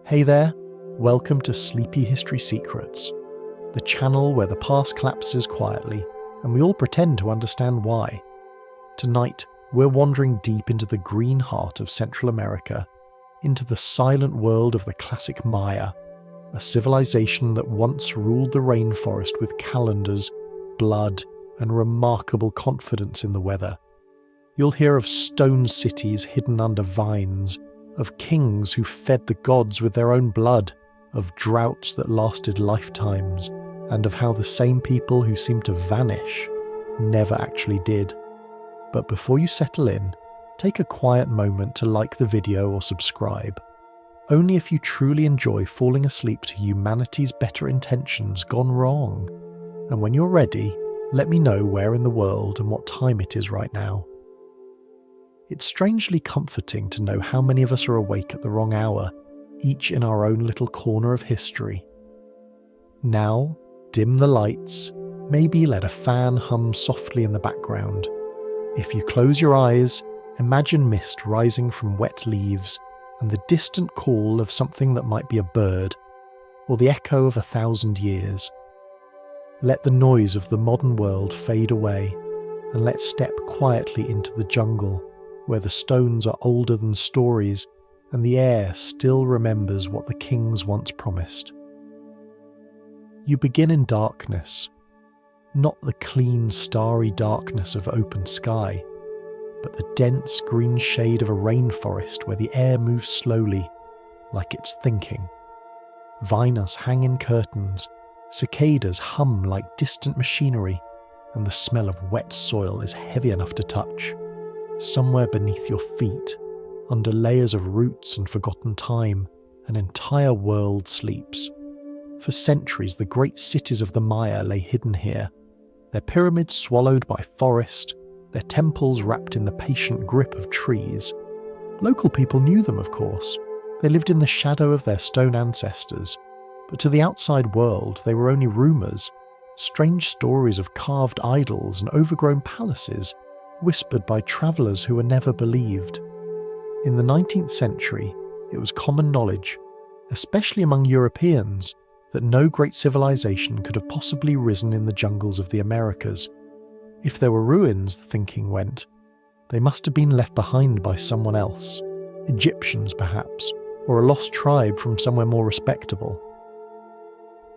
Hey there, welcome to Sleepy History Secrets, the channel where the past collapses quietly and we all pretend to understand why. Tonight, we're wandering deep into the green heart of Central America, into the silent world of the classic Maya, a civilization that once ruled the rainforest with calendars, blood, and remarkable confidence in the weather. You'll hear of stone cities hidden under vines, of kings who fed the gods with their own blood, of droughts that lasted lifetimes, and of how the same people who seemed to vanish never actually did. But before you settle in, take a quiet moment to like the video or subscribe. Only if you truly enjoy falling asleep to humanity's better intentions gone wrong. And when you're ready, let me know where in the world and what time it is right now. It's strangely comforting to know how many of us are awake at the wrong hour, each in our own little corner of history. Now, dim the lights, maybe let a fan hum softly in the background. If you close your eyes, imagine mist rising from wet leaves and the distant call of something that might be a bird, or the echo of 1,000 years. Let the noise of the modern world fade away, and let's step quietly into the jungle, where the stones are older than stories and the air still remembers what the kings once promised. You begin in darkness, not the clean starry darkness of open sky, but the dense green shade of a rainforest where the air moves slowly, like it's thinking. Vinas hang in curtains, cicadas hum like distant machinery, and the smell of wet soil is heavy enough to touch. Somewhere beneath your feet, under layers of roots and forgotten time, an entire world sleeps. For centuries, the great cities of the Maya lay hidden here, their pyramids swallowed by forest, their temples wrapped in the patient grip of trees. Local people knew them, of course. They lived in the shadow of their stone ancestors, but to the outside world they were only rumours, strange stories of carved idols and overgrown palaces, whispered by travellers who were never believed. In the 19th century, it was common knowledge, especially among Europeans, that no great civilization could have possibly risen in the jungles of the Americas. If there were ruins, the thinking went, they must have been left behind by someone else, Egyptians perhaps, or a lost tribe from somewhere more respectable.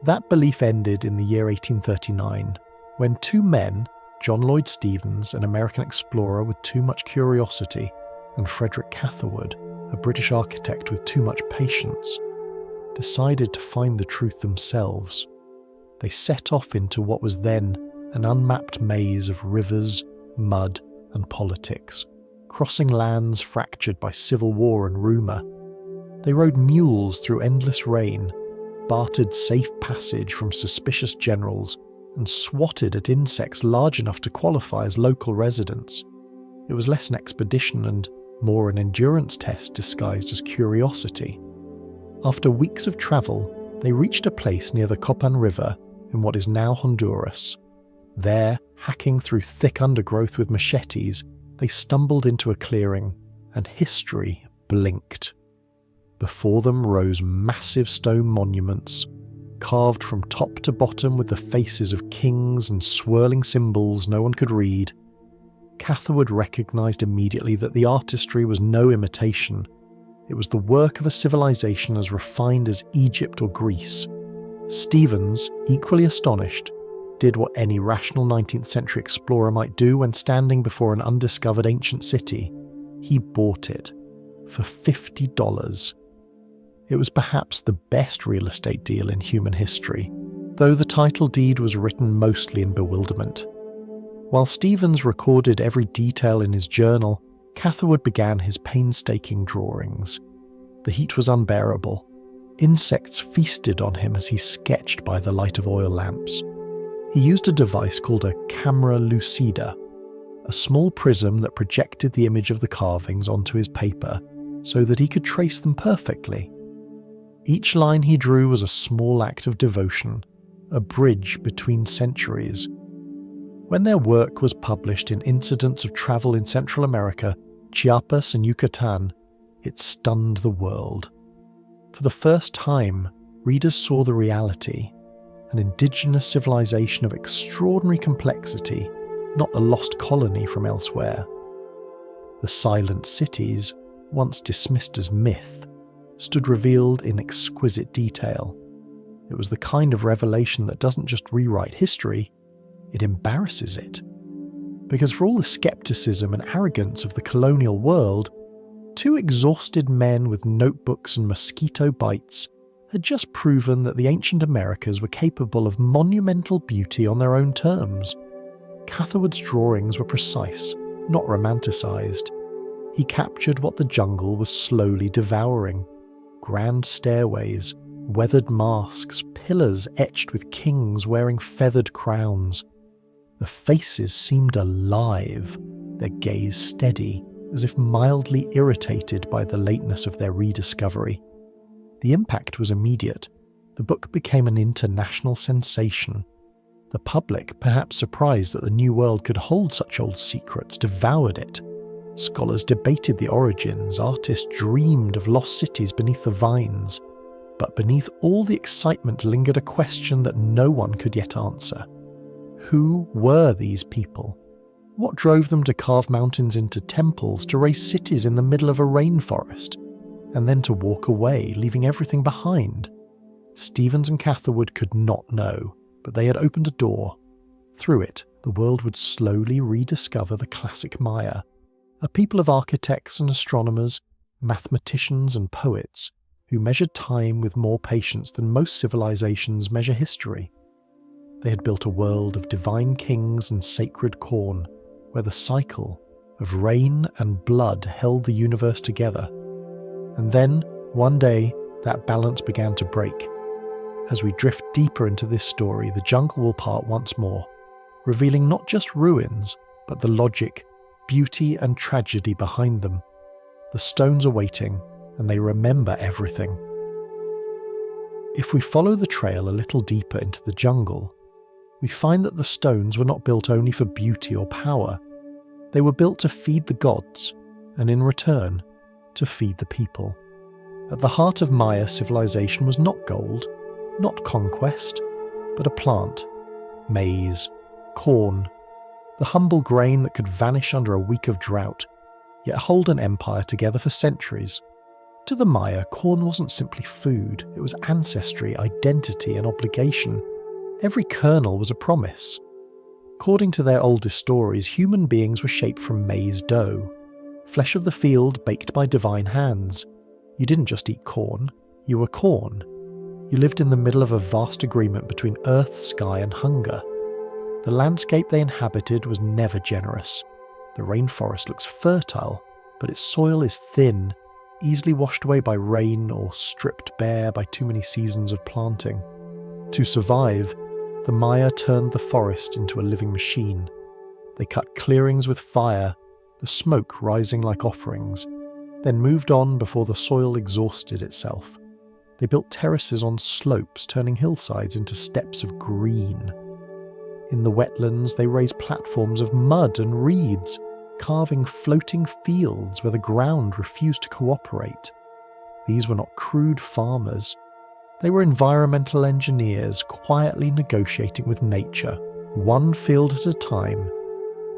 That belief ended in the year 1839, when two men, John Lloyd Stephens, an American explorer with too much curiosity, and Frederick Catherwood, a British architect with too much patience, decided to find the truth themselves. They set off into what was then an unmapped maze of rivers, mud, and politics, crossing lands fractured by civil war and rumour. They rode mules through endless rain, bartered safe passage from suspicious generals, and swatted at insects large enough to qualify as local residents. It was less an expedition and more an endurance test disguised as curiosity. After weeks of travel, they reached a place near the Copán River in what is now Honduras. There, hacking through thick undergrowth with machetes, they stumbled into a clearing, and history blinked. Before them rose massive stone monuments, carved from top to bottom with the faces of kings and swirling symbols no one could read. Catherwood recognised immediately that the artistry was no imitation. It was the work of a civilization as refined as Egypt or Greece. Stephens, equally astonished, did what any rational 19th century explorer might do when standing before an undiscovered ancient city. He bought it for $50. It was perhaps the best real estate deal in human history, though the title deed was written mostly in bewilderment. While Stephens recorded every detail in his journal, Catherwood began his painstaking drawings. The heat was unbearable. Insects feasted on him as he sketched by the light of oil lamps. He used a device called a camera lucida, a small prism that projected the image of the carvings onto his paper so that he could trace them perfectly. Each line he drew was a small act of devotion, a bridge between centuries. When their work was published in Incidents of Travel in Central America, Chiapas and Yucatan, it stunned the world. For the first time, readers saw the reality, an indigenous civilization of extraordinary complexity, not a lost colony from elsewhere. The silent cities, once dismissed as myth, stood revealed in exquisite detail. It was the kind of revelation that doesn't just rewrite history, it embarrasses it. Because for all the skepticism and arrogance of the colonial world, two exhausted men with notebooks and mosquito bites had just proven that the ancient Americas were capable of monumental beauty on their own terms. Catherwood's drawings were precise, not romanticized. He captured what the jungle was slowly devouring. Grand stairways, weathered masks, pillars etched with kings wearing feathered crowns. The faces seemed alive, their gaze steady, as if mildly irritated by the lateness of their rediscovery. The impact was immediate. The book became an international sensation. The public, perhaps surprised that the New World could hold such old secrets, devoured it. Scholars debated the origins, artists dreamed of lost cities beneath the vines. But beneath all the excitement lingered a question that no one could yet answer. Who were these people? What drove them to carve mountains into temples, to raise cities in the middle of a rainforest, and then to walk away, leaving everything behind? Stevens and Catherwood could not know, but they had opened a door. Through it, the world would slowly rediscover the classic Maya, a people of architects and astronomers, mathematicians and poets, who measured time with more patience than most civilizations measure history. They had built a world of divine kings and sacred corn, where the cycle of rain and blood held the universe together. And then, one day, that balance began to break. As we drift deeper into this story, the jungle will part once more, revealing not just ruins, but the logic, beauty and tragedy behind them. The stones are waiting, and they remember everything. If we follow the trail a little deeper into the jungle, we find that the stones were not built only for beauty or power. They were built to feed the gods, and in return, to feed the people. At the heart of Maya civilization was not gold, not conquest, but a plant, maize, corn, the humble grain that could vanish under a week of drought, yet hold an empire together for centuries. To the Maya, corn wasn't simply food, it was ancestry, identity, and obligation. Every kernel was a promise. According to their oldest stories, human beings were shaped from maize dough, flesh of the field baked by divine hands. You didn't just eat corn, you were corn. You lived in the middle of a vast agreement between earth, sky, and hunger. The landscape they inhabited was never generous. The rainforest looks fertile, but its soil is thin, easily washed away by rain or stripped bare by too many seasons of planting. To survive, the Maya turned the forest into a living machine. They cut clearings with fire, the smoke rising like offerings, then moved on before the soil exhausted itself. They built terraces on slopes, turning hillsides into steppes of green. In the wetlands, they raised platforms of mud and reeds, carving floating fields where the ground refused to cooperate. These were not crude farmers. They were environmental engineers quietly negotiating with nature, one field at a time.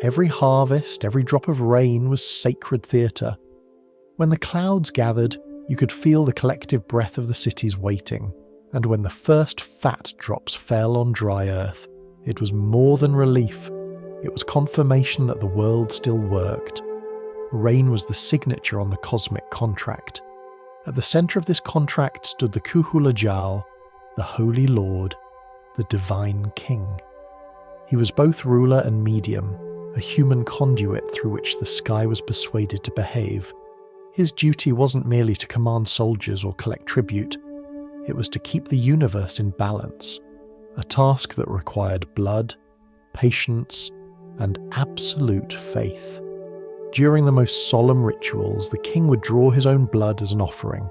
Every harvest, every drop of rain was sacred theatre. When the clouds gathered, you could feel the collective breath of the cities waiting, and when the first fat drops fell on dry earth, it was more than relief. It was confirmation that the world still worked. Rain was the signature on the cosmic contract. At the centre of this contract stood the Kuhulajal, the Holy Lord, the Divine King. He was both ruler and medium, a human conduit through which the sky was persuaded to behave. His duty wasn't merely to command soldiers or collect tribute, it was to keep the universe in balance, a task that required blood, patience, and absolute faith. During the most solemn rituals, the king would draw his own blood as an offering,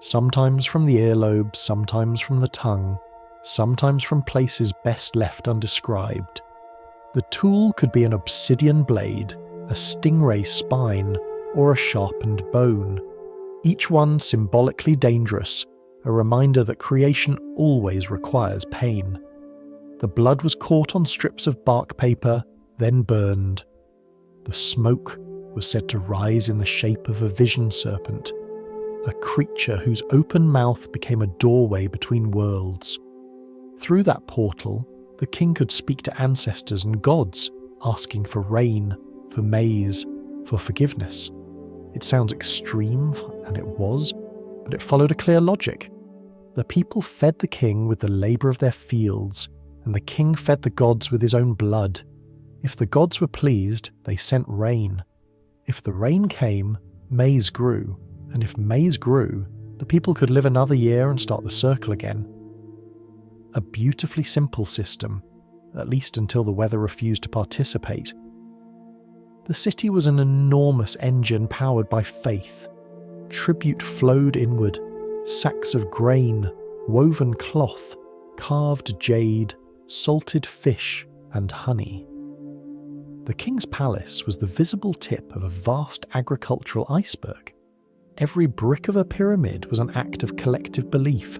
sometimes from the earlobe, sometimes from the tongue, sometimes from places best left undescribed. The tool could be an obsidian blade, a stingray spine, or a sharpened bone. each one symbolically dangerous, a reminder that creation always requires pain. The blood was caught on strips of bark paper, then burned. The smoke was said to rise in the shape of a vision serpent, a creature whose open mouth became a doorway between worlds. Through that portal, the king could speak to ancestors and gods, asking for rain, for maize, for forgiveness. It sounds extreme, and it was, but it followed a clear logic. The people fed the king with the labour of their fields, and the king fed the gods with his own blood. If the gods were pleased, they sent rain. If the rain came, maize grew, and if maize grew, the people could live another year and start the circle again. A beautifully simple system, at least until the weather refused to participate. The city was an enormous engine powered by faith. Tribute flowed inward, sacks of grain, woven cloth, carved jade, salted fish, and honey. The king's palace was the visible tip of a vast agricultural iceberg. Every brick of a pyramid was an act of collective belief,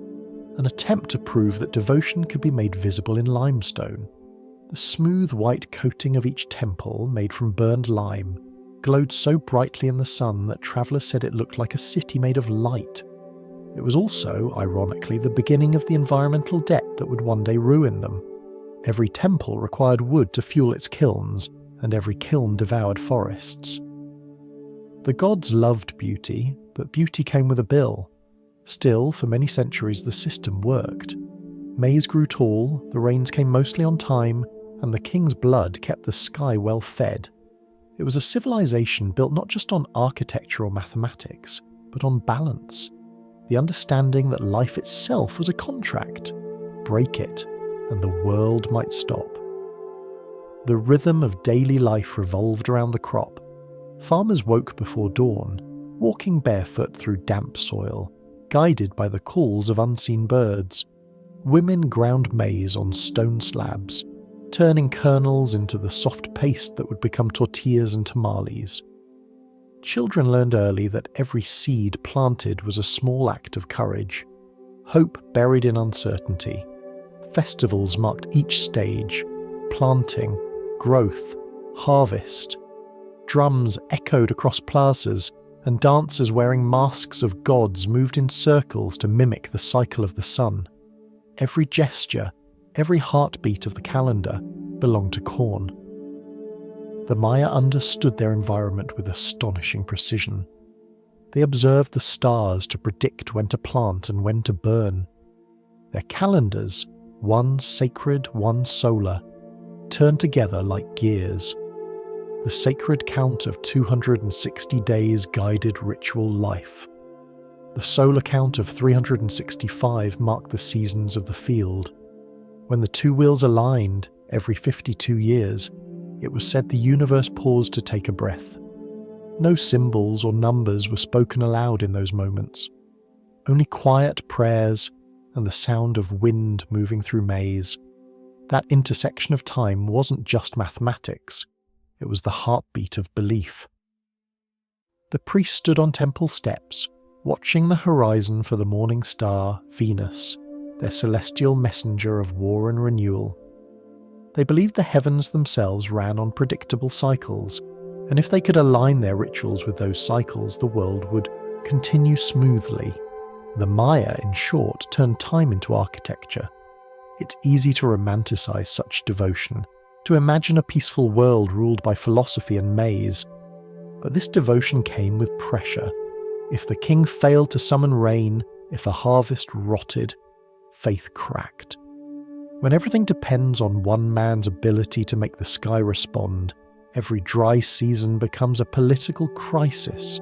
an attempt to prove that devotion could be made visible in limestone. The smooth white coating of each temple, made from burned lime, glowed so brightly in the sun that travellers said it looked like a city made of light. It was also, ironically, the beginning of the environmental debt that would one day ruin them. Every temple required wood to fuel its kilns, and every kiln devoured forests. The gods loved beauty, but beauty came with a bill. Still, for many centuries the system worked. Maize grew tall, the rains came mostly on time, and the king's blood kept the sky well fed. It was a civilization built not just on architecture or mathematics, but on balance. The understanding that life itself was a contract. Break it, and the world might stop. The rhythm of daily life revolved around the crop. Farmers woke before dawn, walking barefoot through damp soil, guided by the calls of unseen birds. Women ground maize on stone slabs, turning kernels into the soft paste that would become tortillas and tamales. Children learned early that every seed planted was a small act of courage. Hope buried in uncertainty. Festivals marked each stage: planting, growth, harvest. Drums echoed across plazas, and dancers wearing masks of gods moved in circles to mimic the cycle of the sun. Every gesture, every heartbeat of the calendar belonged to corn. The Maya understood their environment with astonishing precision. They observed the stars to predict when to plant and when to burn. Their calendars, one sacred, one solar, turned together like gears. The sacred count of 260 days guided ritual life. The solar count of 365 marked the seasons of the field. When the two wheels aligned, every 52 years, it was said the universe paused to take a breath. No symbols or numbers were spoken aloud in those moments. Only quiet prayers and the sound of wind moving through maize. That intersection of time wasn't just mathematics. It was the heartbeat of belief. The priest stood on temple steps, watching the horizon for the morning star, Venus, their celestial messenger of war and renewal. They believed the heavens themselves ran on predictable cycles, and if they could align their rituals with those cycles, the world would continue smoothly. The Maya, in short, turned time into architecture. It's easy to romanticize such devotion, to imagine a peaceful world ruled by philosophy and maize. But this devotion came with pressure. If the king failed to summon rain, if the harvest rotted, faith cracked. When everything depends on one man's ability to make the sky respond, every dry season becomes a political crisis.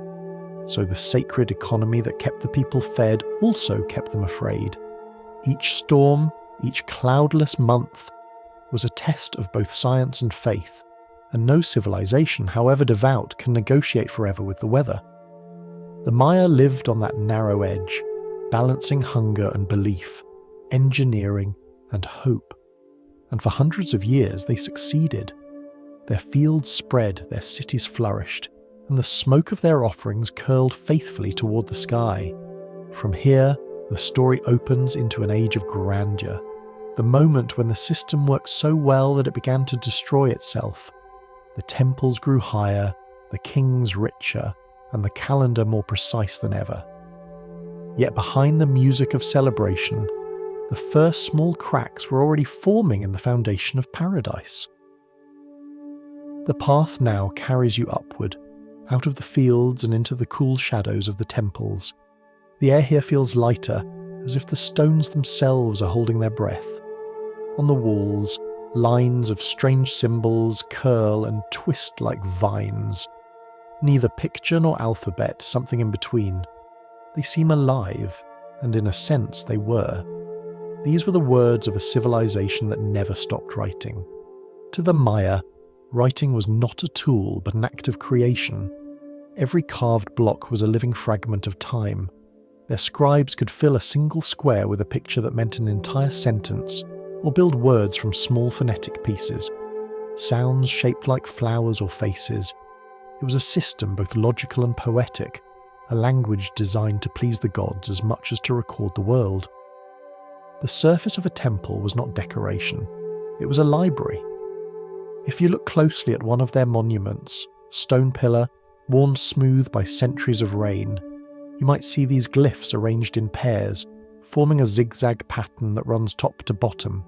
So the sacred economy that kept the people fed also kept them afraid. Each storm, each cloudless month, was a test of both science and faith, and no civilization, however devout, can negotiate forever with the weather. The Maya lived on that narrow edge, balancing hunger and belief, engineering and hope. And for hundreds of years they succeeded. Their fields spread, their cities flourished, and the smoke of their offerings curled faithfully toward the sky. From here, the story opens into an age of grandeur, the moment when the system worked so well that it began to destroy itself. The temples grew higher, the kings richer, and the calendar more precise than ever. Yet behind the music of celebration, the first small cracks were already forming in the foundation of paradise. The path now carries you upward, out of the fields and into the cool shadows of the temples. The air here feels lighter, as if the stones themselves are holding their breath. On the walls, lines of strange symbols curl and twist like vines. Neither picture nor alphabet, something in between. They seem alive, and in a sense they were. These were the words of a civilization that never stopped writing. To the Maya, writing was not a tool but an act of creation. Every carved block was a living fragment of time. Their scribes could fill a single square with a picture that meant an entire sentence, or build words from small phonetic pieces. Sounds shaped like flowers or faces. It was a system both logical and poetic, a language designed to please the gods as much as to record the world. The surface of a temple was not decoration, it was a library. If you look closely at one of their monuments, stone pillar, worn smooth by centuries of rain, you might see these glyphs arranged in pairs, forming a zigzag pattern that runs top to bottom.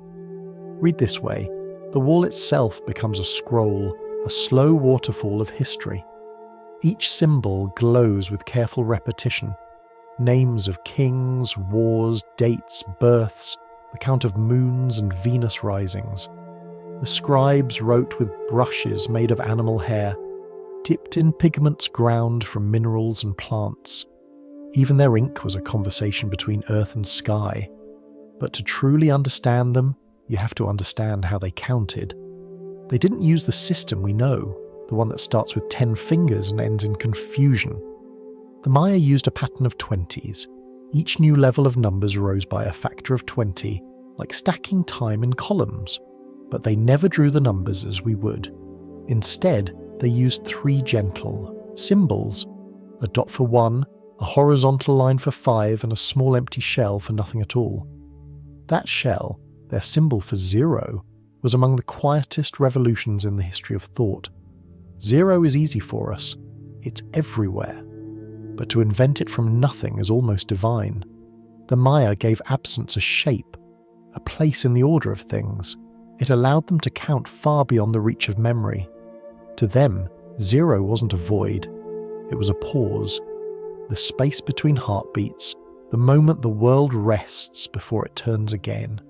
Read this way, the wall itself becomes a scroll, a slow waterfall of history. Each symbol glows with careful repetition. Names of kings, wars, dates, births, the count of moons and Venus risings. The scribes wrote with brushes made of animal hair, dipped in pigments ground from minerals and plants. Even their ink was a conversation between earth and sky. But to truly understand them, you have to understand how they counted. They didn't use the system we know, the one that starts with 10 fingers and ends in confusion. The Maya used a pattern of 20s. Each new level of numbers rose by a factor of 20, like stacking time in columns. But they never drew the numbers as we would. Instead, they used 3 gentle symbols, a dot for 1, a horizontal line for 5, and a small empty shell for nothing at all. That shell, their symbol for 0, was among the quietest revolutions in the history of thought. 0 is easy for us. It's everywhere. But to invent it from nothing is almost divine. The Maya gave absence a shape, a place in the order of things. It allowed them to count far beyond the reach of memory. To them, 0 wasn't a void. It was a pause. The space between heartbeats, the moment the world rests before it turns again.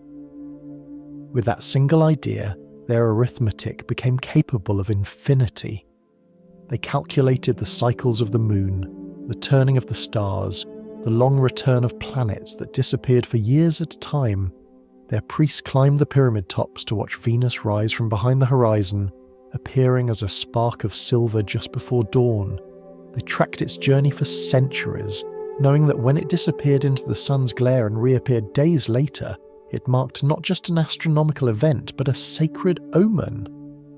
With that single idea, their arithmetic became capable of infinity. They calculated the cycles of the moon, the turning of the stars, the long return of planets that disappeared for years at a time. Their priests climbed the pyramid tops to watch Venus rise from behind the horizon, appearing as a spark of silver just before dawn. They tracked its journey for centuries, knowing that when it disappeared into the sun's glare and reappeared days later, it marked not just an astronomical event, but a sacred omen,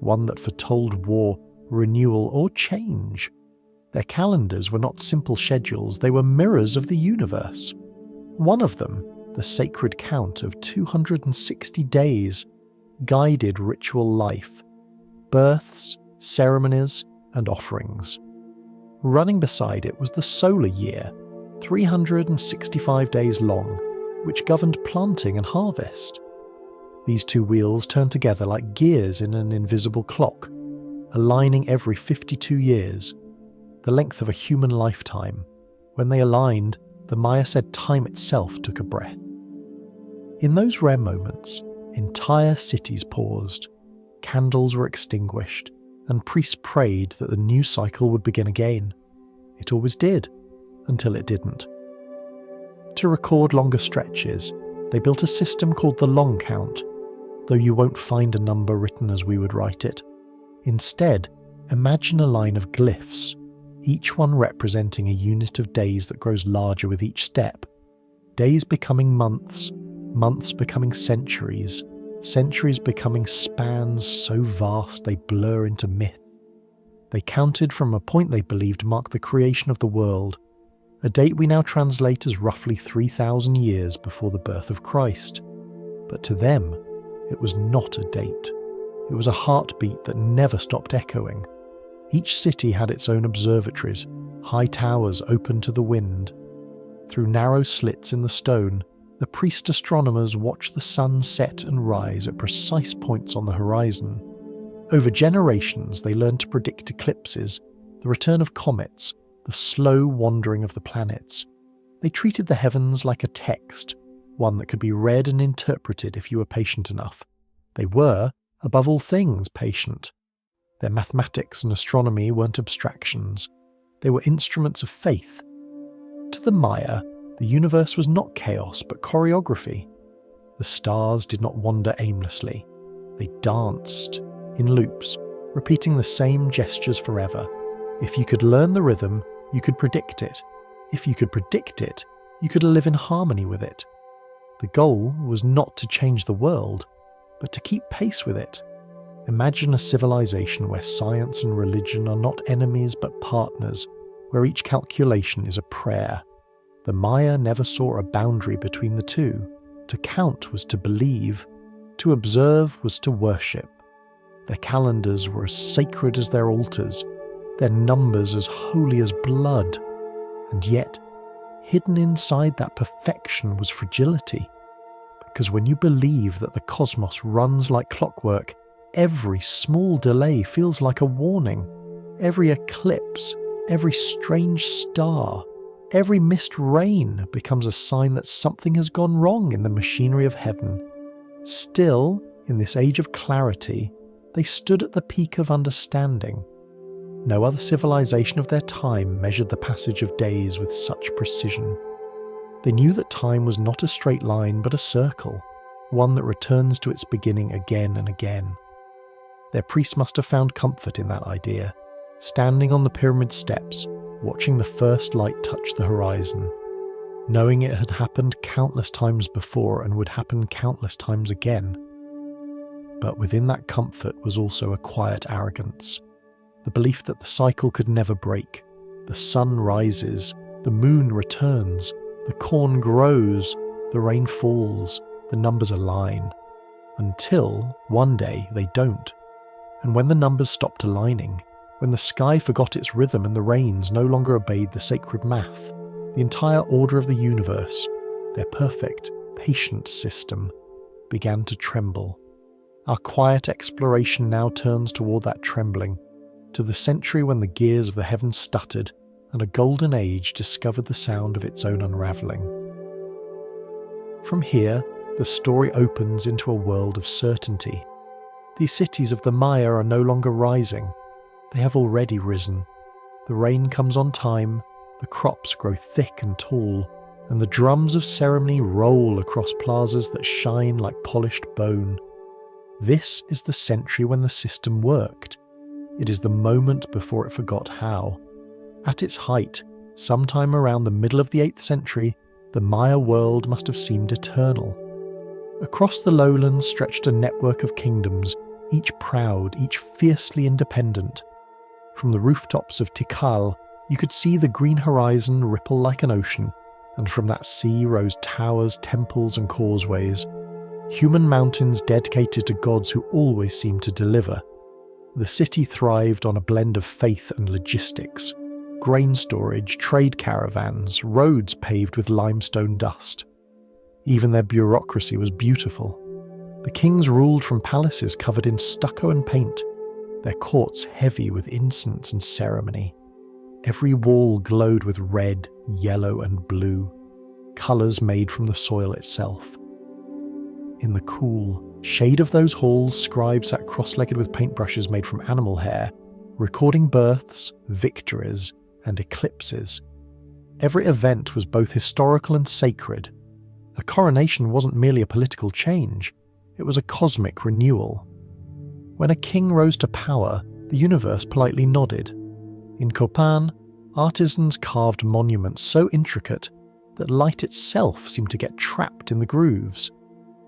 one that foretold war, renewal, or change. Their calendars were not simple schedules, they were mirrors of the universe. One of them, the sacred count of 260 days, guided ritual life, births, ceremonies, and offerings. Running beside it was the solar year, 365 days long, which governed planting and harvest. These 2 wheels turned together like gears in an invisible clock, aligning every 52 years, the length of a human lifetime. When they aligned, the Maya said time itself took a breath. In those rare moments, entire cities paused, candles were extinguished, and priests prayed that the new cycle would begin again. It always did, until it didn't. To record longer stretches, they built a system called the long count, though you won't find a number written as we would write it. Instead, imagine a line of glyphs, each one representing a unit of days that grows larger with each step. Days becoming months, months becoming centuries, centuries becoming spans so vast they blur into myth. They counted from a point they believed marked the creation of the world, a date we now translate as roughly 3,000 years before the birth of Christ. But to them, it was not a date. It was a heartbeat that never stopped echoing. Each city had its own observatories, high towers open to the wind. Through narrow slits in the stone, the priest astronomers watched the sun set and rise at precise points on the horizon. Over generations, they learned to predict eclipses, the return of comets, the slow wandering of the planets. They treated the heavens like a text, one that could be read and interpreted if you were patient enough. They were, above all things, patient. Their mathematics and astronomy weren't abstractions. They were instruments of faith. To the Maya, the universe was not chaos but choreography. The stars did not wander aimlessly. They danced, in loops, repeating the same gestures forever. If you could learn the rhythm, you could predict it. If you could predict it, you could live in harmony with it. The goal was not to change the world, but to keep pace with it. Imagine a civilization where science and religion are not enemies but partners, where each calculation is a prayer. The Maya never saw a boundary between the two. To count was to believe. To observe was to worship. Their calendars were as sacred as their altars, their numbers as holy as blood. And yet, hidden inside that perfection was fragility. Because when you believe that the cosmos runs like clockwork, every small delay feels like a warning. Every eclipse, every strange star, every missed rain becomes a sign that something has gone wrong in the machinery of heaven. Still, in this age of clarity, they stood at the peak of understanding. No other civilization of their time measured the passage of days with such precision. They knew that time was not a straight line but a circle, one that returns to its beginning again and again. Their priests must have found comfort in that idea, standing on the pyramid steps, watching the first light touch the horizon, knowing it had happened countless times before and would happen countless times again. But within that comfort was also a quiet arrogance, the belief that the cycle could never break. The sun rises, the moon returns, the corn grows, the rain falls, the numbers align, until one day they don't. And when the numbers stopped aligning, when the sky forgot its rhythm and the rains no longer obeyed the sacred math, the entire order of the universe, their perfect, patient system, began to tremble. Our quiet exploration now turns toward that trembling, to the century when the gears of the heavens stuttered and a golden age discovered the sound of its own unravelling. From here, the story opens into a world of certainty. These cities of the Maya are no longer rising. They have already risen. The rain comes on time, the crops grow thick and tall, and the drums of ceremony roll across plazas that shine like polished bone. This is the century when the system worked. It is the moment before it forgot how. At its height, sometime around the middle of the 8th century, the Maya world must have seemed eternal. Across the lowlands stretched a network of kingdoms, each proud, each fiercely independent. From the rooftops of Tikal, you could see the green horizon ripple like an ocean, and from that sea rose towers, temples and causeways. Human mountains dedicated to gods who always seemed to deliver. The city thrived on a blend of faith and logistics. Grain storage, trade caravans, roads paved with limestone dust. Even their bureaucracy was beautiful. The kings ruled from palaces covered in stucco and paint, their courts heavy with incense and ceremony. Every wall glowed with red, yellow and blue, colours made from the soil itself. In the cool shade of those halls, scribes sat cross-legged with paintbrushes made from animal hair, recording births, victories, and eclipses. Every event was both historical and sacred. A coronation wasn't merely a political change, it was a cosmic renewal. When a king rose to power, the universe politely nodded. In Copán, artisans carved monuments so intricate that light itself seemed to get trapped in the grooves.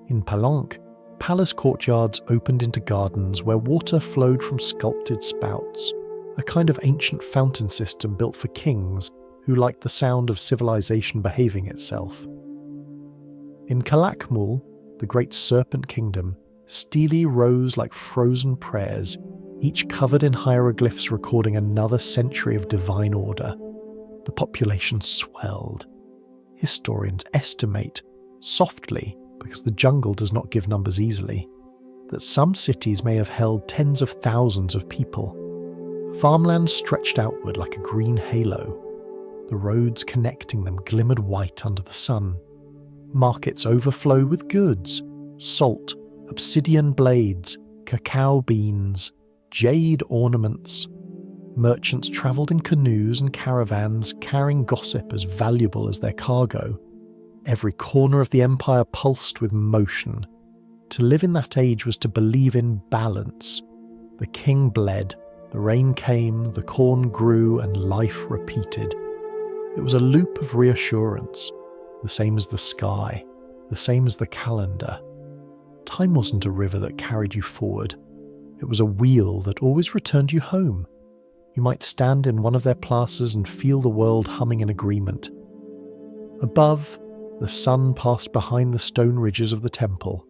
In Palenque, palace courtyards opened into gardens where water flowed from sculpted spouts. a kind of ancient fountain system built for kings who liked the sound of civilization behaving itself. In Calakmul, the great serpent kingdom, stelae rose like frozen prayers, each covered in hieroglyphs recording another century of divine order. The population swelled. Historians estimate, softly, because the jungle does not give numbers easily, that some cities may have held tens of thousands of people. Farmlands stretched outward like a green halo. The roads connecting them glimmered white under the sun. Markets overflowed with goods, salt, obsidian blades, cacao beans, jade ornaments. Merchants travelled in canoes and caravans, carrying gossip as valuable as their cargo. Every corner of the empire pulsed with motion. To live in that age was to believe in balance. The king bled, the rain came, the corn grew, and life repeated. It was a loop of reassurance, the same as the sky, the same as the calendar. Time wasn't a river that carried you forward. It was a wheel that always returned you home. You might stand in one of their plazas and feel the world humming in agreement. Above, the sun passed behind the stone ridges of the temple.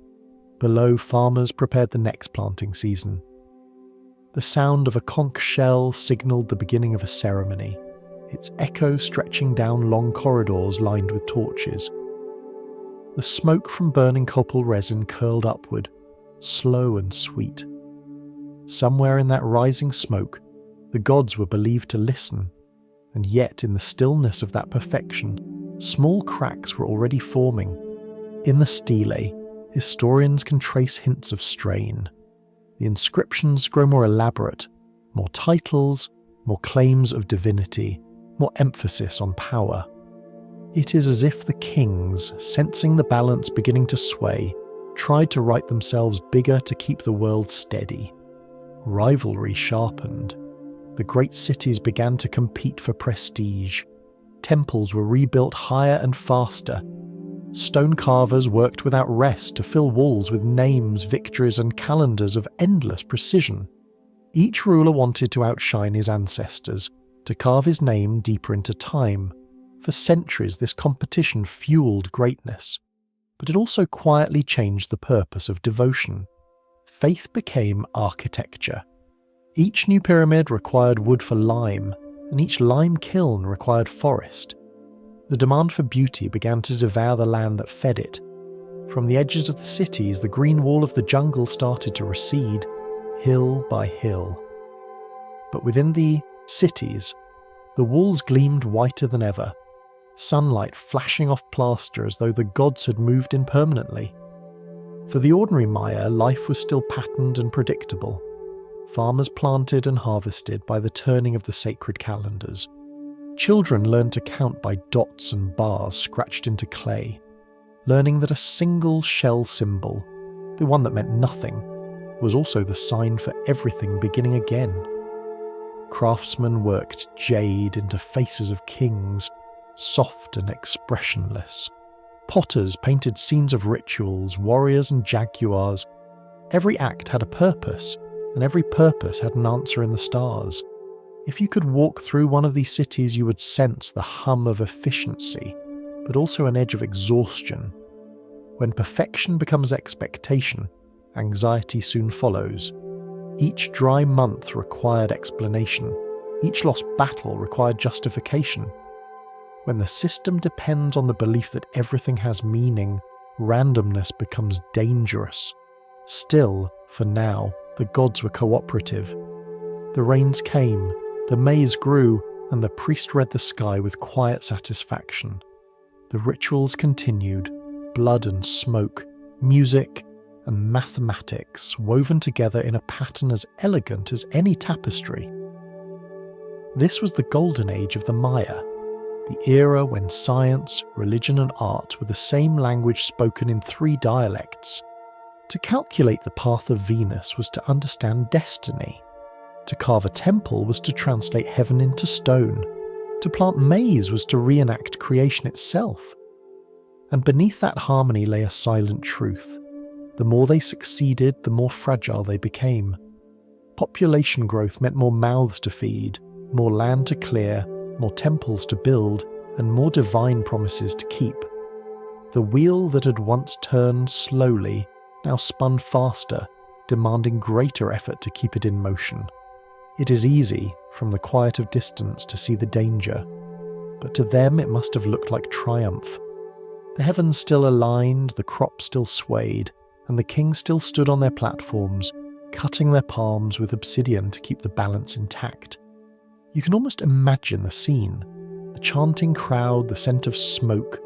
Below, farmers prepared the next planting season. The sound of a conch shell signalled the beginning of a ceremony, its echo stretching down long corridors lined with torches. The smoke from burning copal resin curled upward, slow and sweet. Somewhere in that rising smoke, the gods were believed to listen, and yet in the stillness of that perfection, small cracks were already forming. In the stelae, historians can trace hints of strain. The inscriptions grow more elaborate, more titles, more claims of divinity, more emphasis on power. It is as if the kings, sensing the balance beginning to sway, tried to write themselves bigger to keep the world steady. Rivalry sharpened. The great cities began to compete for prestige. Temples were rebuilt higher and faster. Stone carvers worked without rest to fill walls with names, victories, and calendars of endless precision. Each ruler wanted to outshine his ancestors, to carve his name deeper into time. For centuries, this competition fueled greatness, but it also quietly changed the purpose of devotion. Faith became architecture. Each new pyramid required wood for lime, and each lime kiln required forest. The demand for beauty began to devour the land that fed it. From the edges of the cities, the green wall of the jungle started to recede, hill by hill. But within the cities, the walls gleamed whiter than ever, sunlight flashing off plaster as though the gods had moved in permanently. For the ordinary Maya, life was still patterned and predictable. Farmers planted and harvested by the turning of the sacred calendars. Children learned to count by dots and bars scratched into clay, learning that a single shell symbol, the one that meant nothing, was also the sign for everything beginning again. Craftsmen worked jade into faces of kings, soft and expressionless. Potters painted scenes of rituals, warriors and jaguars. Every act had a purpose, and every purpose had an answer in the stars. If you could walk through one of these cities, you would sense the hum of efficiency, but also an edge of exhaustion. When perfection becomes expectation, anxiety soon follows. Each dry month required explanation. Each lost battle required justification. When the system depends on the belief that everything has meaning, randomness becomes dangerous. Still, for now, the gods were cooperative. The rains came, the maize grew, and the priest read the sky with quiet satisfaction. The rituals continued, blood and smoke, music and mathematics woven together in a pattern as elegant as any tapestry. This was the golden age of the Maya, the era when science, religion and art were the same language spoken in 3 dialects. To calculate the path of Venus was to understand destiny. To carve a temple was to translate heaven into stone. To plant maize was to reenact creation itself. And beneath that harmony lay a silent truth. The more they succeeded, the more fragile they became. Population growth meant more mouths to feed, more land to clear, more temples to build, and more divine promises to keep. The wheel that had once turned slowly now spun faster, demanding greater effort to keep it in motion. It is easy, from the quiet of distance, to see the danger, but to them it must have looked like triumph. The heavens still aligned, the crops still swayed, and the kings still stood on their platforms, cutting their palms with obsidian to keep the balance intact. You can almost imagine the scene: the chanting crowd, the scent of smoke,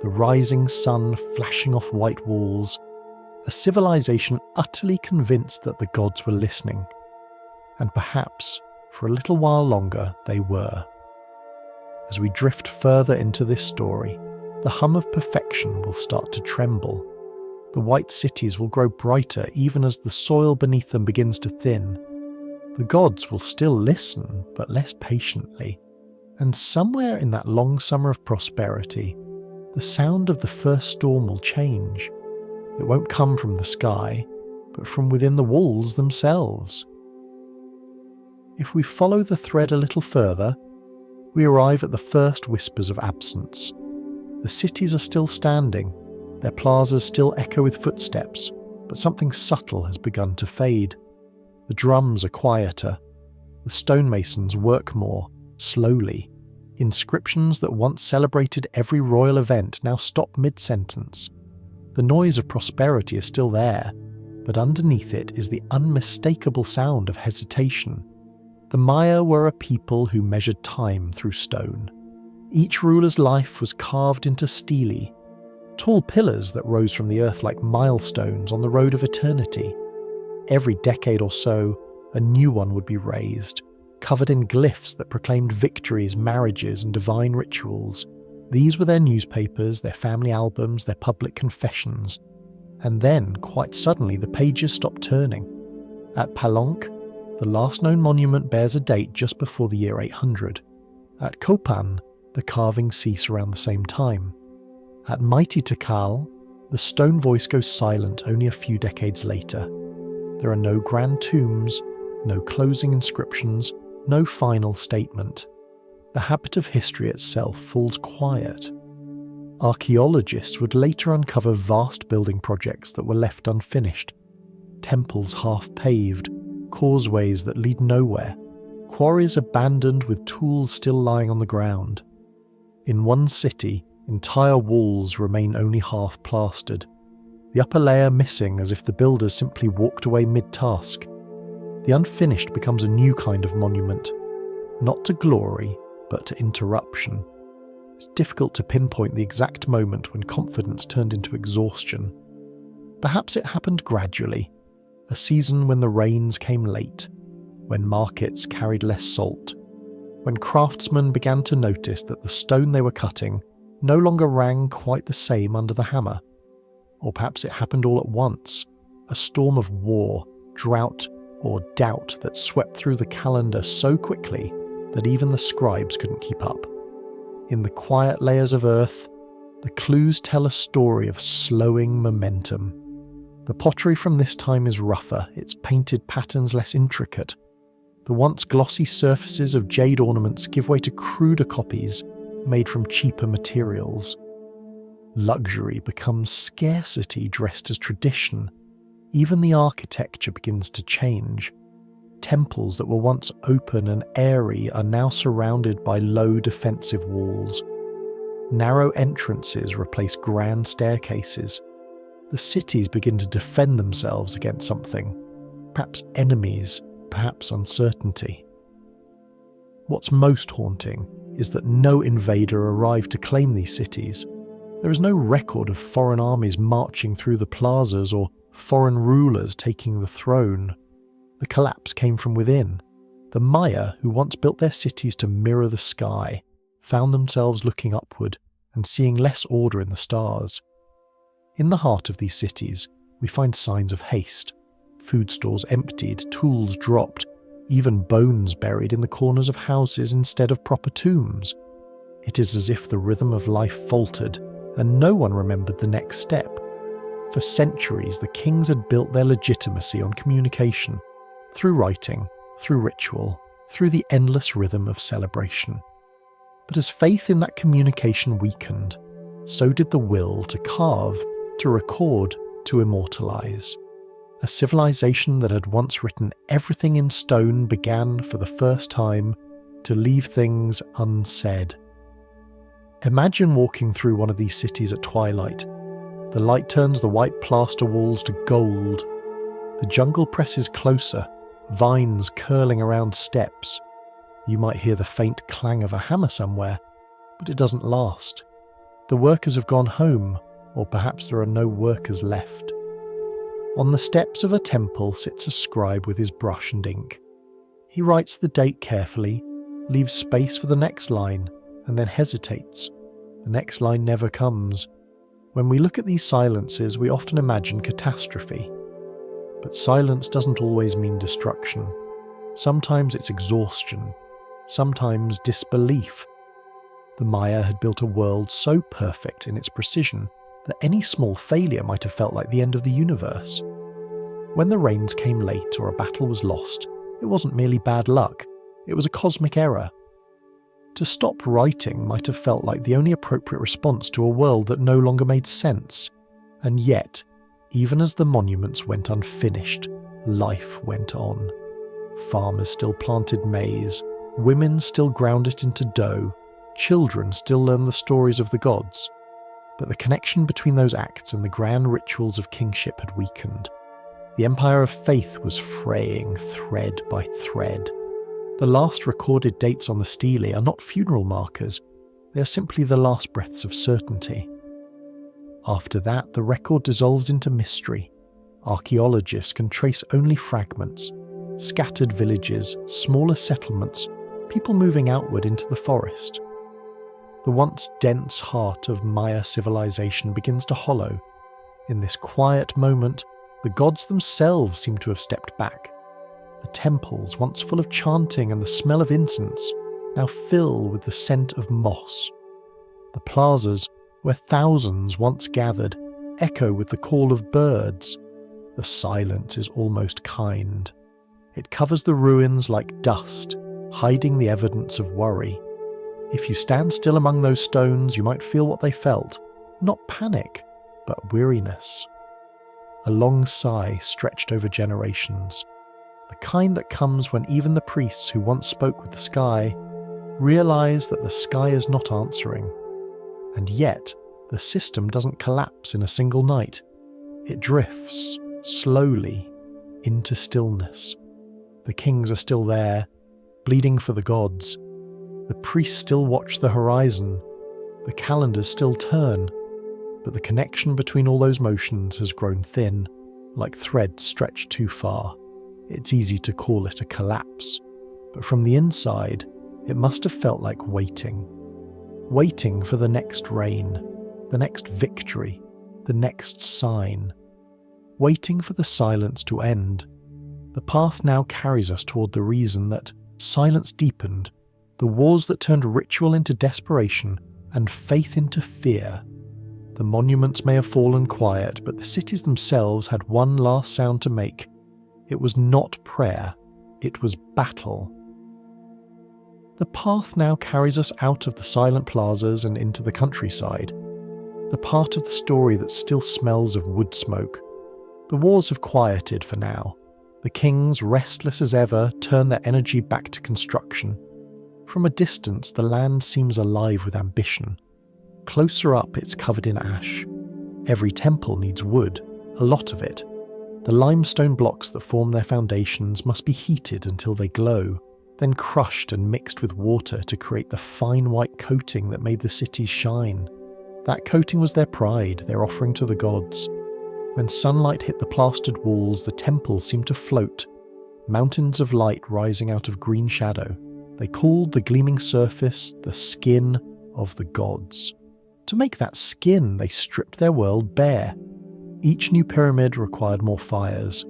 the rising sun flashing off white walls, a civilization utterly convinced that the gods were listening. And perhaps, for a little while longer, they were. As we drift further into this story, the hum of perfection will start to tremble. The white cities will grow brighter even as the soil beneath them begins to thin. The gods will still listen, but less patiently. And somewhere in that long summer of prosperity, the sound of the first storm will change. It won't come from the sky, but from within the walls themselves. If we follow the thread a little further, we arrive at the first whispers of absence. The cities are still standing, their plazas still echo with footsteps, but something subtle has begun to fade. The drums are quieter. The stonemasons work more, slowly. Inscriptions that once celebrated every royal event now stop mid-sentence. The noise of prosperity is still there, but underneath it is the unmistakable sound of hesitation. The Maya were a people who measured time through stone. Each ruler's life was carved into stelae, tall pillars that rose from the earth like milestones on the road of eternity. Every decade or so, a new one would be raised, covered in glyphs that proclaimed victories, marriages, and divine rituals. These were their newspapers, their family albums, their public confessions. And then, quite suddenly, the pages stopped turning. At Palenque, the last known monument bears a date just before the year 800. At Copán, the carvings cease around the same time. At mighty Tikal, the stone voice goes silent only a few decades later. There are no grand tombs, no closing inscriptions, no final statement. The habit of history itself falls quiet. Archaeologists would later uncover vast building projects that were left unfinished. Temples half paved, causeways that lead nowhere, quarries abandoned with tools still lying on the ground. In one city, entire walls remain only half plastered, the upper layer missing as if the builders simply walked away mid-task. The unfinished becomes a new kind of monument, not to glory, but to interruption. It's difficult to pinpoint the exact moment when confidence turned into exhaustion. Perhaps it happened gradually, a season when the rains came late, when markets carried less salt, when craftsmen began to notice that the stone they were cutting no longer rang quite the same under the hammer. Or perhaps it happened all at once, a storm of war, drought, or doubt that swept through the calendar so quickly that even the scribes couldn't keep up. In the quiet layers of earth, the clues tell a story of slowing momentum. The pottery from this time is rougher, its painted patterns less intricate. The once glossy surfaces of jade ornaments give way to cruder copies, made from cheaper materials. Luxury becomes scarcity dressed as tradition. Even the architecture begins to change. Temples that were once open and airy are now surrounded by low defensive walls. Narrow entrances replace grand staircases. The cities begin to defend themselves against something, perhaps enemies, perhaps uncertainty. What's most haunting is that no invader arrived to claim these cities. There is no record of foreign armies marching through the plazas or foreign rulers taking the throne. The collapse came from within. The Maya, who once built their cities to mirror the sky, found themselves looking upward and seeing less order in the stars. In the heart of these cities, we find signs of haste. Food stores emptied, tools dropped, even bones buried in the corners of houses instead of proper tombs. It is as if the rhythm of life faltered, and no one remembered the next step. For centuries, the kings had built their legitimacy on communication. through writing, through ritual, through the endless rhythm of celebration. But as faith in that communication weakened, so did the will to carve, to record, to immortalize. A civilization that had once written everything in stone began, for the first time, to leave things unsaid. Imagine walking through one of these cities at twilight. The light turns the white plaster walls to gold. The jungle presses closer, vines curling around steps. You might hear the faint clang of a hammer somewhere, but it doesn't last. The workers have gone home, or perhaps there are no workers left. On the steps of a temple sits a scribe with his brush and ink. He writes the date carefully, leaves space for the next line, and then hesitates. The next line never comes. When we look at these silences, we often imagine catastrophe. But silence doesn't always mean destruction. Sometimes it's exhaustion. Sometimes disbelief. The Maya had built a world so perfect in its precision that any small failure might have felt like the end of the universe. When the rains came late or a battle was lost, it wasn't merely bad luck, it was a cosmic error. To stop writing might have felt like the only appropriate response to a world that no longer made sense. And yet, even as the monuments went unfinished, life went on. Farmers still planted maize, women still ground it into dough, children still learned the stories of the gods. But the connection between those acts and the grand rituals of kingship had weakened. The empire of faith was fraying thread by thread. The last recorded dates on the stele are not funeral markers, they are simply the last breaths of certainty. After that, the record dissolves into mystery. Archaeologists can trace only fragments, scattered villages, smaller settlements, people moving outward into the forest. The once dense heart of Maya civilization begins to hollow. In this quiet moment, the gods themselves seem to have stepped back. The temples, once full of chanting and the smell of incense, now fill with the scent of moss. The plazas, where thousands once gathered, echo with the call of birds. The silence is almost kind. It covers the ruins like dust, hiding the evidence of worry. If you stand still among those stones, you might feel what they felt, not panic, but weariness. A long sigh stretched over generations, the kind that comes when even the priests who once spoke with the sky realize that the sky is not answering. And yet, the system doesn't collapse in a single night. It drifts, slowly, into stillness. The kings are still there, bleeding for the gods. The priests still watch the horizon. The calendars still turn. But the connection between all those motions has grown thin, like threads stretched too far. It's easy to call it a collapse. But from the inside, it must have felt like waiting. Waiting for the next rain, the next victory, the next sign. Waiting for the silence to end. The path now carries us toward the reason that silence deepened, the wars that turned ritual into desperation and faith into fear. The monuments may have fallen quiet, but the cities themselves had one last sound to make. It was not prayer, it was battle. The path now carries us out of the silent plazas and into the countryside, the part of the story that still smells of wood smoke. The wars have quieted for now. The kings, restless as ever, turn their energy back to construction. From a distance, the land seems alive with ambition. Closer up, it's covered in ash. Every temple needs wood, a lot of it. The limestone blocks that form their foundations must be heated until they glow, then crushed and mixed with water to create the fine white coating that made the cities shine. That coating was their pride, their offering to the gods. When sunlight hit the plastered walls, the temples seemed to float, mountains of light rising out of green shadow. They called the gleaming surface the skin of the gods. To make that skin, they stripped their world bare. Each new pyramid required more fires.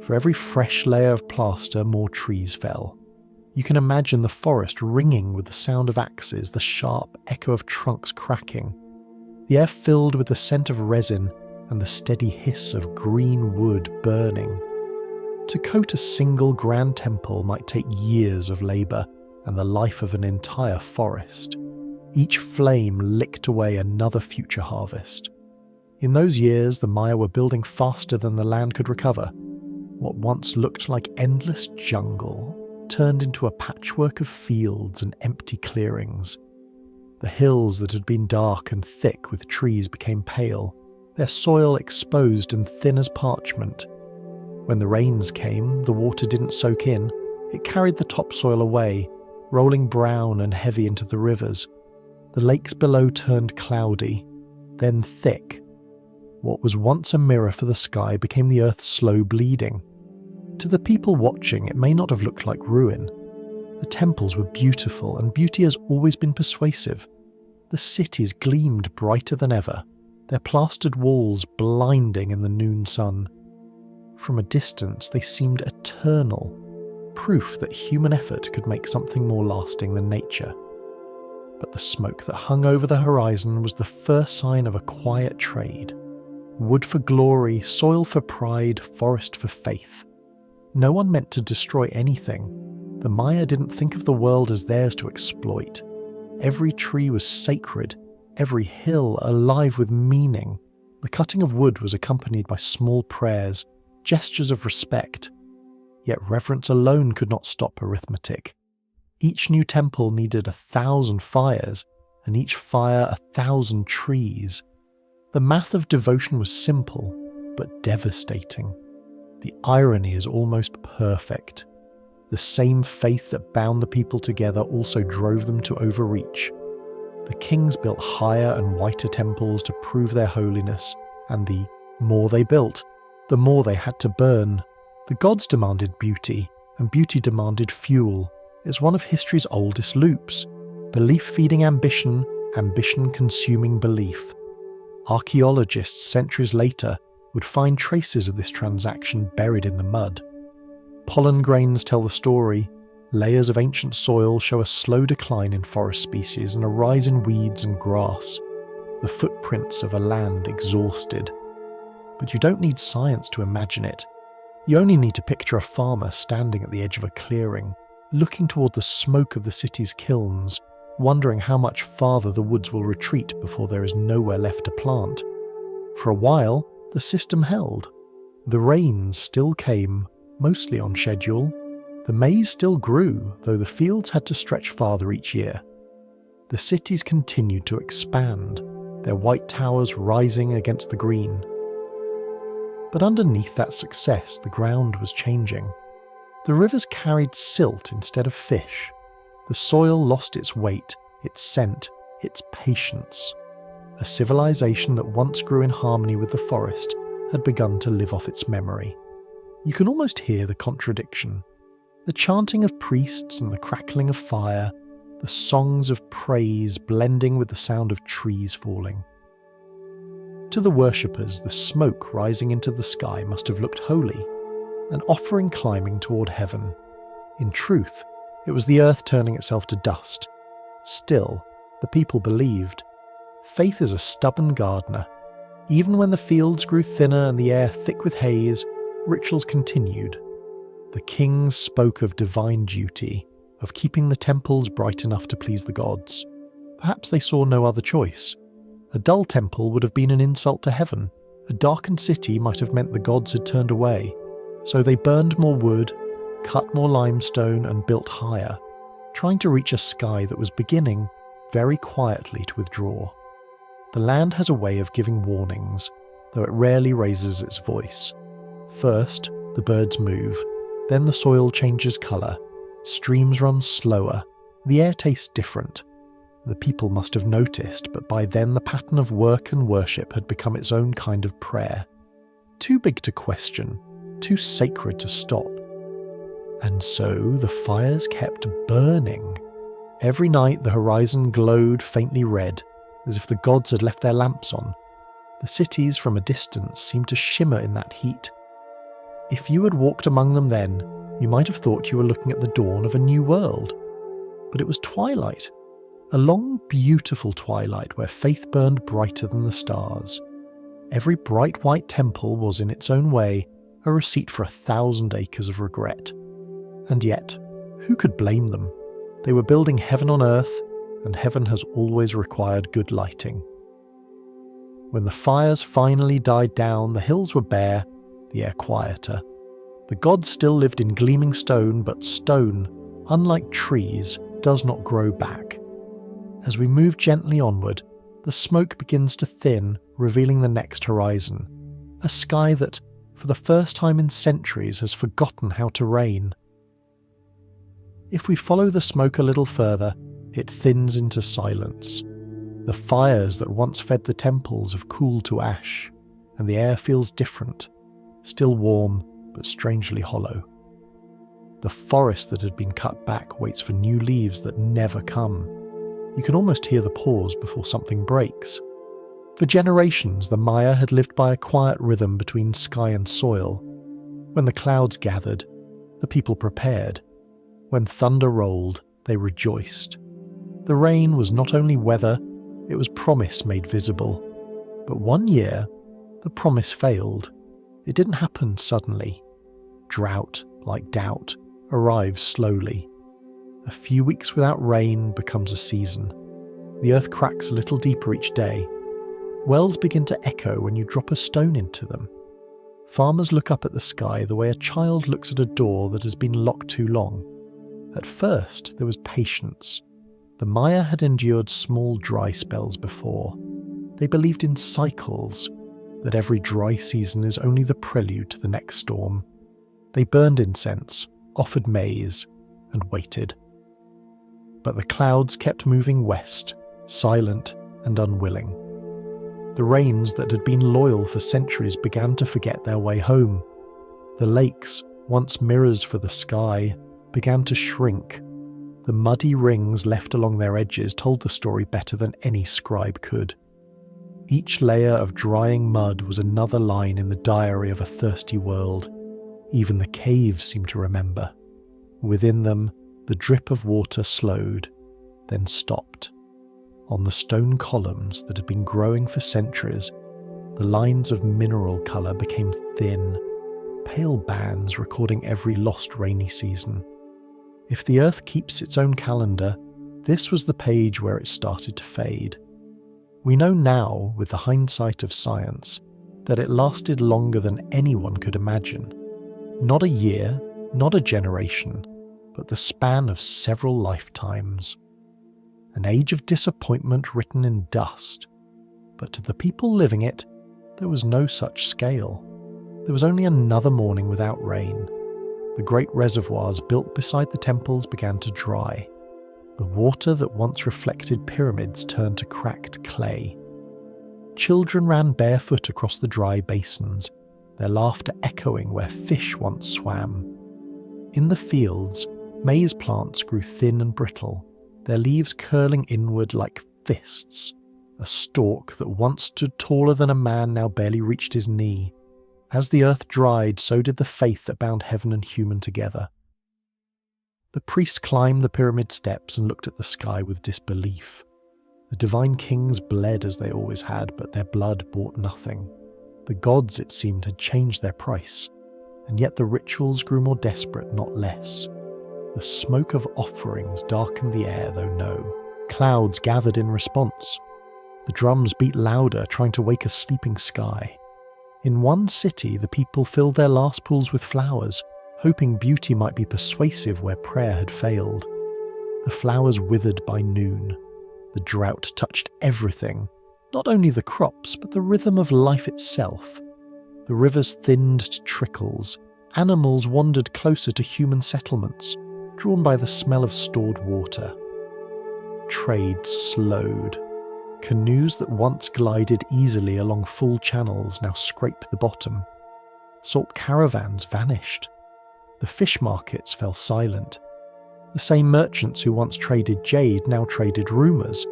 For every fresh layer of plaster, more trees fell. You can imagine the forest ringing with the sound of axes, the sharp echo of trunks cracking. The air filled with the scent of resin and the steady hiss of green wood burning. To coat a single grand temple might take years of labour and the life of an entire forest. Each flame licked away another future harvest. In those years, the Maya were building faster than the land could recover. What once looked like endless jungle turned into a patchwork of fields and empty clearings. The hills that had been dark and thick with trees became pale, their soil exposed and thin as parchment. When the rains came, the water didn't soak in, it carried the topsoil away, rolling brown and heavy into the rivers. The lakes below turned cloudy, then thick. What was once a mirror for the sky became the earth's slow bleeding. To the people watching, it may not have looked like ruin. The temples were beautiful, and beauty has always been persuasive. The cities gleamed brighter than ever, their plastered walls blinding in the noon sun. From a distance, they seemed eternal, proof that human effort could make something more lasting than nature. But the smoke that hung over the horizon was the first sign of a quiet trade. Wood for glory, soil for pride, forest for faith. No one meant to destroy anything. The Maya didn't think of the world as theirs to exploit. Every tree was sacred, every hill alive with meaning. The cutting of wood was accompanied by small prayers, gestures of respect. Yet reverence alone could not stop arithmetic. Each new temple needed 1,000 fires, and each fire 1,000 trees. The math of devotion was simple, but devastating. The irony is almost perfect. The same faith that bound the people together also drove them to overreach. The kings built higher and whiter temples to prove their holiness, and the more they built, the more they had to burn. The gods demanded beauty, and beauty demanded fuel. It's one of history's oldest loops. Belief feeding ambition, ambition consuming belief. Archaeologists centuries later would find traces of this transaction buried in the mud. Pollen grains tell the story. Layers of ancient soil show a slow decline in forest species and a rise in weeds and grass. The footprints of a land exhausted. But you don't need science to imagine it. You only need to picture a farmer standing at the edge of a clearing, looking toward the smoke of the city's kilns, wondering how much farther the woods will retreat before there is nowhere left to plant. For a while, the system held. The rains still came, mostly on schedule. The maize still grew, though the fields had to stretch farther each year. The cities continued to expand, their white towers rising against the green. But underneath that success, the ground was changing. The rivers carried silt instead of fish. The soil lost its weight, its scent, its patience. A civilization that once grew in harmony with the forest had begun to live off its memory. You can almost hear the contradiction. The chanting of priests and the crackling of fire, the songs of praise blending with the sound of trees falling. To the worshippers, the smoke rising into the sky must have looked holy, an offering climbing toward heaven. In truth, it was the earth turning itself to dust. Still, the people believed. Faith is a stubborn gardener. Even when the fields grew thinner and the air thick with haze, rituals continued. The kings spoke of divine duty, of keeping the temples bright enough to please the gods. Perhaps they saw no other choice. A dull temple would have been an insult to heaven. A darkened city might have meant the gods had turned away. So they burned more wood, cut more limestone, and built higher, trying to reach a sky that was beginning, very quietly, to withdraw. The land has a way of giving warnings, though it rarely raises its voice. First, the birds move, then the soil changes colour, streams run slower, the air tastes different. The people must have noticed, but by then the pattern of work and worship had become its own kind of prayer. Too big to question, too sacred to stop. And so the fires kept burning. Every night the horizon glowed faintly red, as if the gods had left their lamps on. The cities from a distance seemed to shimmer in that heat. If you had walked among them then, you might have thought you were looking at the dawn of a new world. But it was twilight, a long, beautiful twilight where faith burned brighter than the stars. Every bright white temple was in its own way a receipt for 1,000 acres of regret. And yet, who could blame them? They were building heaven on earth, and heaven has always required good lighting. When the fires finally died down, the hills were bare, the air quieter. The gods still lived in gleaming stone, but stone, unlike trees, does not grow back. As we move gently onward, the smoke begins to thin, revealing the next horizon, a sky that, for the first time in centuries, has forgotten how to rain. If we follow the smoke a little further, it thins into silence. The fires that once fed the temples have cooled to ash, and the air feels different, still warm but strangely hollow. The forest that had been cut back waits for new leaves that never come. You can almost hear the pause before something breaks. For generations, the Maya had lived by a quiet rhythm between sky and soil. When the clouds gathered, the people prepared. When thunder rolled, they rejoiced. The rain was not only weather, it was promise made visible. But one year, the promise failed. It didn't happen suddenly. Drought, like doubt, arrives slowly. A few weeks without rain becomes a season. The earth cracks a little deeper each day. Wells begin to echo when you drop a stone into them. Farmers look up at the sky the way a child looks at a door that has been locked too long. At first, there was patience. The Maya had endured small dry spells before. They believed in cycles, that every dry season is only the prelude to the next storm. They burned incense, offered maize, and waited. But the clouds kept moving west, silent and unwilling. The rains that had been loyal for centuries began to forget their way home. The lakes, once mirrors for the sky, began to shrink. The muddy rings left along their edges told the story better than any scribe could. Each layer of drying mud was another line in the diary of a thirsty world. Even the caves seemed to remember. Within them, the drip of water slowed, then stopped. On the stone columns that had been growing for centuries, the lines of mineral colour became thin, pale bands recording every lost rainy season. If the earth keeps its own calendar, this was the page where it started to fade. We know now, with the hindsight of science, that it lasted longer than anyone could imagine. Not a year, not a generation, but the span of several lifetimes. An age of disappointment written in dust. But to the people living it, there was no such scale. There was only another morning without rain. The great reservoirs built beside the temples began to dry. The water that once reflected pyramids turned to cracked clay. Children ran barefoot across the dry basins, their laughter echoing where fish once swam. In the fields, maize plants grew thin and brittle, their leaves curling inward like fists. A stalk that once stood taller than a man now barely reached his knee. As the earth dried, so did the faith that bound heaven and human together. The priests climbed the pyramid steps and looked at the sky with disbelief. The divine kings bled as they always had, but their blood bought nothing. The gods, it seemed, had changed their price, and yet the rituals grew more desperate, not less. The smoke of offerings darkened the air, though no. Clouds gathered in response. The drums beat louder, trying to wake a sleeping sky. In one city, the people filled their last pools with flowers, hoping beauty might be persuasive where prayer had failed. The flowers withered by noon. The drought touched everything, not only the crops, but the rhythm of life itself. The rivers thinned to trickles. Animals wandered closer to human settlements, drawn by the smell of stored water. Trade slowed. Canoes that once glided easily along full channels now scraped the bottom. Salt caravans vanished. The fish markets fell silent. The same merchants who once traded jade now traded rumours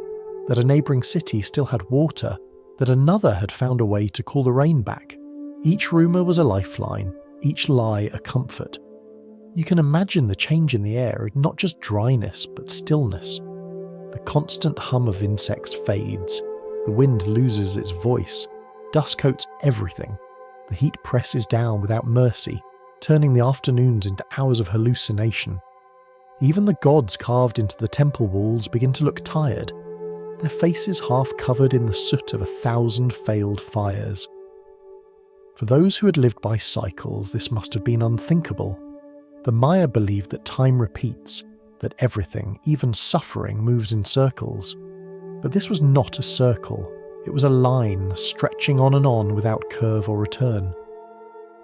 that a neighbouring city still had water, that another had found a way to call the rain back. Each rumour was a lifeline, each lie a comfort. You can imagine the change in the air, not just dryness, but stillness. The constant hum of insects fades, the wind loses its voice, dust coats everything. The heat presses down without mercy, turning the afternoons into hours of hallucination. Even the gods carved into the temple walls begin to look tired, their faces half covered in the soot of 1,000 failed fires. For those who had lived by cycles, this must have been unthinkable. The Maya believed that time repeats, that everything, even suffering, moves in circles. But this was not a circle. It was a line stretching on and on without curve or return.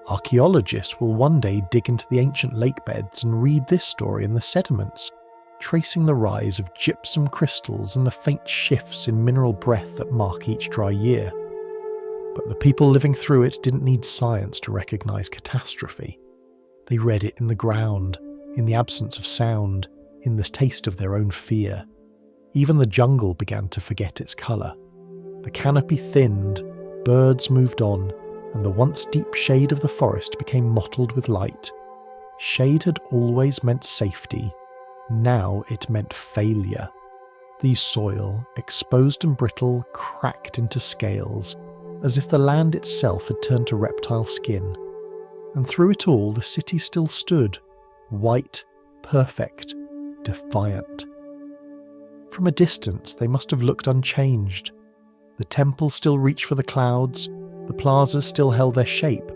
Archaeologists will one day dig into the ancient lake beds and read this story in the sediments, tracing the rise of gypsum crystals and the faint shifts in mineral breath that mark each dry year. But the people living through it didn't need science to recognize catastrophe. They read it in the ground, in the absence of sound, in the taste of their own fear. Even the jungle began to forget its colour. The canopy thinned, birds moved on, and the once deep shade of the forest became mottled with light. Shade had always meant safety. Now it meant failure. The soil, exposed and brittle, cracked into scales, as if the land itself had turned to reptile skin. And through it all, the city still stood, white, perfect, defiant. From a distance, they must have looked unchanged. The temple still reached for the clouds, the plazas still held their shape.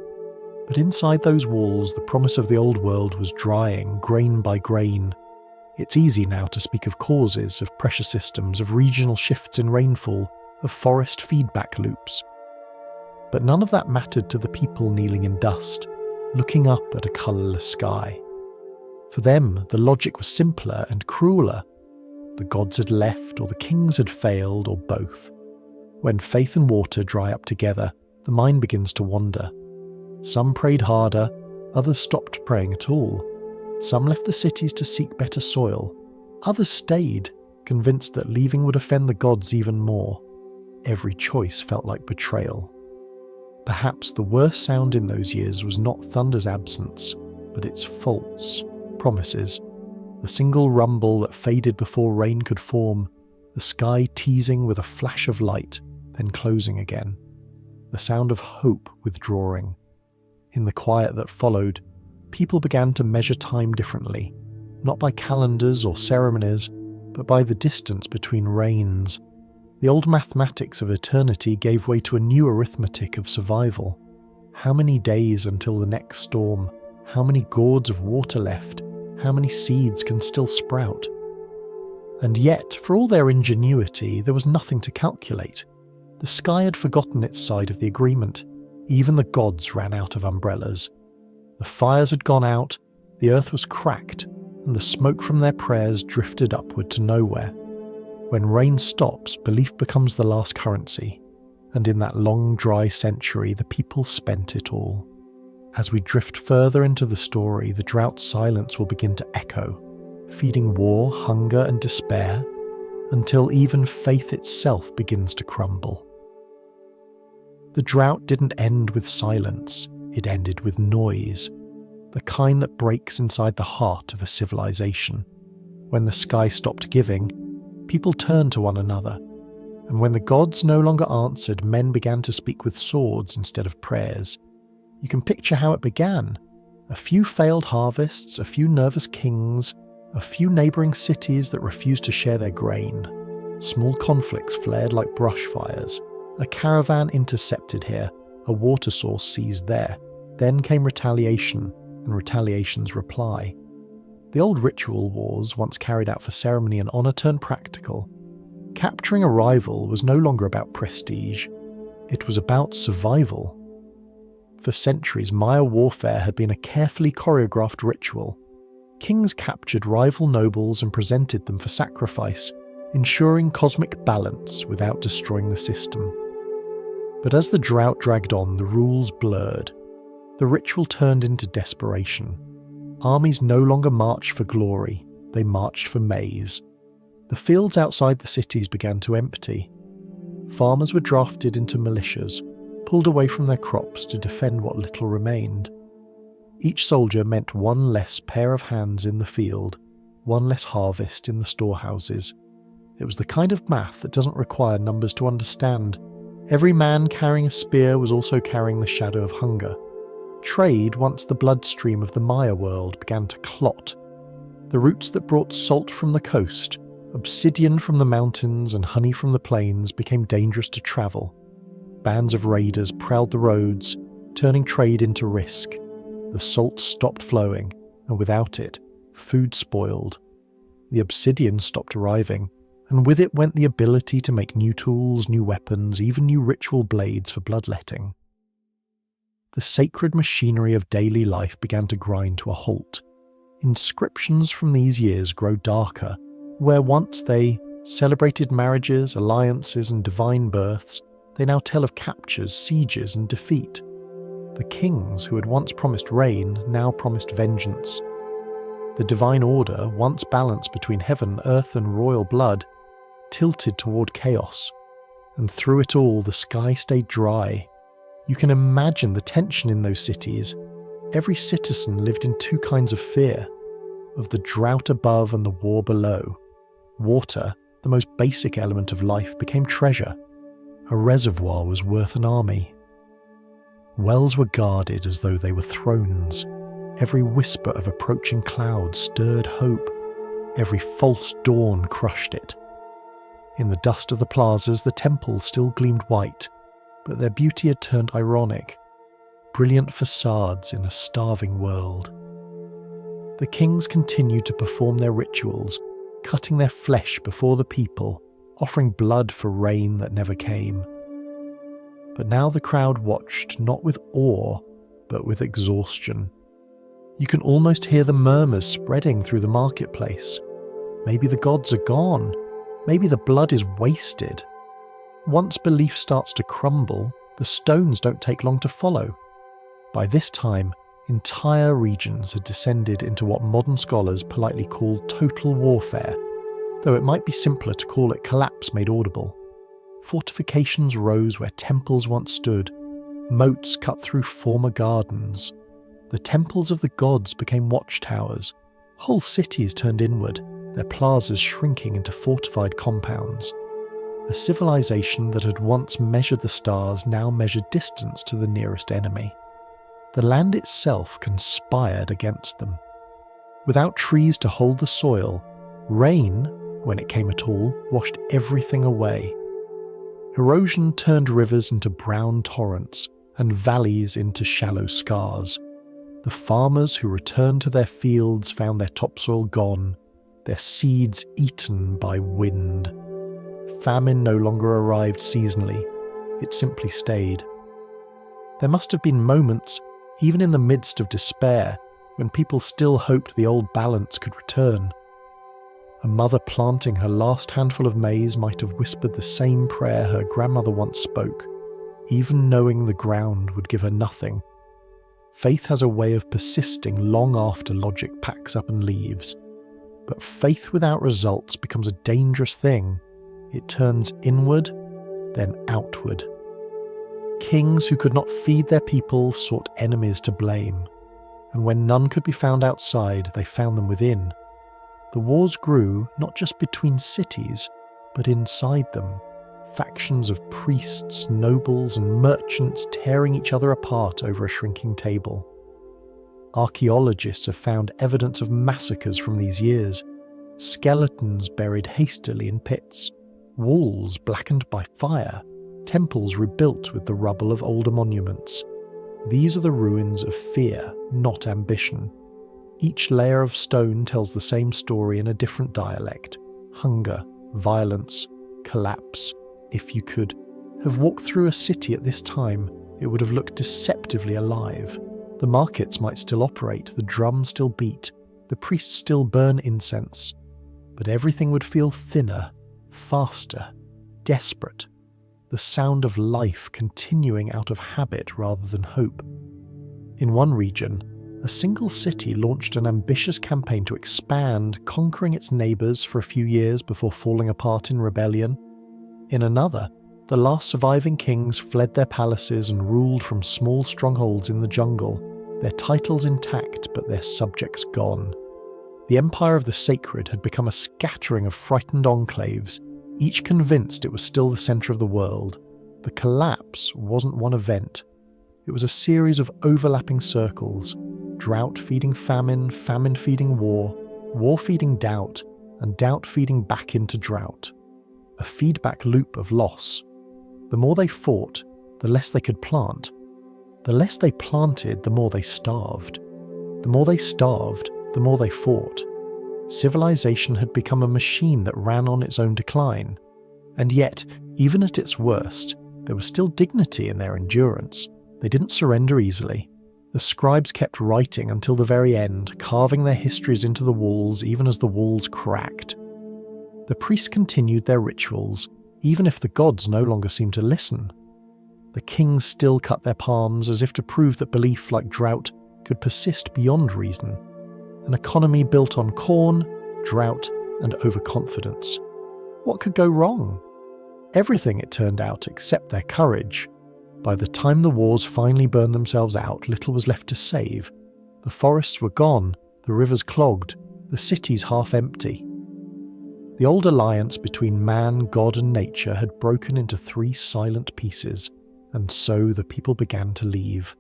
But inside those walls, the promise of the old world was drying, grain by grain. It's easy now to speak of causes, of pressure systems, of regional shifts in rainfall, of forest feedback loops. But none of that mattered to the people kneeling in dust, looking up at a colourless sky. For them, the logic was simpler and crueler. The gods had left, or the kings had failed, or both. When faith and water dry up together, the mind begins to wander. Some prayed harder, others stopped praying at all. Some left the cities to seek better soil. Others stayed, convinced that leaving would offend the gods even more. Every choice felt like betrayal. Perhaps the worst sound in those years was not thunder's absence, but its false promises. The single rumble that faded before rain could form, the sky teasing with a flash of light, then closing again. The sound of hope withdrawing. In the quiet that followed, people began to measure time differently, not by calendars or ceremonies, but by the distance between rains. The old mathematics of eternity gave way to a new arithmetic of survival. How many days until the next storm? How many gourds of water left? How many seeds can still sprout? And yet, for all their ingenuity, there was nothing to calculate. The sky had forgotten its side of the agreement. Even the gods ran out of umbrellas. The fires had gone out, the earth was cracked, and the smoke from their prayers drifted upward to nowhere. When rain stops, belief becomes the last currency, and in that long dry century the people spent it all. As we drift further into the story, the drought's silence will begin to echo, feeding war, hunger and despair, until even faith itself begins to crumble. The drought didn't end with silence, it ended with noise, the kind that breaks inside the heart of a civilization. When the sky stopped giving, people turned to one another, and when the gods no longer answered, men began to speak with swords instead of prayers. You can picture how it began. A few failed harvests, a few nervous kings, a few neighbouring cities that refused to share their grain. Small conflicts flared like brush fires. A caravan intercepted here, a water source seized there. Then came retaliation, and retaliation's reply. The old ritual wars, once carried out for ceremony and honour, turned practical. Capturing a rival was no longer about prestige. It was about survival. For centuries, Maya warfare had been a carefully choreographed ritual. Kings captured rival nobles and presented them for sacrifice, ensuring cosmic balance without destroying the system. But as the drought dragged on, the rules blurred. The ritual turned into desperation. Armies no longer marched for glory, they marched for maize. The fields outside the cities began to empty. Farmers were drafted into militias, pulled away from their crops to defend what little remained. Each soldier meant one less pair of hands in the field, one less harvest in the storehouses. It was the kind of math that doesn't require numbers to understand. Every man carrying a spear was also carrying the shadow of hunger. Trade, once the bloodstream of the Maya world, began to clot. The routes that brought salt from the coast, obsidian from the mountains and honey from the plains became dangerous to travel. Bands of raiders prowled the roads, turning trade into risk. The salt stopped flowing, and without it, food spoiled. The obsidian stopped arriving, and with it went the ability to make new tools, new weapons, even new ritual blades for bloodletting. The sacred machinery of daily life began to grind to a halt. Inscriptions from these years grow darker, where once they celebrated marriages, alliances, and divine births, they now tell of captures, sieges, and defeat. The kings who had once promised rain now promised vengeance. The divine order, once balanced between heaven, earth, and royal blood, tilted toward chaos, and through it all the sky stayed dry. You can imagine the tension in those cities. Every citizen lived in two kinds of fear, of the drought above and the war below. Water, the most basic element of life, became treasure. A reservoir was worth an army. Wells were guarded as though they were thrones. Every whisper of approaching clouds stirred hope. Every false dawn crushed it. In the dust of the plazas, the temples still gleamed white, but their beauty had turned ironic. Brilliant facades in a starving world. The kings continued to perform their rituals, cutting their flesh before the people, offering blood for rain that never came. But now the crowd watched not with awe, but with exhaustion. You can almost hear the murmurs spreading through the marketplace. Maybe the gods are gone. Maybe the blood is wasted. Once belief starts to crumble, the stones don't take long to follow. By this time, entire regions had descended into what modern scholars politely call total warfare, though it might be simpler to call it collapse made audible. Fortifications rose where temples once stood, moats cut through former gardens. The temples of the gods became watchtowers. Whole cities turned inward, their plazas shrinking into fortified compounds. A civilization that had once measured the stars now measured distance to the nearest enemy. The land itself conspired against them. Without trees to hold the soil, rain, when it came at all, washed everything away. Erosion turned rivers into brown torrents and valleys into shallow scars. The farmers who returned to their fields found their topsoil gone, their seeds eaten by wind. Famine no longer arrived seasonally, it simply stayed. There must have been moments, even in the midst of despair, when people still hoped the old balance could return. A mother planting her last handful of maize might have whispered the same prayer her grandmother once spoke, even knowing the ground would give her nothing. Faith has a way of persisting long after logic packs up and leaves. But faith without results becomes a dangerous thing. It turns inward, then outward. Kings who could not feed their people sought enemies to blame, and when none could be found outside, they found them within. The wars grew not just between cities, but inside them. Factions of priests, nobles, and merchants tearing each other apart over a shrinking table. Archaeologists have found evidence of massacres from these years. Skeletons buried hastily in pits, walls blackened by fire, temples rebuilt with the rubble of older monuments. These are the ruins of fear, not ambition. Each layer of stone tells the same story in a different dialect. Hunger, violence, collapse. If you could have walked through a city at this time, it would have looked deceptively alive. The markets might still operate, the drums still beat, the priests still burn incense. But everything would feel thinner, faster, desperate. The sound of life continuing out of habit rather than hope. In one region, a single city launched an ambitious campaign to expand, conquering its neighbours for a few years before falling apart in rebellion. In another, the last surviving kings fled their palaces and ruled from small strongholds in the jungle, their titles intact but their subjects gone. The empire of the sacred had become a scattering of frightened enclaves, each convinced it was still the centre of the world. The collapse wasn't one event. It was a series of overlapping circles, drought feeding famine, famine feeding war, war feeding doubt, and doubt feeding back into drought. A feedback loop of loss. The more they fought, the less they could plant. The less they planted, the more they starved. The more they starved, the more they fought. Civilization had become a machine that ran on its own decline. And yet, even at its worst, there was still dignity in their endurance. They didn't surrender easily. The scribes kept writing until the very end, carving their histories into the walls even as the walls cracked. The priests continued their rituals, even if the gods no longer seemed to listen. The kings still cut their palms as if to prove that belief like drought could persist beyond reason. An economy built on corn, drought, and overconfidence. What could go wrong? Everything, it turned out, except their courage. By the time the wars finally burned themselves out, little was left to save. The forests were gone, the rivers clogged, the cities half empty. The old alliance between man, God, and nature had broken into 3 silent pieces, and so the people began to leave.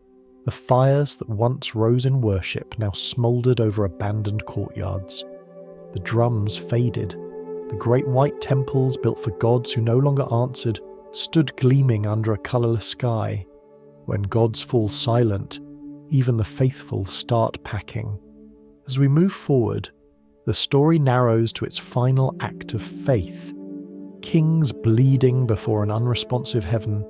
The fires that once rose in worship now smouldered over abandoned courtyards. The drums faded. The great white temples built for gods who no longer answered stood gleaming under a colourless sky. When gods fall silent, even the faithful start packing. As we move forward, the story narrows to its final act of faith. Kings bleeding before an unresponsive heaven,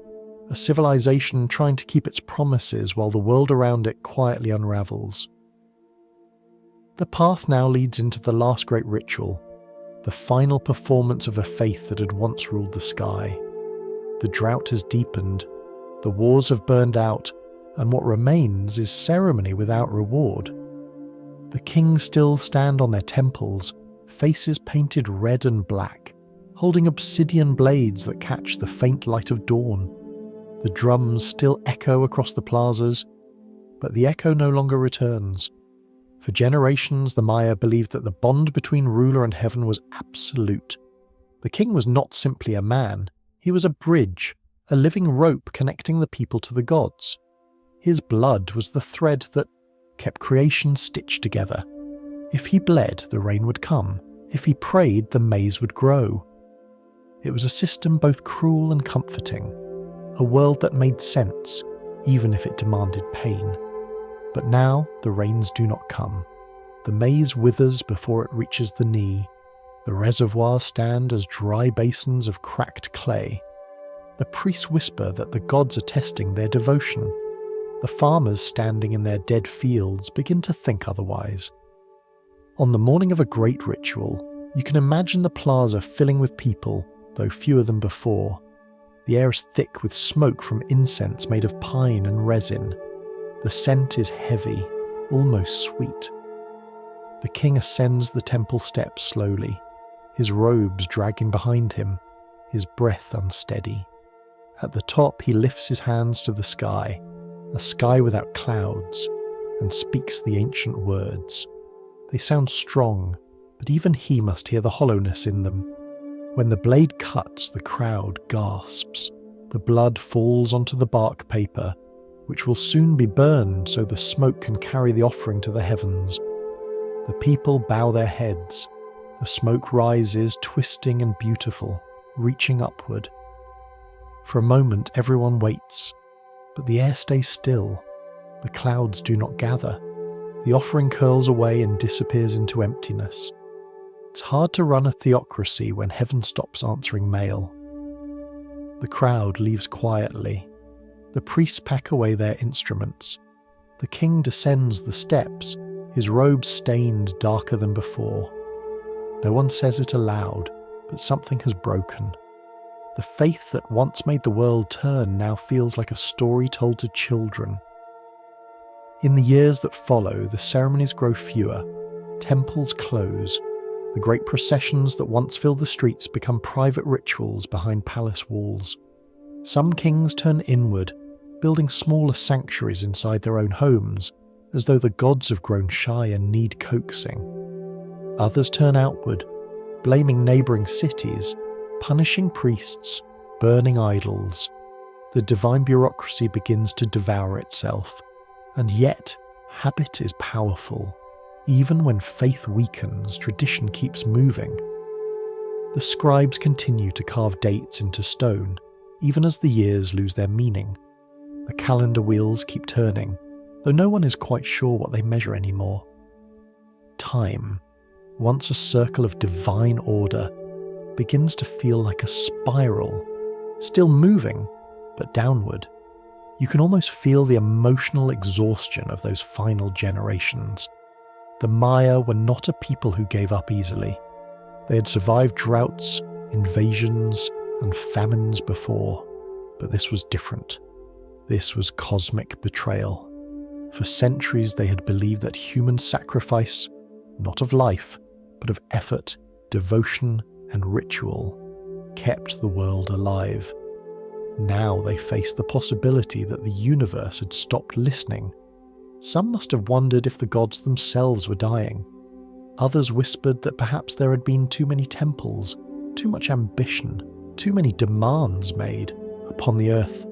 a civilization trying to keep its promises while the world around it quietly unravels. The path now leads into the last great ritual, the final performance of a faith that had once ruled the sky. The drought has deepened, the wars have burned out, and what remains is ceremony without reward. The kings still stand on their temples, faces painted red and black, holding obsidian blades that catch the faint light of dawn. The drums still echo across the plazas, but the echo no longer returns. For generations, the Maya believed that the bond between ruler and heaven was absolute. The king was not simply a man, he was a bridge, a living rope connecting the people to the gods. His blood was the thread that kept creation stitched together. If he bled, the rain would come. If he prayed, the maize would grow. It was a system both cruel and comforting, a world that made sense, even if it demanded pain. But now the rains do not come. The maize withers before it reaches the knee. The reservoirs stand as dry basins of cracked clay. The priests whisper that the gods are testing their devotion. The farmers standing in their dead fields begin to think otherwise. On the morning of a great ritual, you can imagine the plaza filling with people, though fewer than before. The air is thick with smoke from incense made of pine and resin. The scent is heavy, almost sweet. The king ascends the temple steps slowly, his robes dragging behind him, his breath unsteady. At the top he lifts his hands to the sky, a sky without clouds, and speaks the ancient words. They sound strong, but even he must hear the hollowness in them. When the blade cuts, the crowd gasps. The blood falls onto the bark paper, which will soon be burned so the smoke can carry the offering to the heavens. The people bow their heads. The smoke rises, twisting and beautiful, reaching upward. For a moment everyone waits, but the air stays still. The clouds do not gather. The offering curls away and disappears into emptiness. It's hard to run a theocracy when heaven stops answering mail. The crowd leaves quietly. The priests pack away their instruments. The king descends the steps, his robes stained darker than before. No one says it aloud, but something has broken. The faith that once made the world turn now feels like a story told to children. In the years that follow, the ceremonies grow fewer, temples close, the great processions that once filled the streets become private rituals behind palace walls. Some kings turn inward, building smaller sanctuaries inside their own homes, as though the gods have grown shy and need coaxing. Others turn outward, blaming neighbouring cities, punishing priests, burning idols. The divine bureaucracy begins to devour itself, and yet habit is powerful. Even when faith weakens, tradition keeps moving. The scribes continue to carve dates into stone, even as the years lose their meaning. The calendar wheels keep turning, though no one is quite sure what they measure anymore. Time, once a circle of divine order, begins to feel like a spiral, still moving, but downward. You can almost feel the emotional exhaustion of those final generations. The Maya were not a people who gave up easily. They had survived droughts, invasions, and famines before, but this was different. This was cosmic betrayal. For centuries they had believed that human sacrifice, not of life, but of effort, devotion, and ritual, kept the world alive. Now they faced the possibility that the universe had stopped listening. Some must have wondered if the gods themselves were dying. Others whispered that perhaps there had been too many temples, too much ambition, too many demands made upon the earth.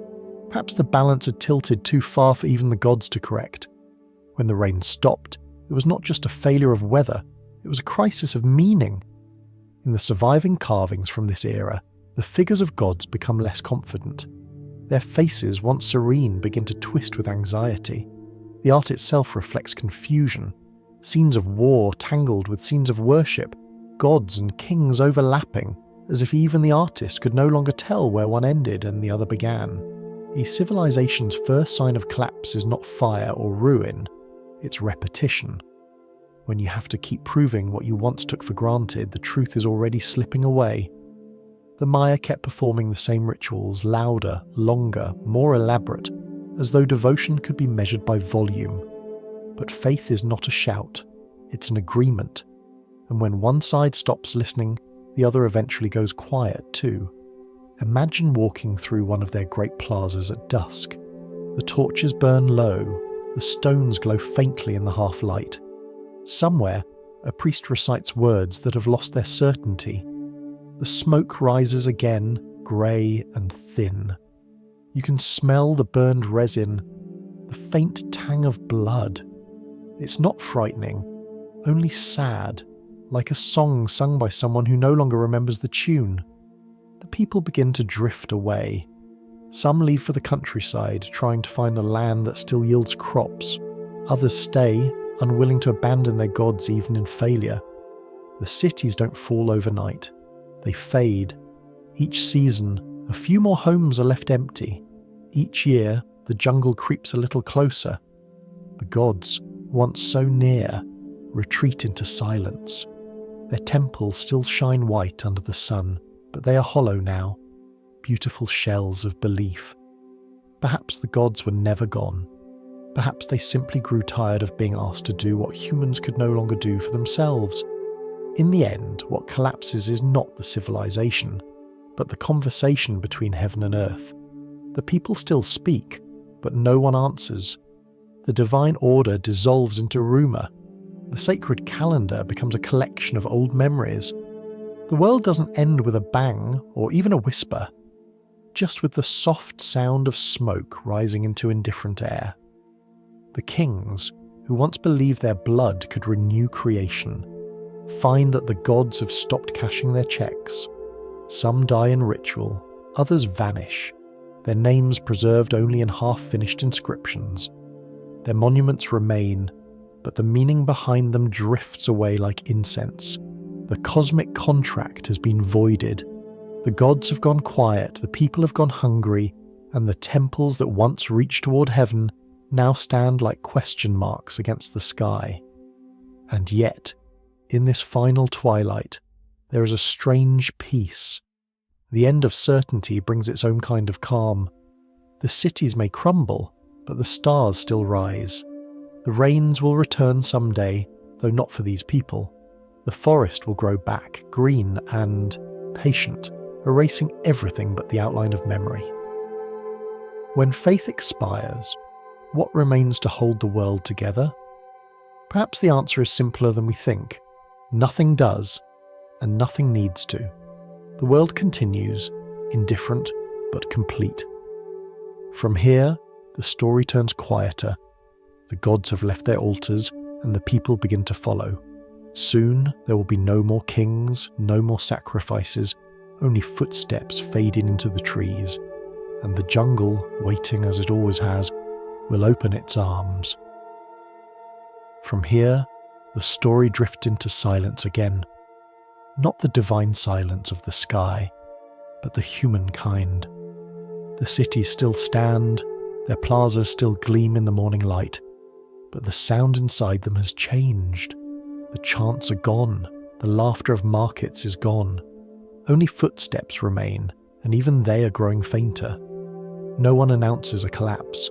Perhaps the balance had tilted too far for even the gods to correct. When the rain stopped, it was not just a failure of weather, it was a crisis of meaning. In the surviving carvings from this era, the figures of gods become less confident. Their faces, once serene, begin to twist with anxiety. The art itself reflects confusion. Scenes of war tangled with scenes of worship, gods and kings overlapping, as if even the artist could no longer tell where one ended and the other began. A civilization's first sign of collapse is not fire or ruin, it's repetition. When you have to keep proving what you once took for granted, the truth is already slipping away. The Maya kept performing the same rituals, louder, longer, more elaborate, as though devotion could be measured by volume. But faith is not a shout, it's an agreement. And when one side stops listening, the other eventually goes quiet too. Imagine walking through one of their great plazas at dusk. The torches burn low, the stones glow faintly in the half-light. Somewhere, a priest recites words that have lost their certainty. The smoke rises again, grey and thin. You can smell the burned resin, the faint tang of blood. It's not frightening, only sad, like a song sung by someone who no longer remembers the tune. The people begin to drift away. Some leave for the countryside, trying to find a land that still yields crops. Others stay, unwilling to abandon their gods even in failure. The cities don't fall overnight. They fade. Each season, a few more homes are left empty. Each year, the jungle creeps a little closer. The gods, once so near, retreat into silence. Their temples still shine white under the sun, but they are hollow now, beautiful shells of belief. Perhaps the gods were never gone. Perhaps they simply grew tired of being asked to do what humans could no longer do for themselves. In the end, what collapses is not the civilization, but the conversation between heaven and earth. The people still speak, but no one answers. The divine order dissolves into rumour. The sacred calendar becomes a collection of old memories. The world doesn't end with a bang or even a whisper, just with the soft sound of smoke rising into indifferent air. The kings, who once believed their blood could renew creation, find that the gods have stopped cashing their checks. Some die in ritual, others vanish, their names preserved only in half-finished inscriptions. Their monuments remain, but the meaning behind them drifts away like incense. The cosmic contract has been voided. The gods have gone quiet, the people have gone hungry, and the temples that once reached toward heaven now stand like question marks against the sky. And yet, in this final twilight, there is a strange peace. The end of certainty brings its own kind of calm. The cities may crumble, but the stars still rise. The rains will return someday, though not for these people. The forest will grow back, green and patient, erasing everything but the outline of memory. When faith expires, what remains to hold the world together? Perhaps the answer is simpler than we think. Nothing does, and nothing needs to. The world continues, indifferent but complete. From here, the story turns quieter. The gods have left their altars, and the people begin to follow. Soon, there will be no more kings, no more sacrifices, only footsteps fading into the trees, and the jungle, waiting as it always has, will open its arms. From here, the story drifts into silence again. Not the divine silence of the sky, but the humankind. The cities still stand, their plazas still gleam in the morning light, but the sound inside them has changed. The chants are gone, the laughter of markets is gone. Only footsteps remain, and even they are growing fainter. No one announces a collapse.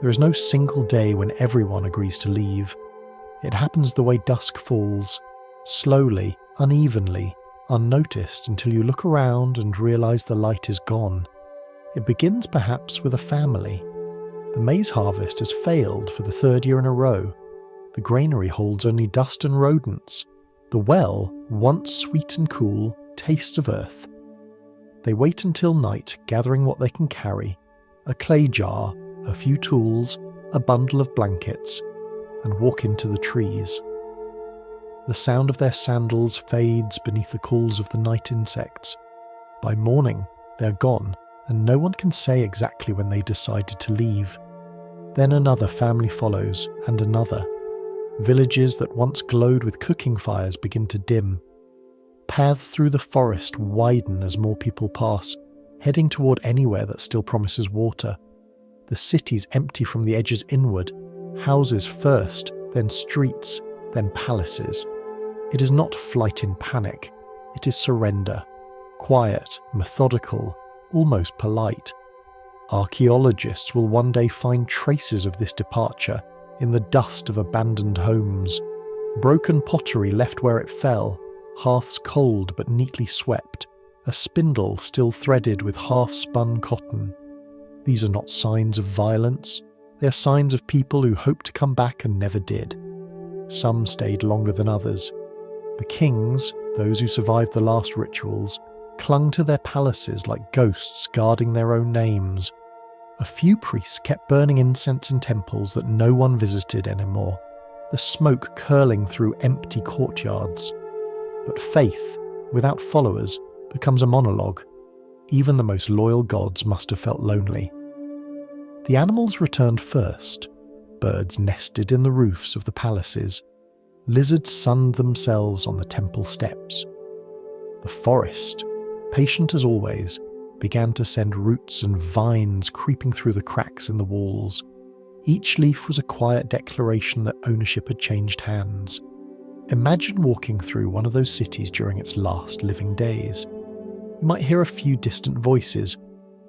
There is no single day when everyone agrees to leave. It happens the way dusk falls, slowly, unevenly, unnoticed until you look around and realise the light is gone. It begins perhaps with a family. The maize harvest has failed for the third year in a row. The granary holds only dust and rodents. The well, once sweet and cool, tastes of earth. They wait until night, gathering what they can carry: a clay jar, a few tools, a bundle of blankets, and walk into the trees. The sound of their sandals fades beneath the calls of the night insects. By morning, they are gone, and no one can say exactly when they decided to leave. Then another family follows, and another. Villages that once glowed with cooking fires begin to dim. Paths through the forest widen as more people pass, heading toward anywhere that still promises water. The cities empty from the edges inward, houses first, then streets, then palaces. It is not flight in panic, it is surrender. Quiet, methodical, almost polite. Archaeologists will one day find traces of this departure in the dust of abandoned homes. Broken pottery left where it fell, hearths cold but neatly swept, a spindle still threaded with half-spun cotton. These are not signs of violence, they are signs of people who hoped to come back and never did. Some stayed longer than others. The kings, those who survived the last rituals, clung to their palaces like ghosts guarding their own names. A few priests kept burning incense in temples that no one visited anymore, the smoke curling through empty courtyards. But faith, without followers, becomes a monologue. Even the most loyal gods must have felt lonely. The animals returned first. Birds nested in the roofs of the palaces. Lizards sunned themselves on the temple steps. The forest, patient as always, began to send roots and vines creeping through the cracks in the walls. Each leaf was a quiet declaration that ownership had changed hands. Imagine walking through one of those cities during its last living days. You might hear a few distant voices,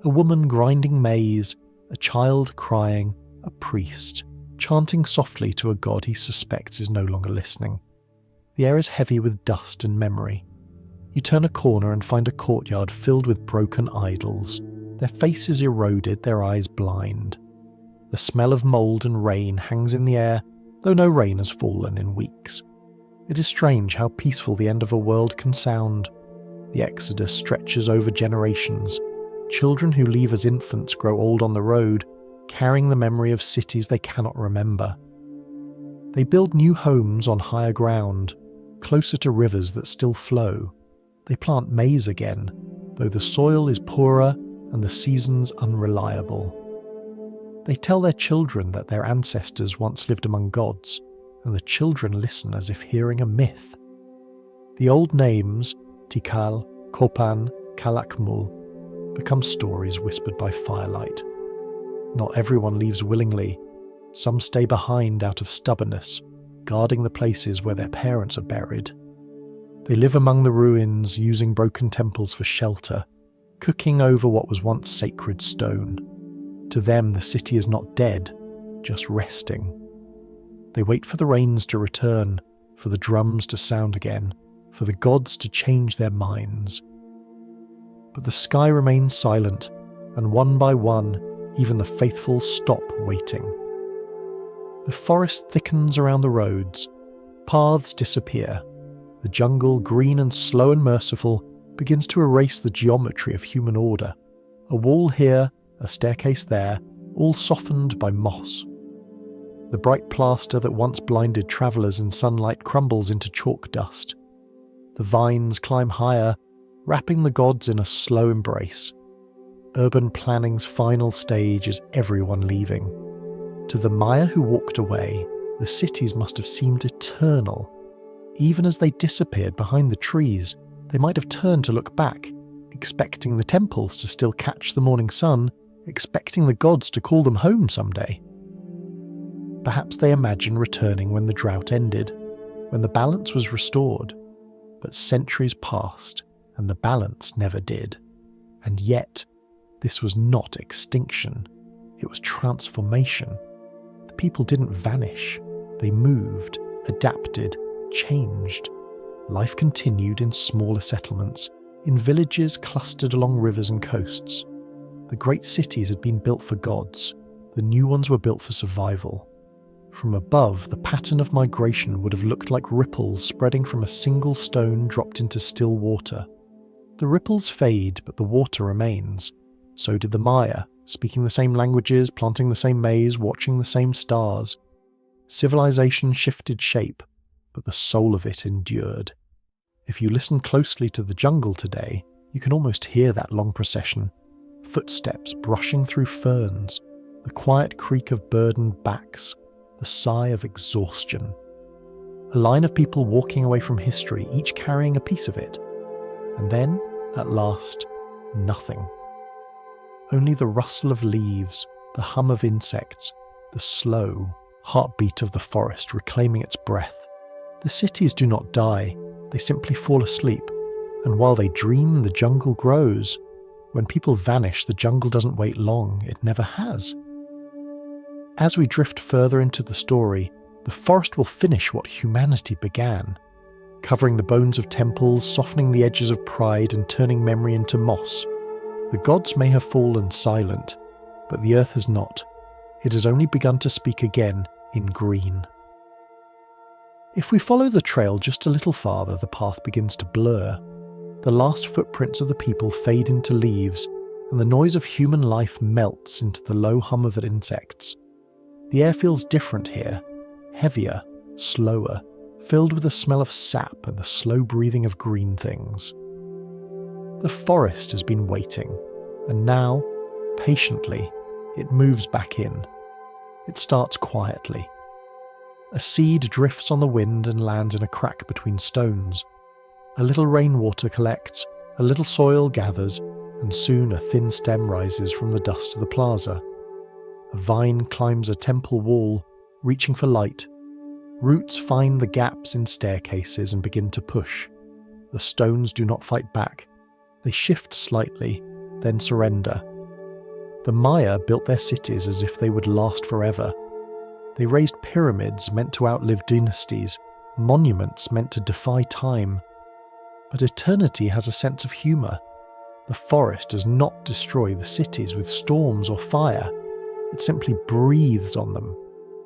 a woman grinding maize, a child crying, a priest chanting softly to a god he suspects is no longer listening. The air is heavy with dust and memory. You turn a corner and find a courtyard filled with broken idols, their faces eroded, their eyes blind. The smell of mould and rain hangs in the air, though no rain has fallen in weeks. It is strange how peaceful the end of a world can sound. The exodus stretches over generations. Children who leave as infants grow old on the road, carrying the memory of cities they cannot remember. They build new homes on higher ground, closer to rivers that still flow. They plant maize again, though the soil is poorer and the seasons unreliable. They tell their children that their ancestors once lived among gods, and the children listen as if hearing a myth. The old names, Tikal, Copán, Calakmul, become stories whispered by firelight. Not everyone leaves willingly. Some stay behind out of stubbornness, guarding the places where their parents are buried. They live among the ruins, using broken temples for shelter, cooking over what was once sacred stone. To them, the city is not dead, just resting. They wait for the rains to return, for the drums to sound again, for the gods to change their minds. But the sky remains silent, and one by one, even the faithful stop waiting. The forest thickens around the roads. Paths disappear. The jungle, green and slow and merciful, begins to erase the geometry of human order. A wall here, a staircase there, all softened by moss. The bright plaster that once blinded travellers in sunlight crumbles into chalk dust. The vines climb higher, wrapping the gods in a slow embrace. Urban planning's final stage is everyone leaving. To the Maya who walked away, the cities must have seemed eternal. Even as they disappeared behind the trees, they might have turned to look back, expecting the temples to still catch the morning sun, expecting the gods to call them home someday. Perhaps they imagined returning when the drought ended, when the balance was restored. But centuries passed, and the balance never did. And yet, this was not extinction. It was transformation. The people didn't vanish. They moved, adapted, changed. Life continued in smaller settlements, in villages clustered along rivers and coasts. The great cities had been built for gods. The new ones were built for survival. From above, the pattern of migration would have looked like ripples spreading from a single stone dropped into still water. The ripples fade, but the water remains. So did the Maya, speaking the same languages, planting the same maize, watching the same stars. Civilization shifted shape, but the soul of it endured. If you listen closely to the jungle today, you can almost hear that long procession. Footsteps brushing through ferns, the quiet creak of burdened backs, the sigh of exhaustion. A line of people walking away from history, each carrying a piece of it. And then, at last, nothing. Only the rustle of leaves, the hum of insects, the slow heartbeat of the forest reclaiming its breath. The cities do not die, they simply fall asleep. And while they dream, the jungle grows. When people vanish, the jungle doesn't wait long, it never has. As we drift further into the story, the forest will finish what humanity began, covering the bones of temples, softening the edges of pride and turning memory into moss. The gods may have fallen silent, but the earth has not. It has only begun to speak again in green. If we follow the trail just a little farther, the path begins to blur. The last footprints of the people fade into leaves, and the noise of human life melts into the low hum of insects. The air feels different here, heavier, slower, filled with the smell of sap and the slow breathing of green things. The forest has been waiting, and now, patiently, it moves back in. It starts quietly. A seed drifts on the wind and lands in a crack between stones. A little rainwater collects, a little soil gathers, and soon a thin stem rises from the dust of the plaza. A vine climbs a temple wall, reaching for light. Roots find the gaps in staircases and begin to push. The stones do not fight back. They shift slightly, then surrender. The Maya built their cities as if they would last forever. They raised pyramids meant to outlive dynasties, monuments meant to defy time. But eternity has a sense of humour. The forest does not destroy the cities with storms or fire. It simply breathes on them.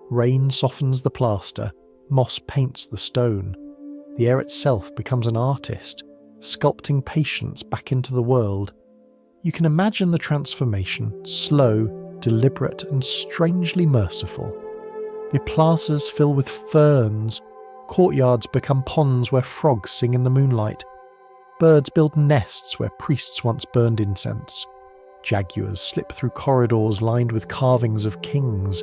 Rain softens the plaster, moss paints the stone. The air itself becomes an artist, sculpting patience back into the world. You can imagine the transformation, slow, deliberate, and strangely merciful. The plazas fill with ferns, courtyards become ponds where frogs sing in the moonlight. Birds build nests where priests once burned incense. Jaguars slip through corridors lined with carvings of kings.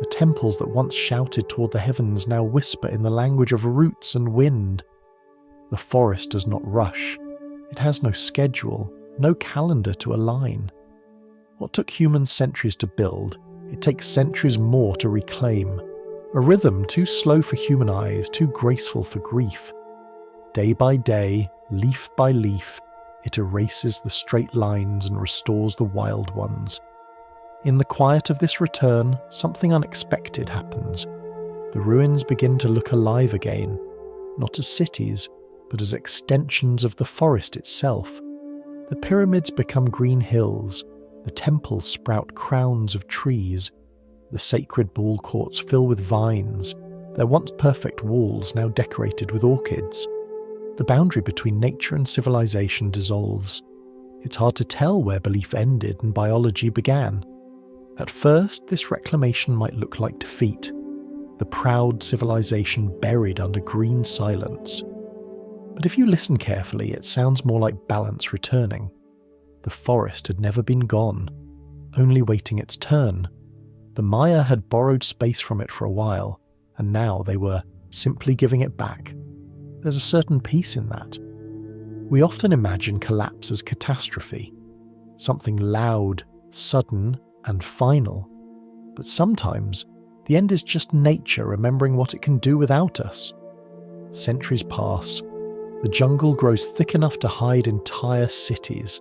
The temples that once shouted toward the heavens now whisper in the language of roots and wind. The forest does not rush. It has no schedule, no calendar to align. What took humans centuries to build, it takes centuries more to reclaim. A rhythm too slow for human eyes, too graceful for grief. Day by day, leaf by leaf, it erases the straight lines and restores the wild ones. In the quiet of this return, something unexpected happens. The ruins begin to look alive again, not as cities, but as extensions of the forest itself. The pyramids become green hills, the temples sprout crowns of trees, the sacred ball courts fill with vines, their once perfect walls now decorated with orchids. The boundary between nature and civilization dissolves. It's hard to tell where belief ended and biology began. At first, this reclamation might look like defeat, the proud civilization buried under green silence. But if you listen carefully, it sounds more like balance returning. The forest had never been gone, only waiting its turn. The Maya had borrowed space from it for a while, and now they were simply giving it back. There's a certain peace in that. We often imagine collapse as catastrophe, something loud, sudden, and final. But sometimes, the end is just nature remembering what it can do without us. Centuries pass. The jungle grows thick enough to hide entire cities.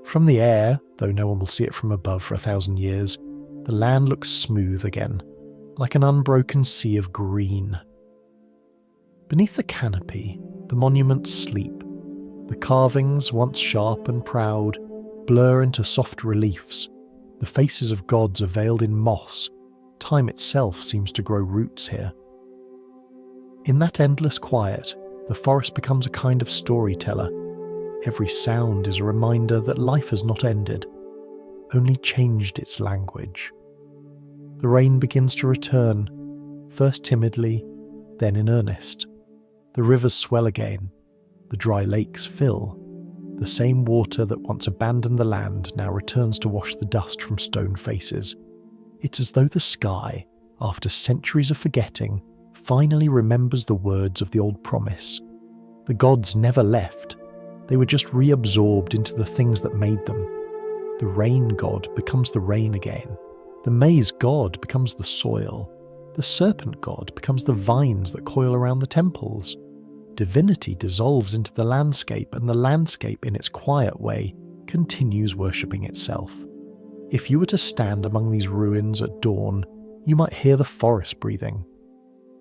From the air, though no one will see it from above for 1,000 years, the land looks smooth again, like an unbroken sea of green. Beneath the canopy, the monuments sleep. The carvings, once sharp and proud, blur into soft reliefs. The faces of gods are veiled in moss. Time itself seems to grow roots here. In that endless quiet, the forest becomes a kind of storyteller. Every sound is a reminder that life has not ended, only changed its language. The rain begins to return, first timidly, then in earnest. The rivers swell again. The dry lakes fill. The same water that once abandoned the land now returns to wash the dust from stone faces. It's as though the sky, after centuries of forgetting, finally remembers the words of the old promise. The gods never left. They were just reabsorbed into the things that made them. The rain god becomes the rain again. The maize god becomes the soil. The serpent god becomes the vines that coil around the temples. Divinity dissolves into the landscape, and the landscape, in its quiet way, continues worshipping itself. If you were to stand among these ruins at dawn, you might hear the forest breathing.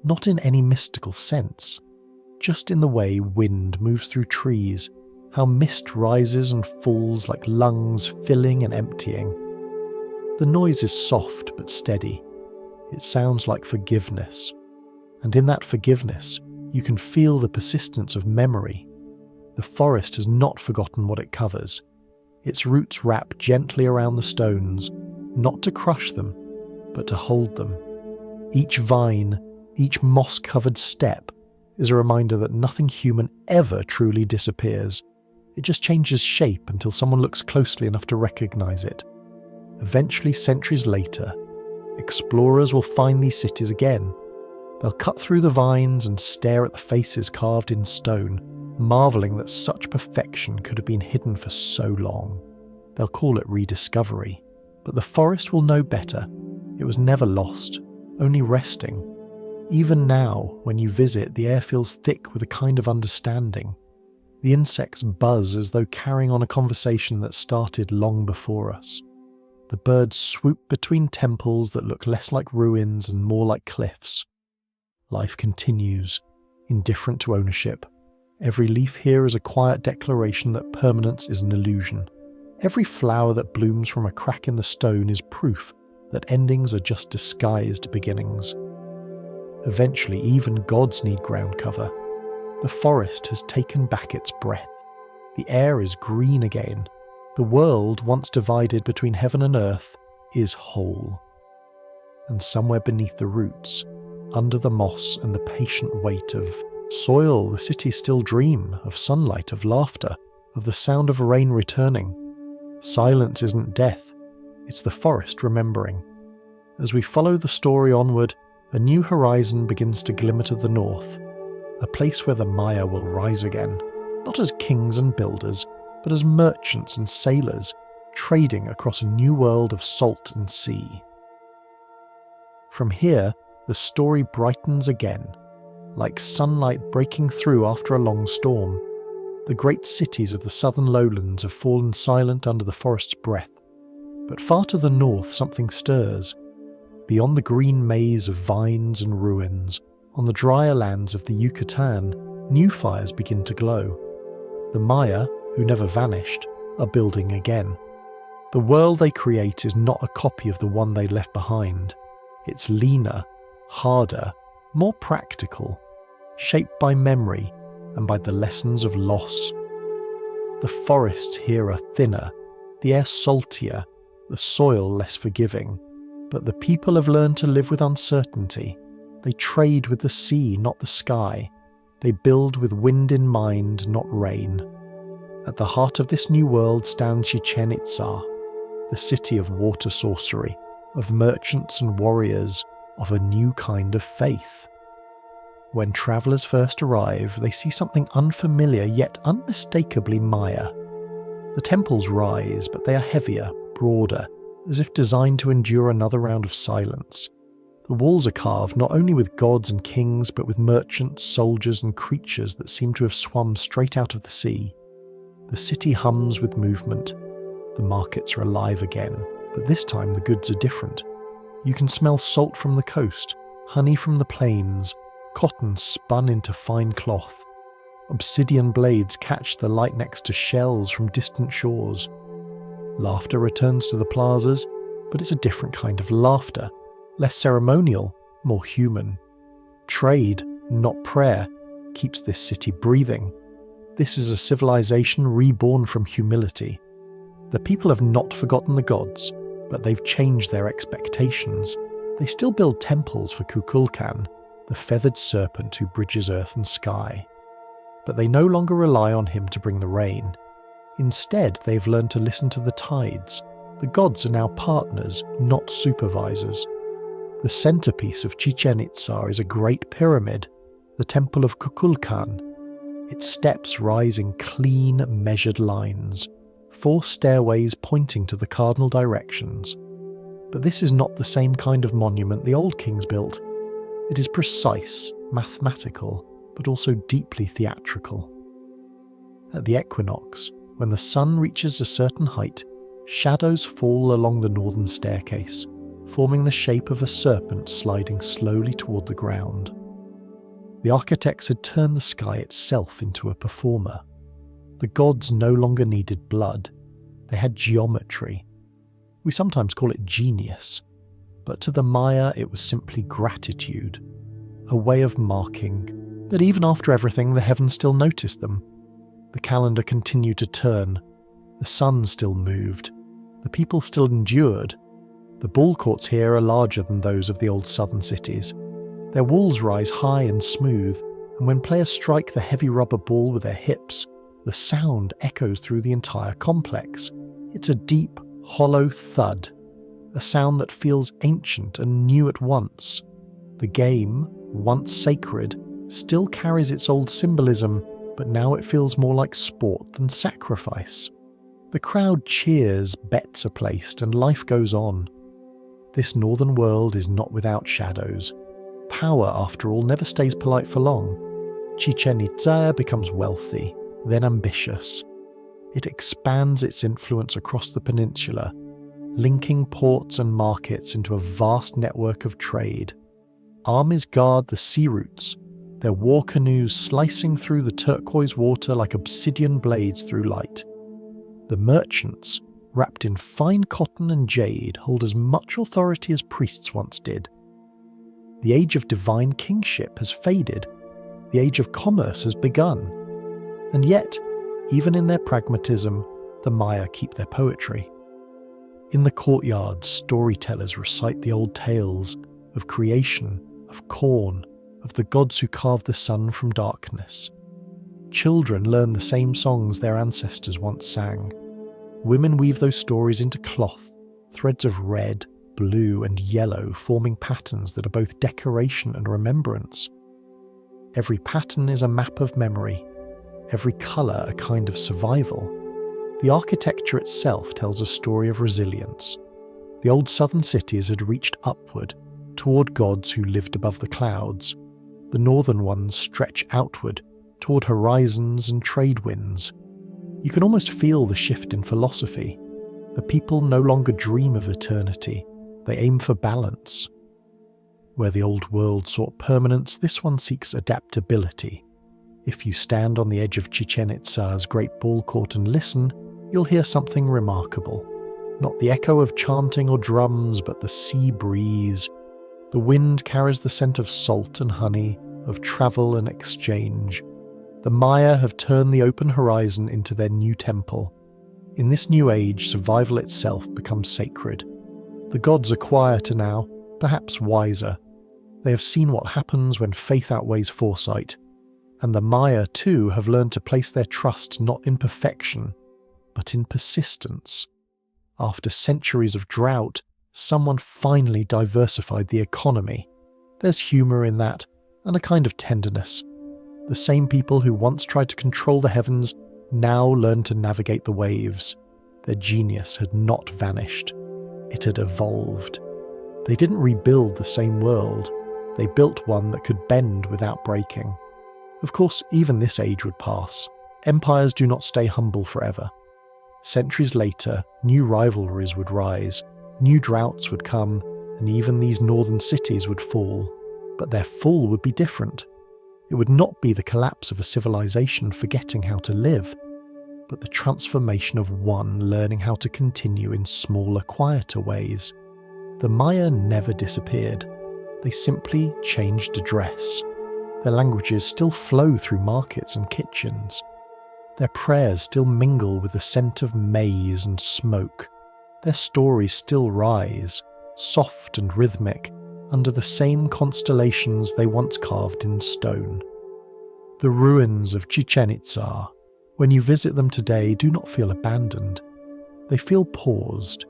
Not in any mystical sense, just in the way wind moves through trees, how mist rises and falls like lungs filling and emptying. The noise is soft but steady. It sounds like forgiveness. And in that forgiveness, you can feel the persistence of memory. The forest has not forgotten what it covers. Its roots wrap gently around the stones, not to crush them, but to hold them. Each vine, each moss-covered step, is a reminder that nothing human ever truly disappears. It just changes shape until someone looks closely enough to recognize it. Eventually, centuries later, explorers will find these cities again. They'll cut through the vines and stare at the faces carved in stone, marveling that such perfection could have been hidden for so long. They'll call it rediscovery, but the forest will know better. It was never lost, only resting. Even now, when you visit, the air feels thick with a kind of understanding. The insects buzz as though carrying on a conversation that started long before us. The birds swoop between temples that look less like ruins and more like cliffs. Life continues, indifferent to ownership. Every leaf here is a quiet declaration that permanence is an illusion. Every flower that blooms from a crack in the stone is proof that endings are just disguised beginnings. Eventually, even gods need ground cover. The forest has taken back its breath. The air is green again. The world, once divided between heaven and earth, is whole. And somewhere beneath the roots, under the moss and the patient weight of soil, the cities still dream of sunlight, of laughter, of the sound of rain returning. Silence isn't death, it's the forest remembering. As we follow the story onward, a new horizon begins to glimmer to the north, a place where the Maya will rise again, not as kings and builders, but as merchants and sailors, trading across a new world of salt and sea. From here, the story brightens again, like sunlight breaking through after a long storm. The great cities of the southern lowlands have fallen silent under the forest's breath. But far to the north something stirs. Beyond the green maze of vines and ruins, on the drier lands of the Yucatan, new fires begin to glow. The Maya, who never vanished, are building again. The world they create is not a copy of the one they left behind. It's leaner, harder, more practical, shaped by memory and by the lessons of loss. The forests here are thinner, the air saltier, the soil less forgiving. But the people have learned to live with uncertainty. They trade with the sea, not the sky. They build with wind in mind, not rain. At the heart of this new world stands Chichen Itza, the city of water sorcery, of merchants and warriors, of a new kind of faith. When travellers first arrive, they see something unfamiliar yet unmistakably Maya. The temples rise, but they are heavier, broader, as if designed to endure another round of silence. The walls are carved not only with gods and kings, but with merchants, soldiers and creatures that seem to have swum straight out of the sea. The city hums with movement. The markets are alive again, but this time the goods are different. You can smell salt from the coast, honey from the plains, cotton spun into fine cloth. Obsidian blades catch the light next to shells from distant shores. Laughter returns to the plazas, but it's a different kind of laughter, less ceremonial, more human. Trade, not prayer, keeps this city breathing. This is a civilization reborn from humility. The people have not forgotten the gods, but they've changed their expectations. They still build temples for Kukulkan, the feathered serpent who bridges earth and sky. But they no longer rely on him to bring the rain. Instead, they've learned to listen to the tides. The gods are now partners, not supervisors. The centerpiece of Chichen Itza is a great pyramid, the temple of Kukulkan. Its steps rise in clean, measured lines, 4 stairways pointing to the cardinal directions. But this is not the same kind of monument the old kings built. It is precise, mathematical, but also deeply theatrical. At the equinox, when the sun reaches a certain height, shadows fall along the northern staircase, forming the shape of a serpent sliding slowly toward the ground. The architects had turned the sky itself into a performer. The gods no longer needed blood. They had geometry. We sometimes call it genius, but to the Maya it was simply gratitude, a way of marking that even after everything the heavens still noticed them. The calendar continued to turn, the sun still moved, the people still endured. The ball courts here are larger than those of the old southern cities. Their walls rise high and smooth, and when players strike the heavy rubber ball with their hips, the sound echoes through the entire complex. It's a deep, hollow thud, a sound that feels ancient and new at once. The game, once sacred, still carries its old symbolism, but now it feels more like sport than sacrifice. The crowd cheers, bets are placed, and life goes on. This northern world is not without shadows. Power, after all, never stays polite for long. Chichen Itza becomes wealthy, then ambitious. It expands its influence across the peninsula, linking ports and markets into a vast network of trade. Armies guard the sea routes, their war canoes slicing through the turquoise water like obsidian blades through light. The merchants, wrapped in fine cotton and jade, hold as much authority as priests once did. The age of divine kingship has faded. The age of commerce has begun. And yet, even in their pragmatism, the Maya keep their poetry. In the courtyards, storytellers recite the old tales of creation, of corn, of the gods who carved the sun from darkness. Children learn the same songs their ancestors once sang. Women weave those stories into cloth, threads of red, blue and yellow forming patterns that are both decoration and remembrance. Every pattern is a map of memory, every colour a kind of survival. The architecture itself tells a story of resilience. The old southern cities had reached upward, toward gods who lived above the clouds. The northern ones stretch outward, toward horizons and trade winds. You can almost feel the shift in philosophy. The people no longer dream of eternity. They aim for balance. Where the old world sought permanence, this one seeks adaptability. If you stand on the edge of Chichen Itza's great ball court and listen, you'll hear something remarkable. Not the echo of chanting or drums, but the sea breeze. The wind carries the scent of salt and honey, of travel and exchange. The The Maya have turned the open horizon into their new temple. In this new age, survival itself becomes sacred. The gods are quieter now, perhaps wiser. They have seen what happens when faith outweighs foresight. And the Maya, too, have learned to place their trust not in perfection, but in persistence. After centuries of drought, someone finally diversified the economy. There's humour in that, and a kind of tenderness. The same people who once tried to control the heavens now learn to navigate the waves. Their genius had not vanished. It had evolved. They didn't rebuild the same world. They built one that could bend without breaking. Of course, even this age would pass. Empires do not stay humble forever. Centuries later, new rivalries would rise, new droughts would come, and even these northern cities would fall. But their fall would be different. It would not be the collapse of a civilization forgetting how to live, but the transformation of one learning how to continue in smaller, quieter ways. The Maya never disappeared. They simply changed address. Their languages still flow through markets and kitchens. Their prayers still mingle with the scent of maize and smoke. Their stories still rise, soft and rhythmic, under the same constellations they once carved in stone. The ruins of Chichen Itza, when you visit them today, do not feel abandoned. They feel paused,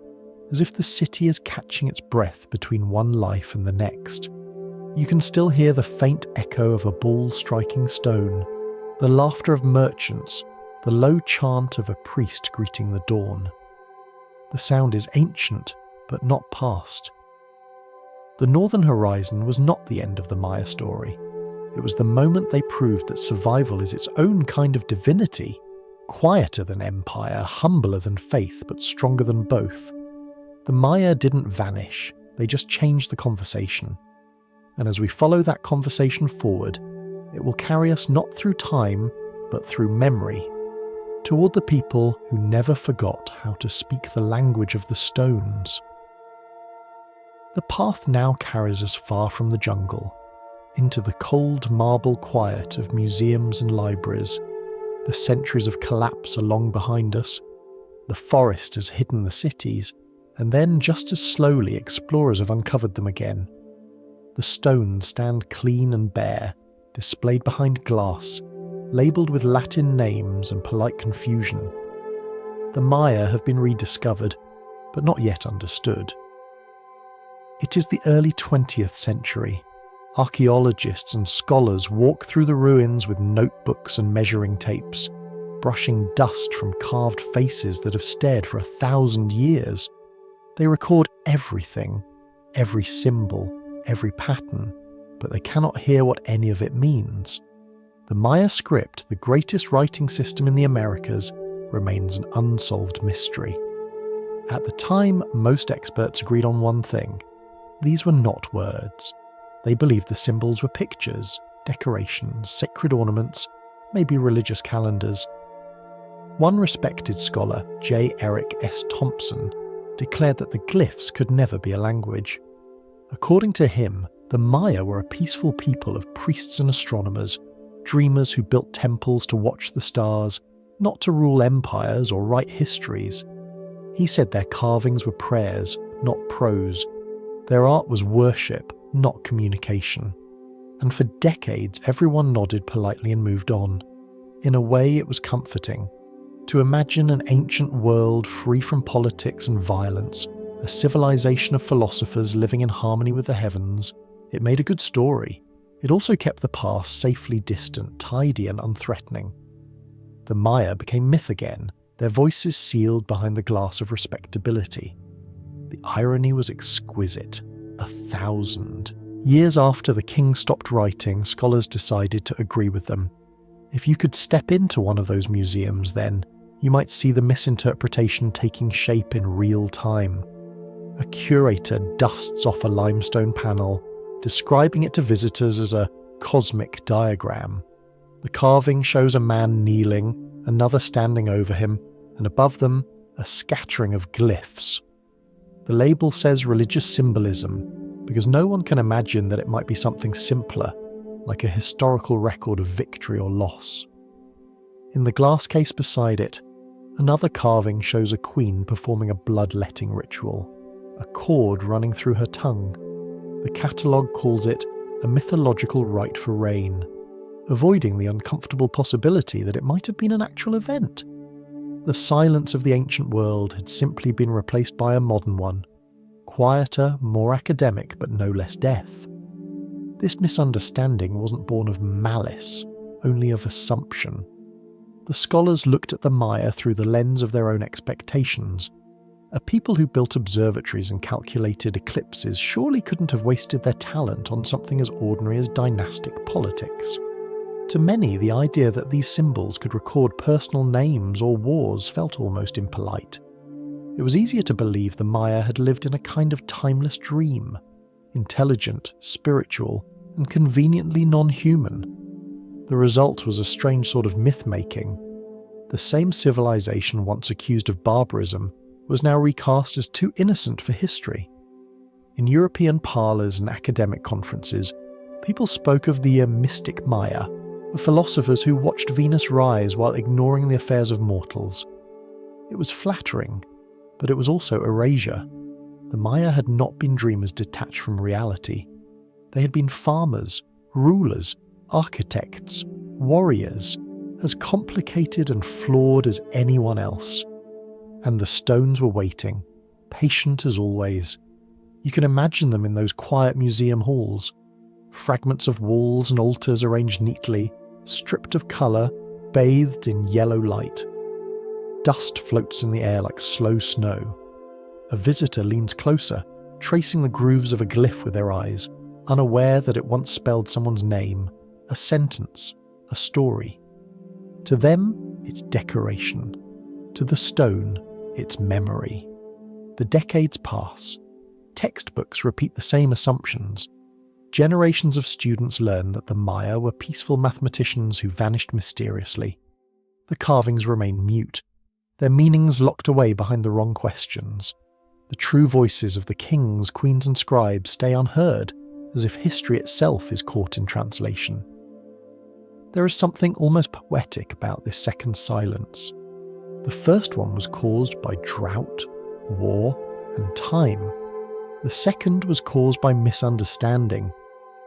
as if the city is catching its breath between one life and the next. You can still hear the faint echo of a ball striking stone, the laughter of merchants, the low chant of a priest greeting the dawn. The sound is ancient, but not past. The northern horizon was not the end of the Maya story. It was the moment they proved that survival is its own kind of divinity, quieter than empire, humbler than faith, but stronger than both. The Maya didn't vanish, they just changed the conversation. And as we follow that conversation forward, it will carry us not through time, but through memory, toward the people who never forgot how to speak the language of the stones. The path now carries us far from the jungle, into the cold marble quiet of museums and libraries. The centuries of collapse are long behind us. The forest has hidden the cities, and then just as slowly explorers have uncovered them again. The stones stand clean and bare, displayed behind glass, labelled with Latin names and polite confusion. The Maya have been rediscovered, but not yet understood. It is the early 20th century. Archaeologists and scholars walk through the ruins with notebooks and measuring tapes, brushing dust from carved faces that have stared for 1,000 years. They record everything, every symbol, every pattern, but they cannot hear what any of it means. The Maya script, the greatest writing system in the Americas, remains an unsolved mystery. At the time, most experts agreed on one thing. These were not words. They believed the symbols were pictures, decorations, sacred ornaments, maybe religious calendars. One respected scholar, J. Eric S. Thompson, declared that the glyphs could never be a language. According to him, the Maya were a peaceful people of priests and astronomers, dreamers who built temples to watch the stars, not to rule empires or write histories. He said their carvings were prayers, not prose. Their art was worship, not communication. And for decades, everyone nodded politely and moved on. In a way, it was comforting. To imagine an ancient world free from politics and violence, a civilization of philosophers living in harmony with the heavens, it made a good story. It also kept the past safely distant, tidy and unthreatening. The Maya became myth again, their voices sealed behind the glass of respectability. The irony was exquisite. 1,000. Years after the king stopped writing, scholars decided to agree with them. If you could step into one of those museums then, you might see the misinterpretation taking shape in real time. A curator dusts off a limestone panel, describing it to visitors as a cosmic diagram. The carving shows a man kneeling, another standing over him, and above them, a scattering of glyphs. The label says religious symbolism, because no one can imagine that it might be something simpler, like a historical record of victory or loss. In the glass case beside it, another carving shows a queen performing a bloodletting ritual, a cord running through her tongue. The catalogue calls it a mythological rite for rain, avoiding the uncomfortable possibility that it might have been an actual event. The silence of the ancient world had simply been replaced by a modern one, quieter, more academic, but no less deaf. This misunderstanding wasn't born of malice, only of assumption. The scholars looked at the Maya through the lens of their own expectations. A people who built observatories and calculated eclipses surely couldn't have wasted their talent on something as ordinary as dynastic politics. To many, the idea that these symbols could record personal names or wars felt almost impolite. It was easier to believe the Maya had lived in a kind of timeless dream, intelligent, spiritual, and conveniently non-human. The result was a strange sort of myth-making. The same civilization once accused of barbarism was now recast as too innocent for history. In European parlours and academic conferences, people spoke of the mystic Maya, of philosophers who watched Venus rise while ignoring the affairs of mortals. It was flattering, but it was also erasure. The Maya had not been dreamers detached from reality. They had been farmers, rulers, architects, warriors, as complicated and flawed as anyone else. And the stones were waiting, patient as always. You can imagine them in those quiet museum halls, fragments of walls and altars arranged neatly, stripped of colour, bathed in yellow light. Dust floats in the air like slow snow. A visitor leans closer, tracing the grooves of a glyph with their eyes, unaware that it once spelled someone's name, a sentence, a story. To them, it's decoration. To the stone, it's memory. The decades pass. Textbooks repeat the same assumptions. Generations of students learn that the Maya were peaceful mathematicians who vanished mysteriously. The carvings remain mute, their meanings locked away behind the wrong questions. The true voices of the kings, queens and scribes stay unheard, as if history itself is caught in translation. There is something almost poetic about this second silence. The first one was caused by drought, war, and time. The second was caused by misunderstanding.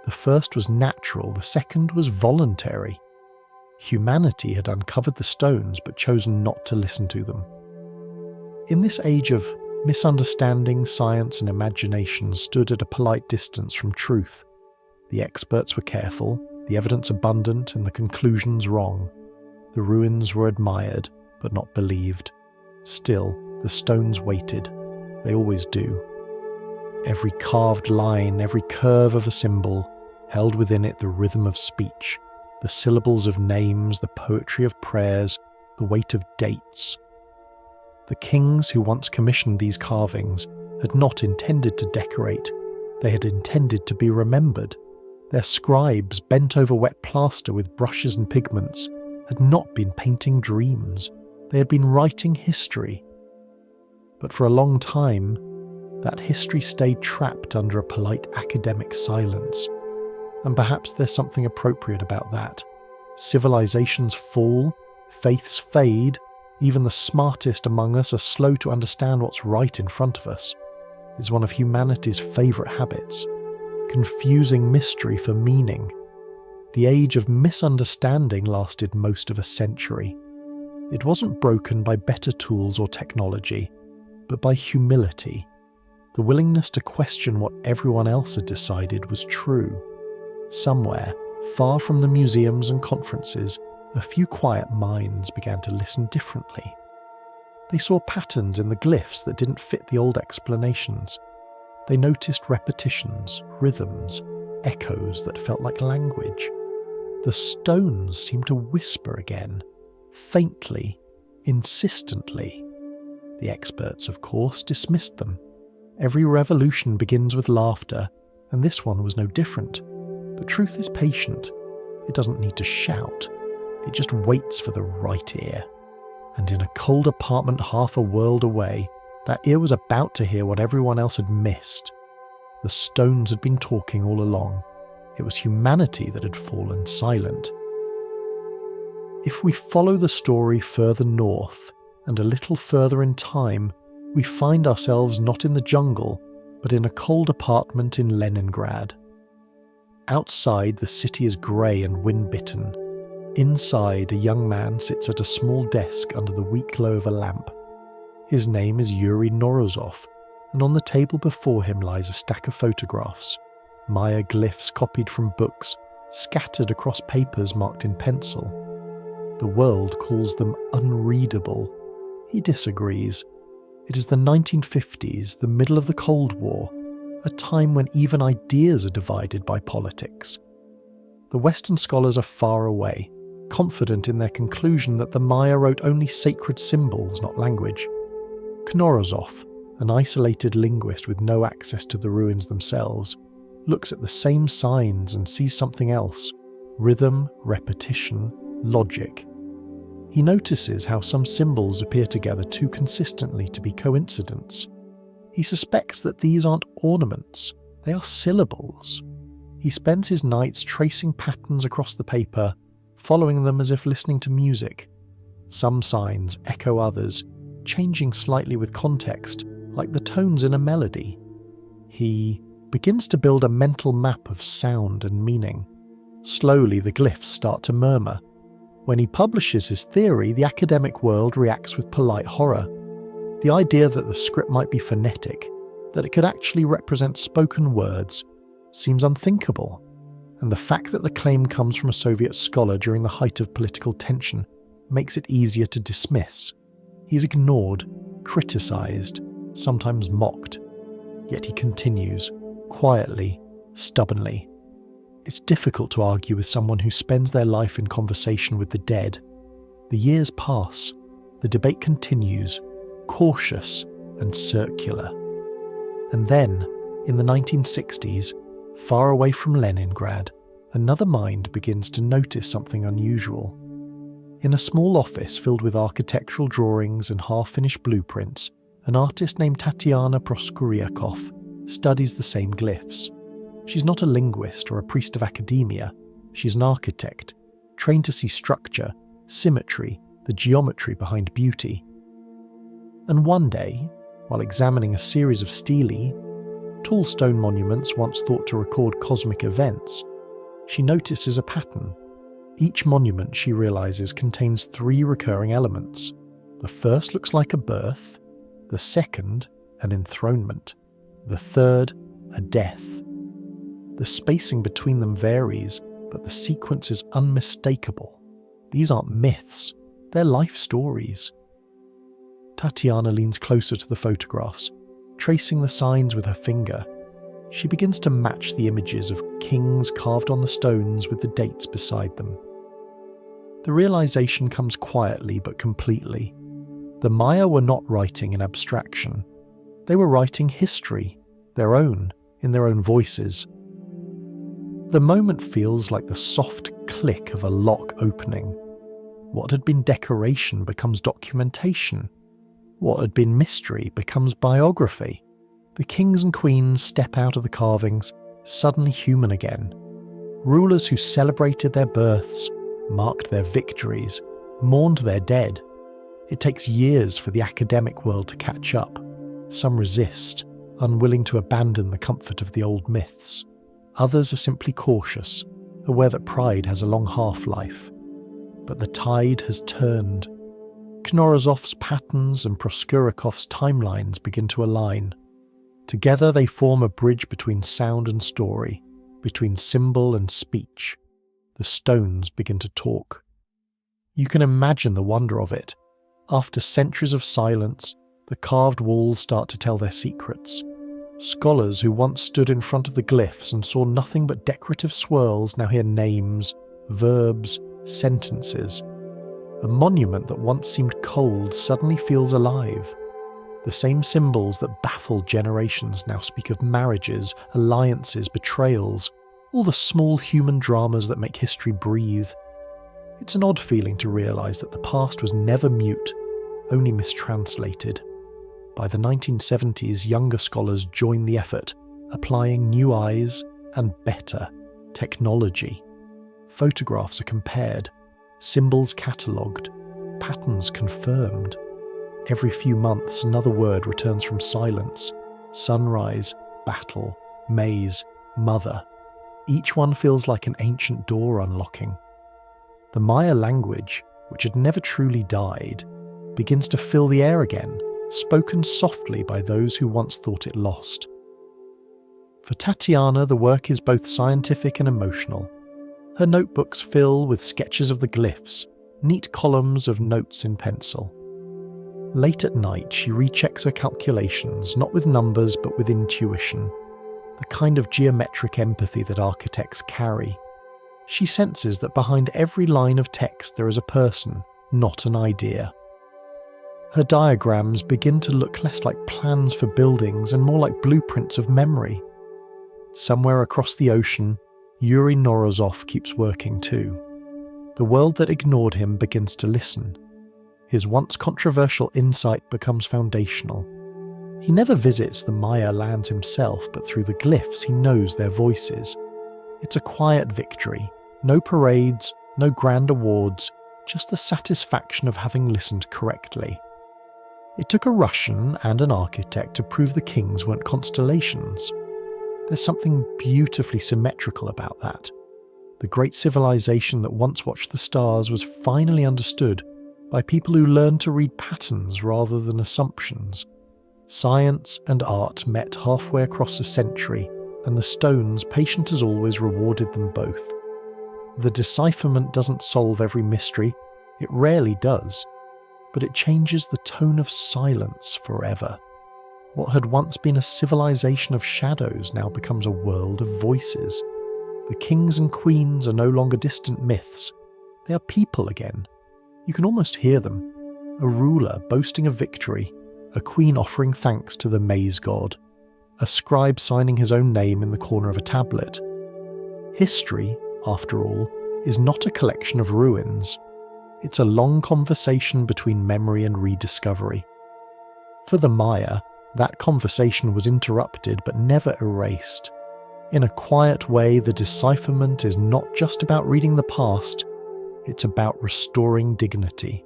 The first was natural, the second was voluntary. Humanity had uncovered the stones but chosen not to listen to them. In this age of misunderstanding, science and imagination stood at a polite distance from truth. The experts were careful, the evidence abundant and the conclusions wrong. The ruins were admired but not believed. Still, the stones waited. They always do. Every carved line, every curve of a symbol, held within it the rhythm of speech, the syllables of names, the poetry of prayers, the weight of dates. The kings who once commissioned these carvings had not intended to decorate, they had intended to be remembered. Their scribes, bent over wet plaster with brushes and pigments, had not been painting dreams, they had been writing history. But for a long time, that history stayed trapped under a polite academic silence. And perhaps there's something appropriate about that. Civilizations fall, faiths fade, even the smartest among us are slow to understand what's right in front of us. It's one of humanity's favourite habits. Confusing mystery for meaning. The age of misunderstanding lasted most of a century. It wasn't broken by better tools or technology, but by humility. The willingness to question what everyone else had decided was true. Somewhere, far from the museums and conferences, a few quiet minds began to listen differently. They saw patterns in the glyphs that didn't fit the old explanations. They noticed repetitions, rhythms, echoes that felt like language. The stones seemed to whisper again, faintly, insistently. The experts, of course, dismissed them. Every revolution begins with laughter, and this one was no different. But truth is patient. It doesn't need to shout. It just waits for the right ear. And in a cold apartment half a world away, that ear was about to hear what everyone else had missed. The stones had been talking all along. It was humanity that had fallen silent. If we follow the story further north and a little further in time, we find ourselves not in the jungle, but in a cold apartment in Leningrad. Outside, the city is grey and wind-bitten. Inside, a young man sits at a small desk under the weak glow of a lamp. His name is Yuri Norozov, and on the table before him lies a stack of photographs, Maya glyphs copied from books, scattered across papers marked in pencil. The world calls them unreadable. He disagrees. It is the 1950s, the middle of the Cold War, a time when even ideas are divided by politics. The Western scholars are far away, confident in their conclusion that the Maya wrote only sacred symbols, not language. Knorozov, an isolated linguist with no access to the ruins themselves, looks at the same signs and sees something else: rhythm, repetition, logic. He notices how some symbols appear together too consistently to be coincidence. He suspects that these aren't ornaments, they are syllables. He spends his nights tracing patterns across the paper, following them as if listening to music. Some signs echo others, changing slightly with context, like the tones in a melody. He begins to build a mental map of sound and meaning. Slowly the glyphs start to murmur. When he publishes his theory, the academic world reacts with polite horror. The idea that the script might be phonetic, that it could actually represent spoken words, seems unthinkable, and the fact that the claim comes from a Soviet scholar during the height of political tension makes it easier to dismiss. He's ignored, criticised, sometimes mocked, yet he continues, quietly, stubbornly. It's difficult to argue with someone who spends their life in conversation with the dead. The years pass, the debate continues, cautious and circular. And then, in the 1960s, far away from Leningrad, another mind begins to notice something unusual. In a small office filled with architectural drawings and half-finished blueprints, an artist named Tatyana Proskuryakov studies the same glyphs. She's not a linguist or a priest of academia. She's an architect, trained to see structure, symmetry, the geometry behind beauty. And one day, while examining a series of stelae, tall stone monuments once thought to record cosmic events, she notices a pattern. Each monument, she realizes, contains 3 recurring elements. The first looks like a birth, the second, an enthronement, the third, a death. The spacing between them varies, but the sequence is unmistakable. These aren't myths, they're life stories. Tatyana leans closer to the photographs, tracing the signs with her finger. She begins to match the images of kings carved on the stones with the dates beside them. The realization comes quietly but completely. The Maya were not writing in abstraction. They were writing history, their own, in their own voices. The moment feels like the soft click of a lock opening. What had been decoration becomes documentation. What had been mystery becomes biography. The kings and queens step out of the carvings, suddenly human again. Rulers who celebrated their births, marked their victories, mourned their dead. It takes years for the academic world to catch up. Some resist, unwilling to abandon the comfort of the old myths. Others are simply cautious, aware that pride has a long half-life. But the tide has turned. Knorozov's patterns and Proskurykov's timelines begin to align. Together they form a bridge between sound and story, between symbol and speech. The stones begin to talk. You can imagine the wonder of it. After centuries of silence, the carved walls start to tell their secrets. Scholars who once stood in front of the glyphs and saw nothing but decorative swirls now hear names, verbs, sentences. A monument that once seemed cold suddenly feels alive. The same symbols that baffled generations now speak of marriages, alliances, betrayals, all the small human dramas that make history breathe. It's an odd feeling to realise that the past was never mute, only mistranslated. By the 1970s, younger scholars joined the effort, applying new eyes and better technology. Photographs are compared. symbols catalogued, patterns confirmed. Every few months another word returns from silence: sunrise, battle, maze, mother. Each one feels like an ancient door unlocking. The Maya language, which had never truly died, begins to fill the air again, spoken softly by those who once thought it lost. For Tatiana, the work is both scientific and emotional. Her notebooks fill with sketches of the glyphs, neat columns of notes in pencil. Late at night, she rechecks her calculations, not with numbers but with intuition, the kind of geometric empathy that architects carry. She senses that behind every line of text there is a person, not an idea. Her diagrams begin to look less like plans for buildings and more like blueprints of memory. Somewhere across the ocean, Yuri Norozov keeps working too. The world that ignored him begins to listen. His once controversial insight becomes foundational. He never visits the Maya lands himself, but through the glyphs he knows their voices. It's a quiet victory. No parades, no grand awards, just the satisfaction of having listened correctly. It took a Russian and an architect to prove the kings weren't constellations. There's something beautifully symmetrical about that. The great civilization that once watched the stars was finally understood by people who learned to read patterns rather than assumptions. Science and art met halfway across a century, and the stones, patient as always, rewarded them both. The decipherment doesn't solve every mystery, it rarely does, but it changes the tone of silence forever. What had once been a civilization of shadows now becomes a world of voices. The kings and queens are no longer distant myths, they are people again. You can almost hear them. A ruler boasting of victory, a queen offering thanks to the maze god, a scribe signing his own name in the corner of a tablet. History, after all, is not a collection of ruins. It's a long conversation between memory and rediscovery. For the Maya, that conversation was interrupted but never erased. In a quiet way, the decipherment is not just about reading the past, it's about restoring dignity.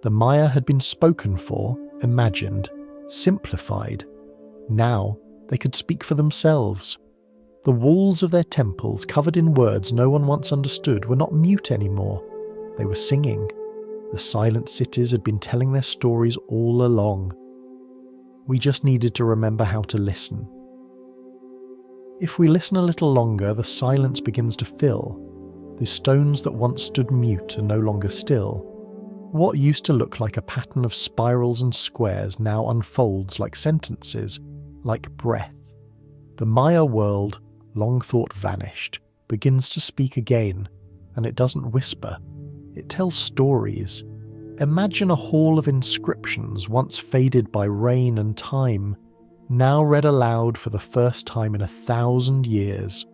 The Maya had been spoken for, imagined, simplified. Now they could speak for themselves. The walls of their temples, covered in words no one once understood, were not mute anymore. They were singing. The silent cities had been telling their stories all along. We just needed to remember how to listen. If we listen a little longer, the silence begins to fill. The stones that once stood mute are no longer still. What used to look like a pattern of spirals and squares now unfolds like sentences, like breath. The Maya world, long thought vanished, begins to speak again, and it doesn't whisper. It tells stories. Imagine a hall of inscriptions once faded by rain and time, now read aloud for the first time in 1,000 years.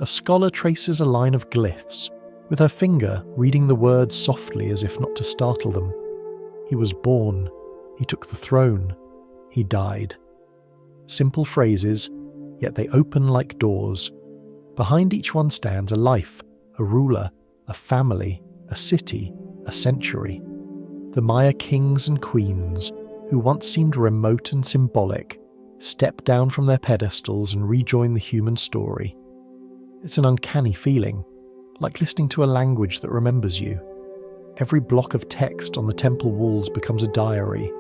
A scholar traces a line of glyphs, with her finger reading the words softly as if not to startle them. He was born, he took the throne, he died. Simple phrases, yet they open like doors. Behind each one stands a life, a ruler, a family, a city, a century. The Maya kings and queens, who once seemed remote and symbolic, step down from their pedestals and rejoin the human story. It's an uncanny feeling, like listening to a language that remembers you. Every block of text on the temple walls becomes a diary.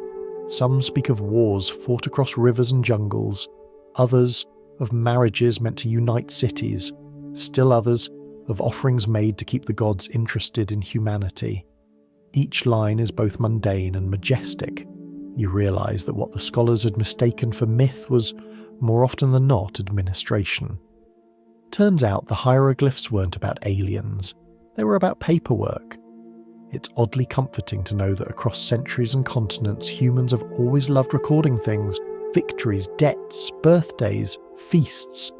Some speak of wars fought across rivers and jungles, others of marriages meant to unite cities, still others of offerings made to keep the gods interested in humanity. Each line is both mundane and majestic. You realise that what the scholars had mistaken for myth was, more often than not, administration. Turns out the hieroglyphs weren't about aliens, they were about paperwork. It's oddly comforting to know that across centuries and continents humans have always loved recording things, victories, debts, birthdays, feasts.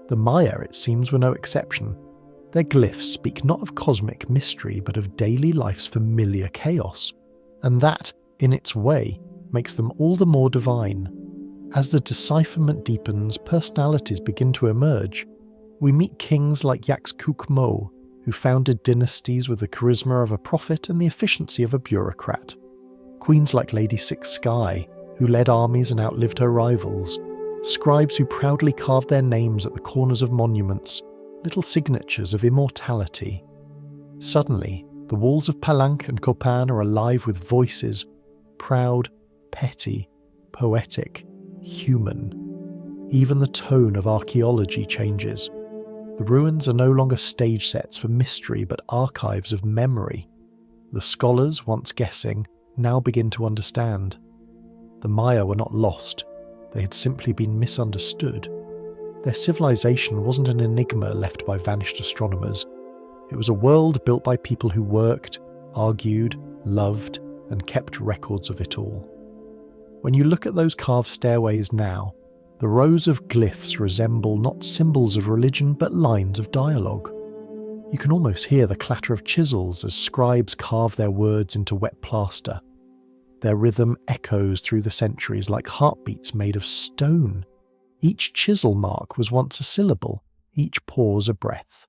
The Maya, it seems, were no exception. Their glyphs speak not of cosmic mystery but of daily life's familiar chaos, and that, in its way, makes them all the more divine. As the decipherment deepens, personalities begin to emerge. We meet kings like Yaxkuk Mo, who who founded dynasties with the charisma of a prophet and the efficiency of a bureaucrat. Queens like Lady Six Sky, who led armies and outlived her rivals. Scribes who proudly carved their names at the corners of monuments, little signatures of immortality. Suddenly, the walls of Tikal and Copán are alive with voices, proud, petty, poetic, human. Even the tone of archaeology changes. The ruins are no longer stage sets for mystery but archives of memory. The scholars, once guessing, now begin to understand. The Maya were not lost, they had simply been misunderstood. Their civilization wasn't an enigma left by vanished astronomers. It was a world built by people who worked, argued, loved, and kept records of it all. When you look at those carved stairways now, the rows of glyphs resemble not symbols of religion but lines of dialogue. You can almost hear the clatter of chisels as scribes carve their words into wet plaster. Their rhythm echoes through the centuries like heartbeats made of stone. Each chisel mark was once a syllable, each pause a breath.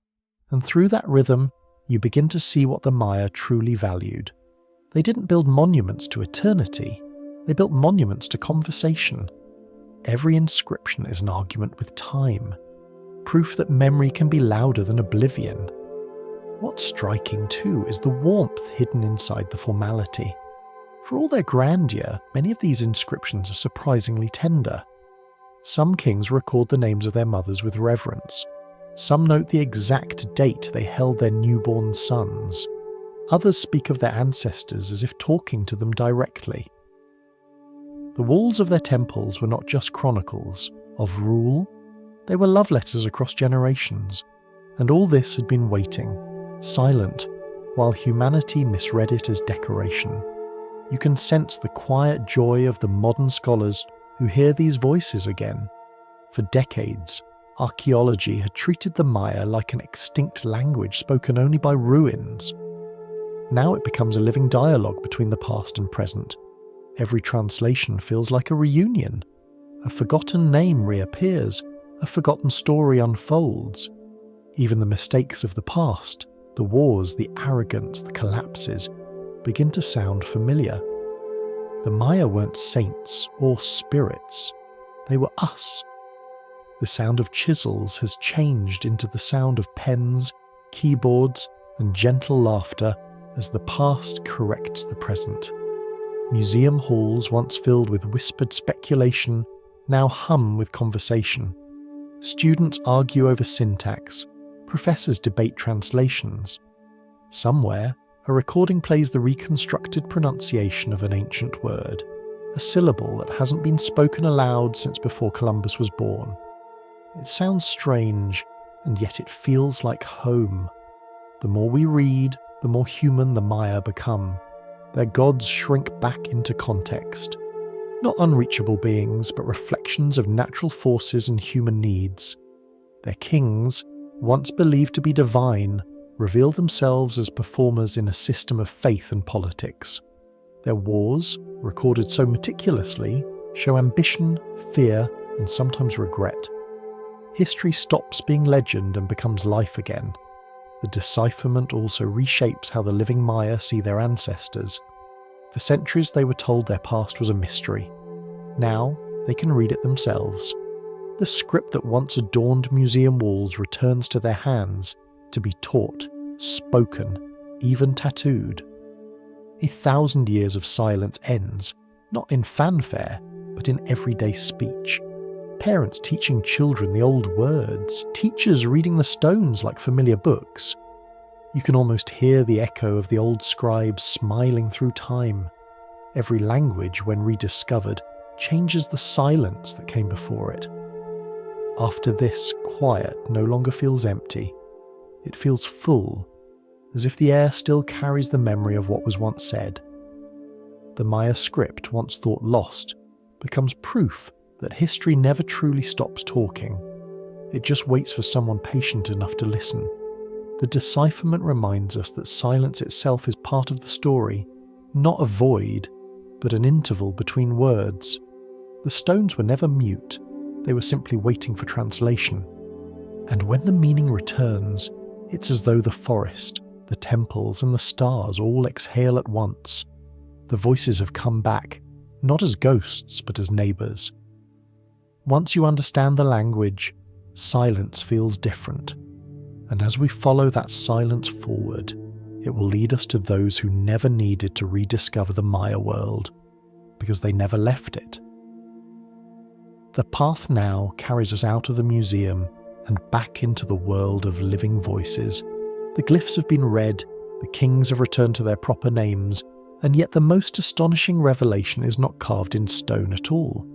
And through that rhythm, you begin to see what the Maya truly valued. They didn't build monuments to eternity, they built monuments to conversation. Every inscription is an argument with time, proof that memory can be louder than oblivion. What's striking too is the warmth hidden inside the formality. For all their grandeur, many of these inscriptions are surprisingly tender. Some kings record the names of their mothers with reverence. Some note the exact date they held their newborn sons. Others speak of their ancestors as if talking to them directly. The walls of their temples were not just chronicles of rule, they were love letters across generations, and all this had been waiting, silent, while humanity misread it as decoration. You can sense the quiet joy of the modern scholars who hear these voices again. For decades, archaeology had treated the Maya like an extinct language spoken only by ruins. Now it becomes a living dialogue between the past and present. Every translation feels like a reunion. A forgotten name reappears, a forgotten story unfolds. Even the mistakes of the past, the wars, the arrogance, the collapses, begin to sound familiar. The Maya weren't saints or spirits, they were us. The sound of chisels has changed into the sound of pens, keyboards, and gentle laughter as the past corrects the present. Museum halls, once filled with whispered speculation, now hum with conversation. Students argue over syntax, professors debate translations. Somewhere, a recording plays the reconstructed pronunciation of an ancient word, a syllable that hasn't been spoken aloud since before Columbus was born. It sounds strange, and yet it feels like home. The more we read, the more human the Maya become. Their gods shrink back into context. Not unreachable beings, but reflections of natural forces and human needs. Their kings, once believed to be divine, reveal themselves as performers in a system of faith and politics. Their wars, recorded so meticulously, show ambition, fear, and sometimes regret. History stops being legend and becomes life again. The decipherment also reshapes how the living Maya see their ancestors. For centuries they were told their past was a mystery. Now they can read it themselves. The script that once adorned museum walls returns to their hands, to be taught, spoken, even tattooed. 1,000 years of silence ends, not in fanfare, but in everyday speech. Parents teaching children the old words, teachers reading the stones like familiar books. You can almost hear the echo of the old scribes smiling through time. Every language, when rediscovered, changes the silence that came before it. After this, quiet no longer feels empty. It feels full, as if the air still carries the memory of what was once said. The Maya script, once thought lost, becomes proof that history never truly stops talking. It just waits for someone patient enough to listen. The decipherment reminds us that silence itself is part of the story, not a void, but an interval between words. The stones were never mute, they were simply waiting for translation. And when the meaning returns, It's as though the forest, the temples, and the stars all exhale at once. The voices have come back, not as ghosts, but as neighbours. Once you understand the language, silence feels different. And as we follow that silence forward, it will lead us to those who never needed to rediscover the Maya world, because they never left it. The path now carries us out of the museum and back into the world of living voices. The glyphs have been read, the kings have returned to their proper names, and yet the most astonishing revelation is not carved in stone at all.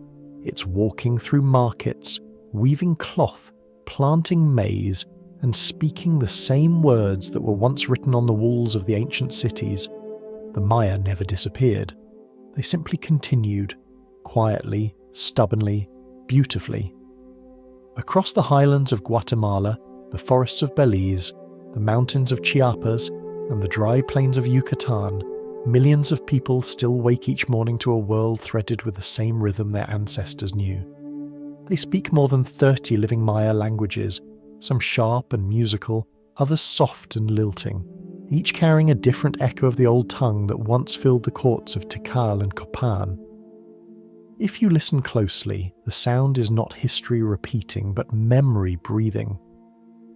It's walking through markets, weaving cloth, planting maize, and speaking the same words that were once written on the walls of the ancient cities. The Maya never disappeared. They simply continued, quietly, stubbornly, beautifully. Across the highlands of Guatemala, the forests of Belize, the mountains of Chiapas, and the dry plains of Yucatan, millions of people still wake each morning to a world threaded with the same rhythm their ancestors knew. They speak more than 30 living Maya languages, some sharp and musical, others soft and lilting, each carrying a different echo of the old tongue that once filled the courts of Tikal and Copán. If you listen closely, the sound is not history repeating, but memory breathing.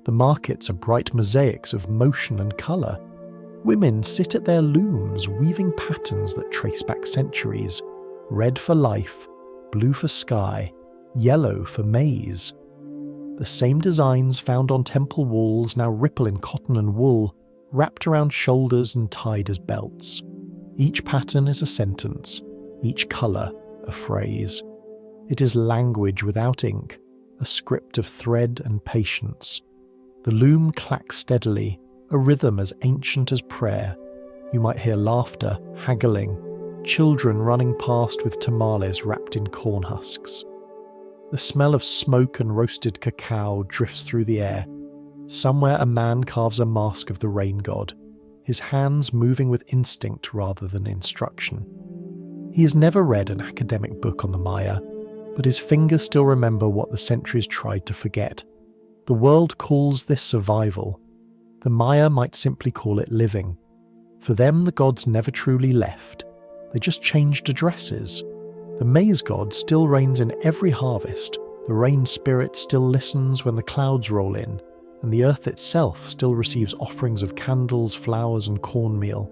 The markets are bright mosaics of motion and colour. Women sit at their looms, weaving patterns that trace back centuries, red for life, blue for sky, yellow for maize. The same designs found on temple walls now ripple in cotton and wool, wrapped around shoulders and tied as belts. Each pattern is a sentence, each colour a phrase. It is language without ink, a script of thread and patience. The loom clacks steadily, a rhythm as ancient as prayer. You might hear laughter, haggling, children running past with tamales wrapped in corn husks. The smell of smoke and roasted cacao drifts through the air. Somewhere a man carves a mask of the rain god, his hands moving with instinct rather than instruction. He has never read an academic book on the Maya, but his fingers still remember what the centuries tried to forget. The world calls this survival. The Maya might simply call it living. For them, the gods never truly left. They just changed addresses. The maize god still reigns in every harvest, the rain spirit still listens when the clouds roll in, and the earth itself still receives offerings of candles, flowers, and cornmeal.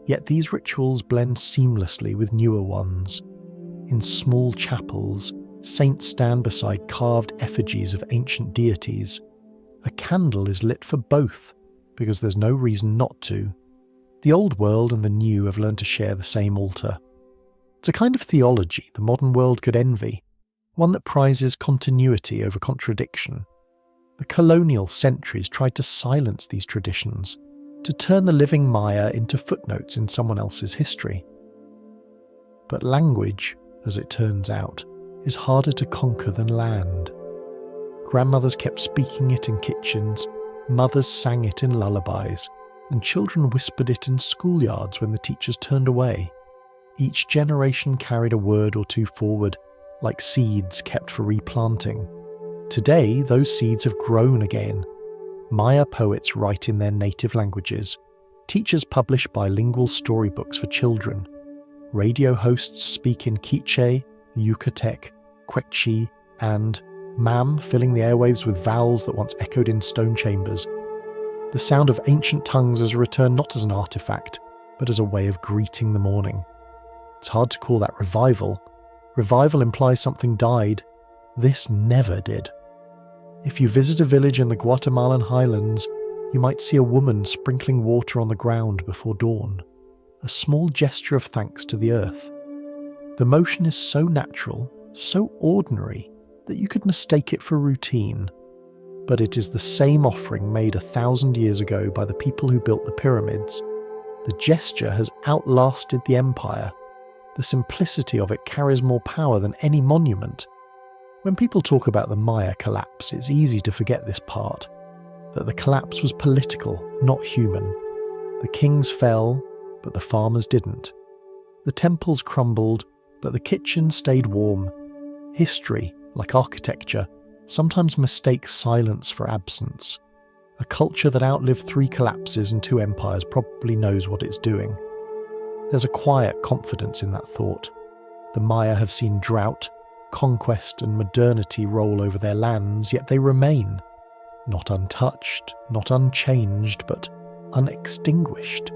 Yet these rituals blend seamlessly with newer ones. In small chapels, saints stand beside carved effigies of ancient deities. A candle is lit for both, because there's no reason not to. The old world and the new have learned to share the same altar. It's a kind of theology the modern world could envy, one that prizes continuity over contradiction. The colonial centuries tried to silence these traditions, to turn the living Maya into footnotes in someone else's history. But language, as it turns out, is harder to conquer than land. Grandmothers kept speaking it in kitchens, mothers sang it in lullabies, and children whispered it in schoolyards when the teachers turned away. Each generation carried a word or two forward, like seeds kept for replanting. Today, those seeds have grown again. Maya poets write in their native languages. Teachers publish bilingual storybooks for children. Radio hosts speak in Quiche, Yucatec, Quechua, and Mam, filling the airwaves with vowels that once echoed in stone chambers. The sound of ancient tongues has returned not as an artifact, but as a way of greeting the morning. It's hard to call that revival. Revival implies something died. This never did. If you visit a village in the Guatemalan highlands, you might see a woman sprinkling water on the ground before dawn, a small gesture of thanks to the earth. The motion is so natural, so ordinary, that you could mistake it for routine. But it is the same offering made 1,000 years ago by the people who built the pyramids. The gesture has outlasted the empire. The simplicity of it carries more power than any monument. When people talk about the Maya collapse, it's easy to forget this part, that the collapse was political, not human. The kings fell, but the farmers didn't. The temples crumbled, but the kitchens stayed warm. History, like architecture, sometimes mistakes silence for absence. A culture that outlived 3 collapses and 2 empires probably knows what it's doing. There's a quiet confidence in that thought. The Maya have seen drought, conquest and modernity roll over their lands, yet they remain. Not untouched, not unchanged, but unextinguished.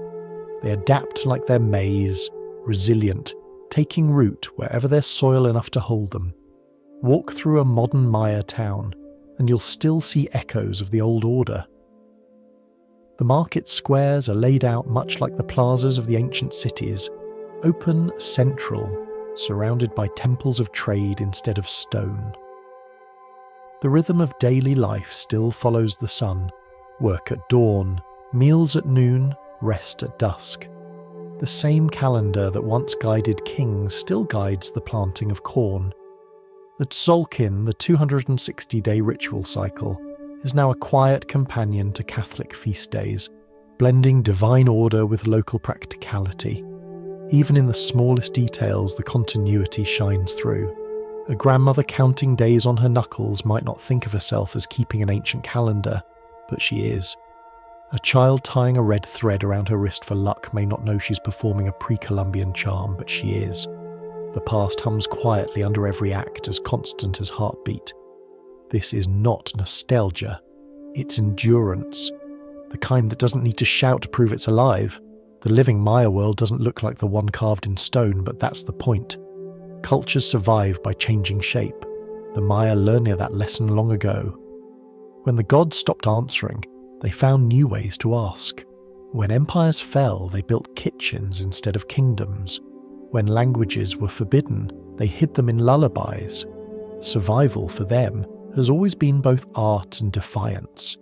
They adapt like their maize, resilient, taking root wherever there's soil enough to hold them. Walk through a modern Maya town, and you'll still see echoes of the old order. The market squares are laid out much like the plazas of the ancient cities, open, central, surrounded by temples of trade instead of stone. The rhythm of daily life still follows the sun: work at dawn, meals at noon, rest at dusk. The same calendar that once guided kings still guides the planting of corn. The Tzolkin, the 260-day ritual cycle, is now a quiet companion to Catholic feast days, blending divine order with local practicality. Even in the smallest details, the continuity shines through. A grandmother counting days on her knuckles might not think of herself as keeping an ancient calendar, but she is. A child tying a red thread around her wrist for luck may not know she's performing a pre-Columbian charm, but she is. The past hums quietly under every act, as constant as heartbeat. This is not nostalgia, it's endurance. The kind that doesn't need to shout to prove it's alive. The living Maya world doesn't look like the one carved in stone, but that's the point. Cultures survive by changing shape. The Maya learned that lesson long ago. When the gods stopped answering, they found new ways to ask. When empires fell, they built kitchens instead of kingdoms. When languages were forbidden, they hid them in lullabies. Survival for them has always been both art and defiance.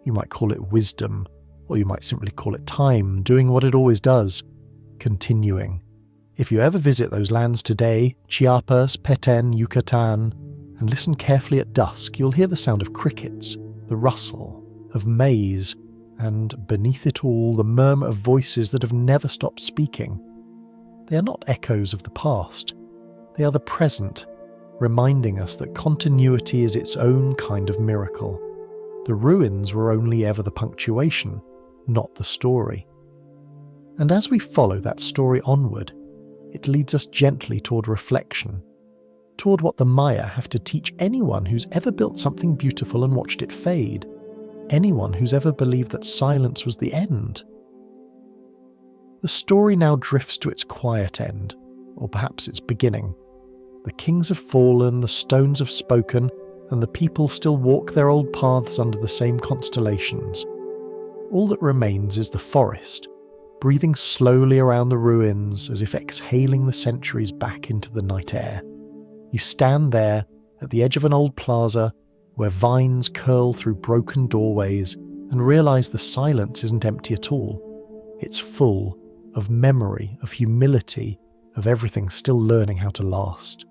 You might call it wisdom, or you might simply call it time, doing what it always does, continuing. If you ever visit those lands today, Chiapas, Petén, Yucatan, and listen carefully at dusk, you'll hear the sound of crickets, the rustle of maize, and beneath it all, the murmur of voices that have never stopped speaking. They are not echoes of the past. They are the present, reminding us that continuity is its own kind of miracle. The ruins were only ever the punctuation, not the story. And as we follow that story onward, it leads us gently toward reflection, toward what the Maya have to teach anyone who's ever built something beautiful and watched it fade, anyone who's ever believed that silence was the end. The story now drifts to its quiet end, or perhaps its beginning. The kings have fallen, the stones have spoken, and the people still walk their old paths under the same constellations. All that remains is the forest, breathing slowly around the ruins as if exhaling the centuries back into the night air. You stand there at the edge of an old plaza where vines curl through broken doorways and realise the silence isn't empty at all. It's full of memory, of humility, of everything still learning how to last.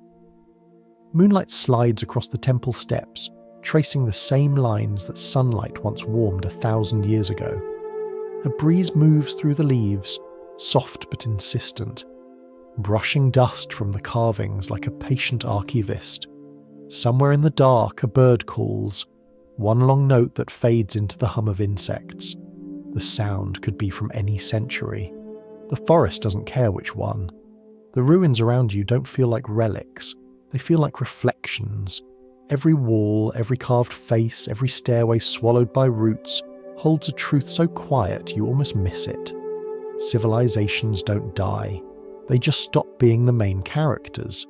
Moonlight slides across the temple steps, tracing the same lines that sunlight once warmed 1,000 years ago. A breeze moves through the leaves, soft but insistent, brushing dust from the carvings like a patient archivist. Somewhere in the dark a bird calls, one long note that fades into the hum of insects. The sound could be from any century. The forest doesn't care which one. The ruins around you don't feel like relics, they feel like reflections. Every wall, every carved face, every stairway swallowed by roots holds a truth so quiet you almost miss it. Civilizations don't die, they just stop being the main characters.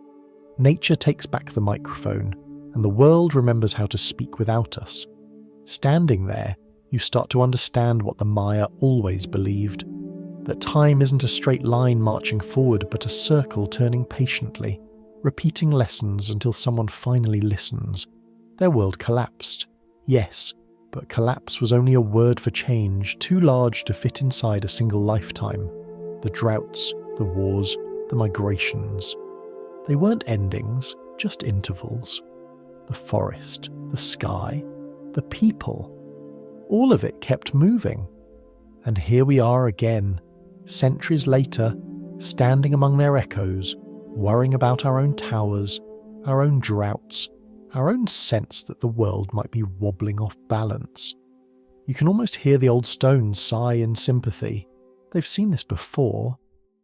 Nature takes back the microphone, and the world remembers how to speak without us. Standing there, you start to understand what the Maya always believed, that time isn't a straight line marching forward, but a circle turning patiently, repeating lessons until someone finally listens. Their world collapsed, yes, but collapse was only a word for change, too large to fit inside a single lifetime. The droughts, the wars, the migrations. They weren't endings, just intervals. The forest, the sky, the people. All of it kept moving. And here we are again, centuries later, standing among their echoes, worrying about our own towers, our own droughts, our own sense that the world might be wobbling off balance. You can almost hear the old stones sigh in sympathy. They've seen this before.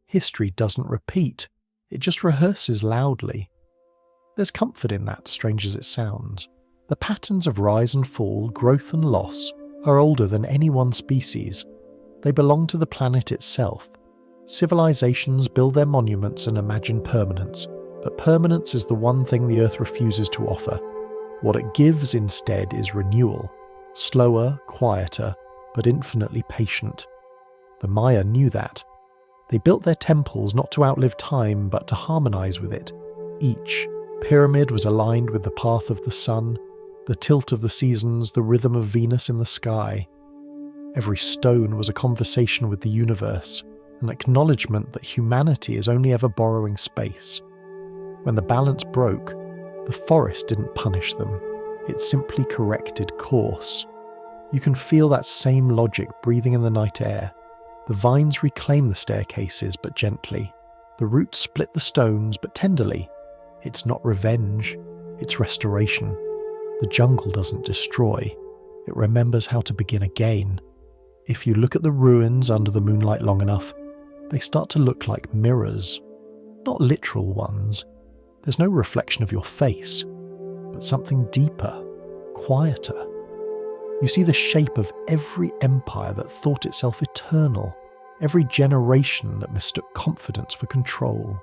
History doesn't repeat, it just rehearses loudly. There's comfort in that, strange as it sounds. The patterns of rise and fall, growth and loss, are older than any one species. They belong to the planet itself. Civilizations build their monuments and imagine permanence, but permanence is the one thing the Earth refuses to offer. What it gives instead is renewal. Slower, quieter, but infinitely patient. The Maya knew that. They built their temples not to outlive time, but to harmonize with it. Each pyramid was aligned with the path of the sun, the tilt of the seasons, the rhythm of Venus in the sky. Every stone was a conversation with the universe, an acknowledgement that humanity is only ever borrowing space. When the balance broke, the forest didn't punish them. It simply corrected course. You can feel that same logic breathing in the night air. The vines reclaim the staircases, but gently. The roots split the stones, but tenderly. It's not revenge, it's restoration. The jungle doesn't destroy. It remembers how to begin again. If you look at the ruins under the moonlight long enough, they start to look like mirrors. Not literal ones. There's no reflection of your face, but something deeper, quieter. You see the shape of every empire that thought itself eternal, every generation that mistook confidence for control.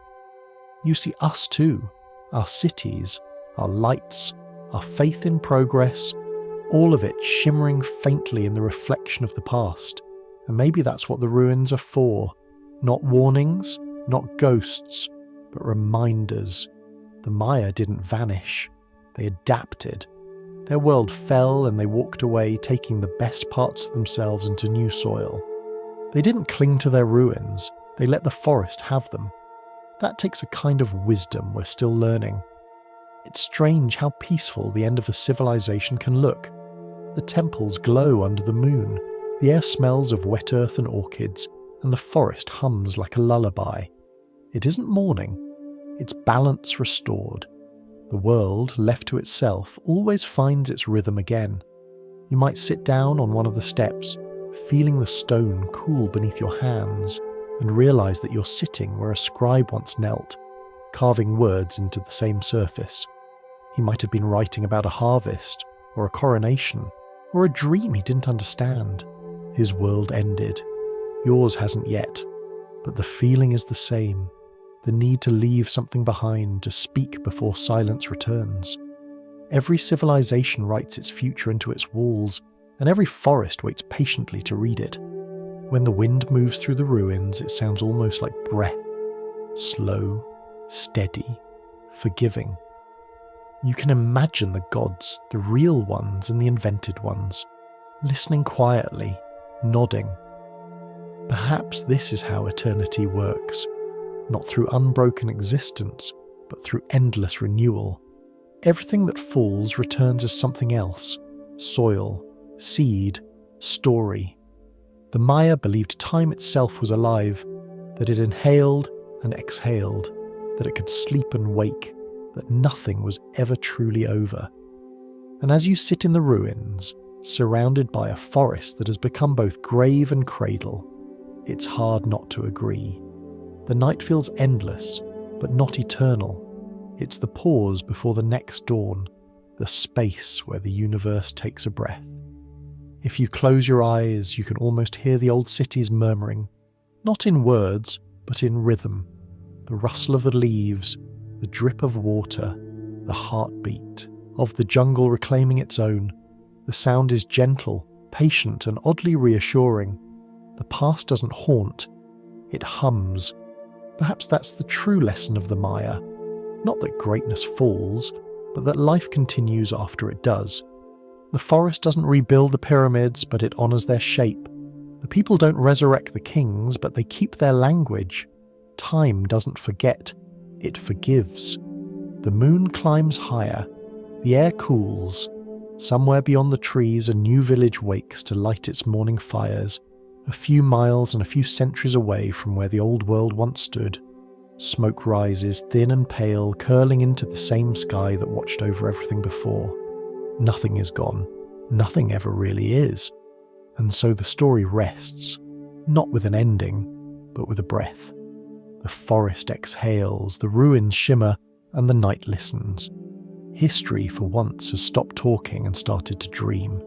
You see us too, our cities, our lights, our faith in progress, all of it shimmering faintly in the reflection of the past. And maybe that's what the ruins are for. Not warnings, not ghosts, but reminders. The Maya didn't vanish. They adapted. Their world fell and they walked away, taking the best parts of themselves into new soil. They didn't cling to their ruins. They let the forest have them. That takes a kind of wisdom we're still learning. It's strange how peaceful the end of a civilization can look. The temples glow under the moon. The air smells of wet earth and orchids, and the forest hums like a lullaby. It isn't mourning. It's balance restored. The world, left to itself, always finds its rhythm again. You might sit down on one of the steps, feeling the stone cool beneath your hands, and realize that you're sitting where a scribe once knelt, carving words into the same surface. He might have been writing about a harvest, or a coronation, or a dream he didn't understand. His world ended. Yours hasn't yet, but the feeling is the same. The need to leave something behind, to speak before silence returns. Every civilization writes its future into its walls, and every forest waits patiently to read it. When the wind moves through the ruins, it sounds almost like breath. Slow, steady, forgiving. You can imagine the gods, the real ones and the invented ones, listening quietly, nodding. Perhaps this is how eternity works. Not through unbroken existence, but through endless renewal. Everything that falls returns as something else: soil, seed, story. The Maya believed time itself was alive, that it inhaled and exhaled, that it could sleep and wake, that nothing was ever truly over. And as you sit in the ruins, surrounded by a forest that has become both grave and cradle, it's hard not to agree. The night feels endless, but not eternal. It's the pause before the next dawn, the space where the universe takes a breath. If you close your eyes, you can almost hear the old cities murmuring, not in words, but in rhythm. The rustle of the leaves, the drip of water, the heartbeat of the jungle reclaiming its own. The sound is gentle, patient, and oddly reassuring. The past doesn't haunt, it hums. Perhaps that's the true lesson of the Maya. Not that greatness falls, but that life continues after it does. The forest doesn't rebuild the pyramids, but it honours their shape. The people don't resurrect the kings, but they keep their language. Time doesn't forget, it forgives. The moon climbs higher, the air cools. Somewhere beyond the trees, a new village wakes to light its morning fires, a few miles and a few centuries away from where the old world once stood. Smoke rises, thin and pale, curling into the same sky that watched over everything before. Nothing is gone. Nothing ever really is. And so the story rests, not with an ending, but with a breath. The forest exhales, the ruins shimmer, and the night listens. History, for once, has stopped talking and started to dream.